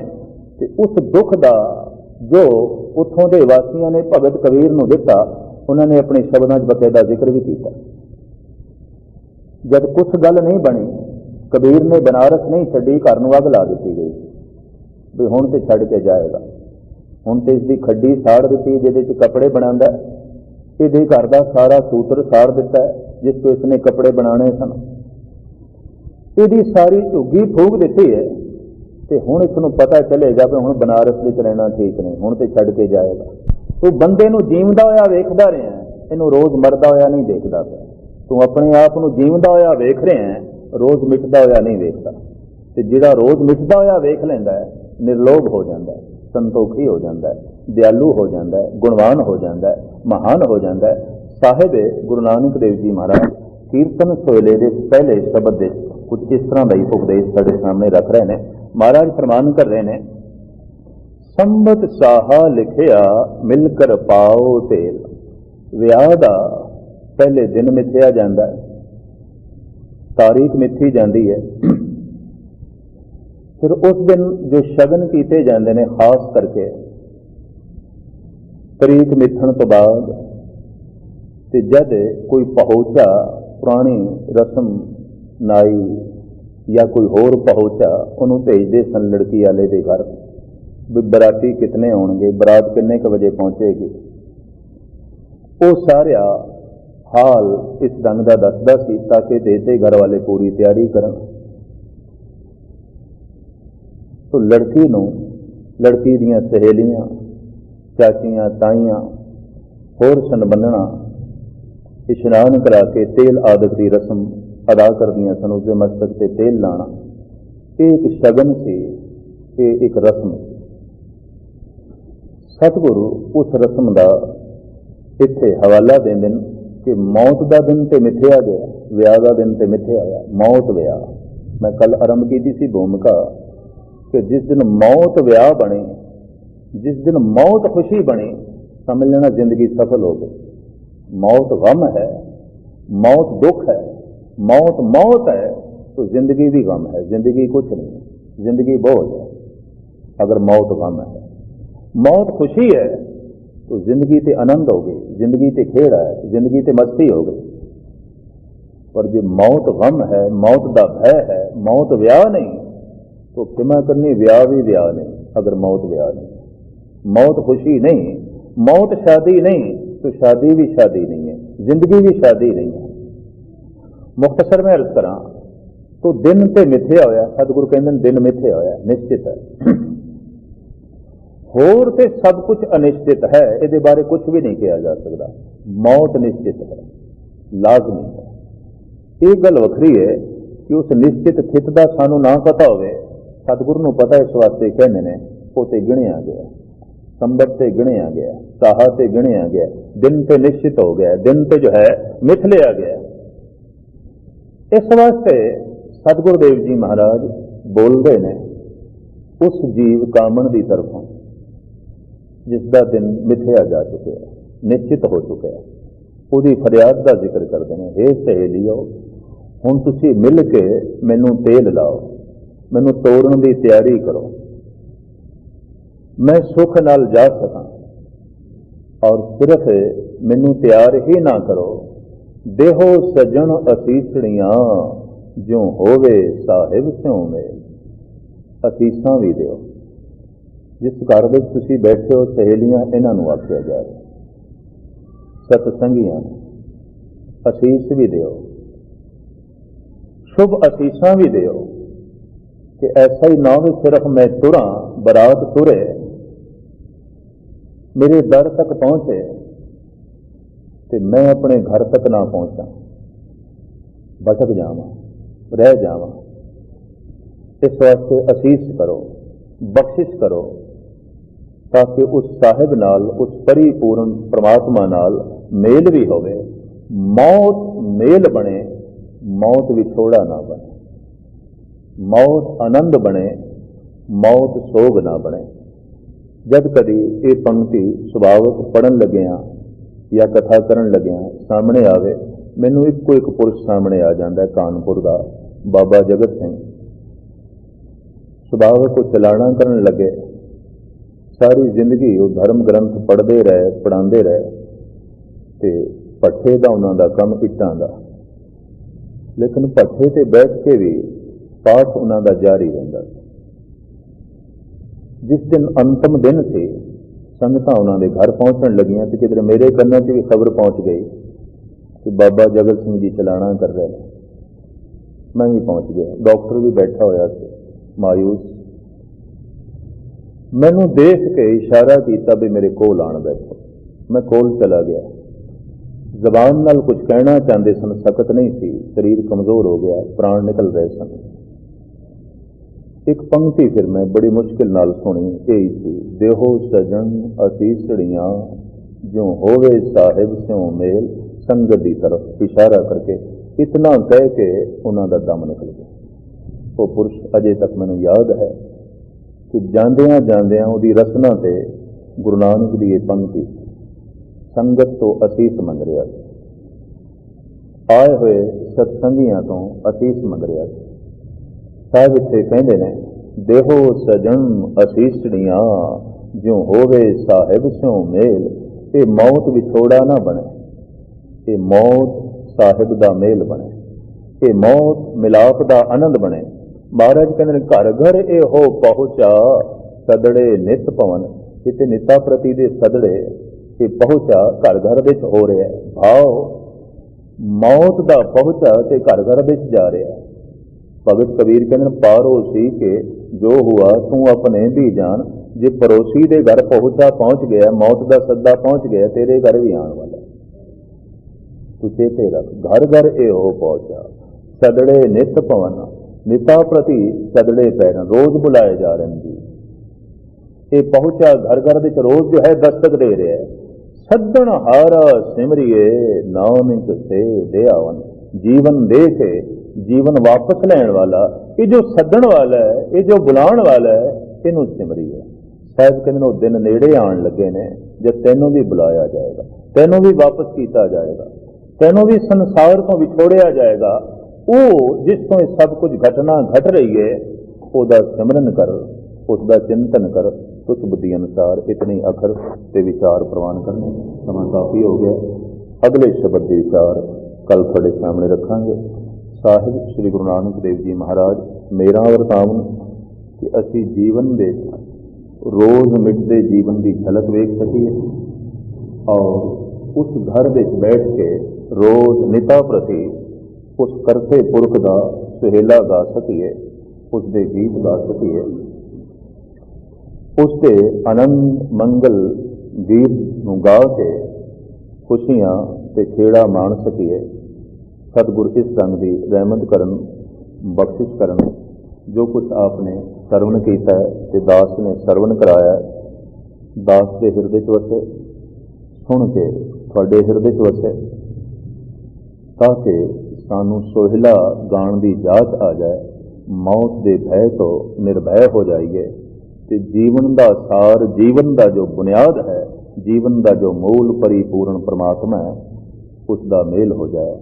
ते उस दुख का जो उत्थों के वासियों ने भगत कबीर नूं दिता, उन्होंने अपने शब्दों बकायदा जिक्र भी किया। जब कुछ गल नहीं बनी, कबीर ने बनारस नहीं छड्डी, घर नूं अग ला दी गई भी हुण ते छड्ड के जाएगा। हुण ते इसकी खड्डी साड़ दी, जिहदे च कपड़े बनांदा, ये घर का सारा सूत्र साड़ दिता है जिसको इसने कपड़े बनाने सन। यदी सारी झुग्गी फूक दी है, तो हुण इसनूं पता चलेगा कि हुण बनारस विच रहना ठीक नहीं, हुण ते छड्ड के जाएगा। तू बंदे नूं जीवदा होया वेखदा रहा है, इनू रोज़ मरदा होया नहीं देखदा पिया। तू अपने आप नूं जीवदा होया वेख रहा है, रोज़ मिटदा होया नहीं वेखदा। ते जिहड़ा रोज़ मिटदा होया वेख लैंदा है, निर्लोभ हो जाता है, संतोखी हो जाता है, दयालु हो जाता है, गुणवान हो जाता है, महान हो जाता है। साहिब गुरु नानक देव जी महाराज कीर्तन सोहले के पहले शब्द दे कुछ इस तरह का ही उपदेश साडे सामने रख रहे हैं। महाराज फरमान कर रहे हैं, संबत साहा लिखिया मिलकर पाओ तेल। विआह दा पहले दिन मिथ्या जाता है, तारीख मिथी जाती है, फिर उस दिन जो शगन किए जाते हैं, खास करके तरीक मिथण तो बाद, ते जद कोई पहुंचा पुरानी रस्म नाई या कोई होर पहुंचा उन्होंने भेजते सन लड़की वाले के घर भी बराती कितने आउणगे, बरात किन्ने क बजे पहुंचेगी। वो सारा हाल इस ढंग का दसदा सी ताकि देते घर वाले पूरी तैयारी करन। तो लड़की नूं लड़की दीयां सहेलियां, चाचियां, ताइयां होर सन बन्नना, इशनान करा के तेल आदत की रस्म अदा कर दियां सन। उसके मकसद से तेल लाना एक शगन से, एक रस्म सी। सतगुरु उस रस्म का इत्थे हवाला देंदे ने कि मौत का दिन तो मिथ्या गया, विआह का दिन तो मिथ्या आया। मौत विआह, मैं कल आरंभ की सी भूमिका कि जिस दिन मौत विआह बने, जिस दिन मौत खुशी बनी, समझ लेना जिंदगी सफल हो गई। मौत गम है, मौत दुख है, मौत मौत है तो जिंदगी भी गम है। जिंदगी कुछ नहीं, जिंदगी बोझ है अगर मौत गम है। मौत खुशी है तो जिंदगी ते आनंद हो गई, जिंदगी ते खेड़ है, जिंदगी ते मस्ती हो गई। पर जो मौत गम है, मौत का भय है, मौत विआह नहीं, तो क्षमा करनी विआह भी विआह नहीं। अगर मौत विआह नहीं, मौत खुशी नहीं, मौत शादी नहीं, तो शादी भी शादी नहीं है, जिंदगी भी शादी नहीं है। मुख्तसर में अर्ज करा तो दिन तो मिथ्या होया, सतगुरु कहते हैं दिन मिथ्या होया, निश्चित है। होर तो सब कुछ अनिश्चित है, ये बारे कुछ भी नहीं कहा जा सकता। मौत निश्चित है, लाजमी है। एक गल वखरी है कि उस निश्चित थित का सानू ना पता होवे, सतगुरु नूं पता, इस वास्ते कहने ने उसे गिणिया गया, संबत से गिणिया गया, साहा से गिणिया गया, दिन से निश्चित हो गया, दिन से जो है मिथ लिया गया। इस वास्ते सतगुरुदेव जी महाराज बोलते ने उस जीव कामन की तरफों जिसका दिन मिथया जा चुके हैं, निश्चित हो चुका है, उसकी फरियाद का जिक्र करते हैं। हे सहेलियो, हुण तुसीं मिल के मैनू तेल लाओ, मैनू तोड़न की तैयारी करो, मैं सुख नाल जा सकां। और सिर्फ मैनू तैयार ही ना करो, देहो सजन असीसड़ियां जो होवे साहिब स्यों मेल। असीसां भी दिओ, जिस घर में तुसीं बैठे हो सहेलियां, इन्हां नूं आख्या जा रहा, सतसंगियां असीस भी दिओ, शुभ असीसां भी दिओ, कि ऐसा ही ना हो सिर्फ मैं तुरा, बरात तुरे, मेरे दर तक पहुंचे तो मैं अपने घर तक ना पहुंचा, भटक जावां, रह जावां। इस वास्ते असीस करो, बख्शिश करो, ताकि उस साहिब नाल, उस परिपूर्ण परमात्मा नाल मेल भी होवे। मौत मेल बने, मौत विछोड़ा ना बने, मौत आनंद बने, मौत सोग ना बने। जब कभी ये पंक्ति सुभावक पढ़न लग्या या कथा करन लग्या सामने आवे, मैनू इको एक पुरुष सामने आ जाता है, कानपुर का बाबा जगत सिंह। सुभावक को चलाना करन लगे, सारी जिंदगी वो धर्म ग्रंथ पढ़ते रहे, पढ़ाते रहे, तो भट्ठे का उन्होंने काम इट्टां का, लेकिन भट्ठे से बैठ के भी पाठ उन्होंने जारी रहिंदा। जिस दिन अंतिम दिन से संगतां उन्होंने घर पहुंचण लगियां, तो किधर मेरे कन्नां च भी खबर पहुंच गई कि बाबा जगत सिंह जी चलाना कर रहे हैं। मैं भी पहुंच गया, डॉक्टर भी बैठा होया सी मायूस। मैनू देख के इशारा किया भी मेरे कोल आण बैठो। मैं कोल चला गया, जबान नाल कुछ कहना चाहते सन, सकत नहीं सी, शरीर कमजोर हो गया, प्राण निकल रहे सन। एक पंक्ति फिर मैं बड़ी मुश्किल नाल सुनी, यही थी, देहो सजन असीसड़ियां जो होवे साहिब स्यों मेल। संगत की तरफ इशारा करके इतना कह के उन्होंने दम निकल गया। वो पुरुष अजे तक मैनू याद है कि जांदियां जांदियां उहदी रसना ते गुरु नानक दी ये पंक्ति, संगत तो असीस मंग रहा है, आए हुए सत्संगियां तो असीस मंग रहा है। साहिब इत्थे कहंदे ने, देहो सजन असीसड़ियां जो होवे साहिब स्यों मेल। ये मौत विछोड़ा ना बने, ये मौत साहिब दा मेल बने, ये मौत मिलाप दा आनंद बने। महाराज कहते घर घर ए हो पहुंचा सदड़े नित पवन। किते निता प्रति दे सदड़े ये पहुंचा घर घर विच हो रहा है। भाव मौत दा पहुंचा ते घर घर विच जा रहा है। भगत कबीर कहते पारो सी के जो हुआ तू अपने भी जान। जे पड़ोसी दे घर पहुंच गया, मौत दा सद्दा पहुंच गया, तेरे घर भी आने वाला। तू चेते रख, घर घर ए हो पहुंचा सदड़े नित पवन। निता प्रति सदड़े पैरन, रोज बुलाए जा रहे हैं जी। ये पहुंचा घर घर विच रोज जो है दस्तक दे रहा है। सदन हारा सिमरिए नानक से दयावन। जीवन दे के जीवन वापस लैण वाला, ये जो सदन वाला है, ये जो बुलाण वाला है, इनू सिमरिए। शायद कहते दिन नेड़े आण लगे ने जब तैनों भी बुलाया जाएगा, तैनों भी वापस किया जाएगा, तैनों भी संसार तो विछोड़िया जाएगा। वो जिसों सब कुछ घटना घट रही है, उसका सिमरन कर, उसका चिंतन कर। तुस बुद्धि अनुसार इतने अखर से विचार प्रवान करने। समा काफी हो गया। अगले शब्द के विचार कल थोड़े सामने रखांगे। साहिब श्री गुरु नानक देव जी महाराज मेरा वरतावन कि असी जीवन दे रोज मिटते जीवन की झलक वेख सकीए और उस घर में बैठ के रोज निता प्रति उस करते पुरख का सुहेला गा सकीए, उसके गीत गा सकीए, उसके आनंद मंगल गीत नूं गा के खुशियां ते खेड़ा माण सकीए। सतगुर इस रंग की रहमत करन, बख्शिश करन। जो कुछ आपने सरवण किया है ते दास ने सरवण कराया, दास के हिरदे च वसे, सुन के तुहाडे हिरदे च वसे, ताकि सानू सोहिला गाण की जाच आ जाए, मौत के भय तो निर्भय हो जाइए, ते जीवन का सार, जीवन का जो बुनियाद है, जीवन का जो मूल परिपूर्ण परमात्मा है, उसका मेल हो जाए,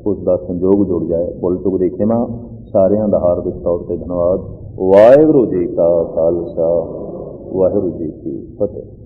उसका संयोग जुड़ जाए। भुल चुक दी खिमा। सारिਆਂ ਦਾ हार्दिक तौर पर धन्यवाद। वाहिगुरू जी का खालसा, वाहिगुरू जी की फतेह।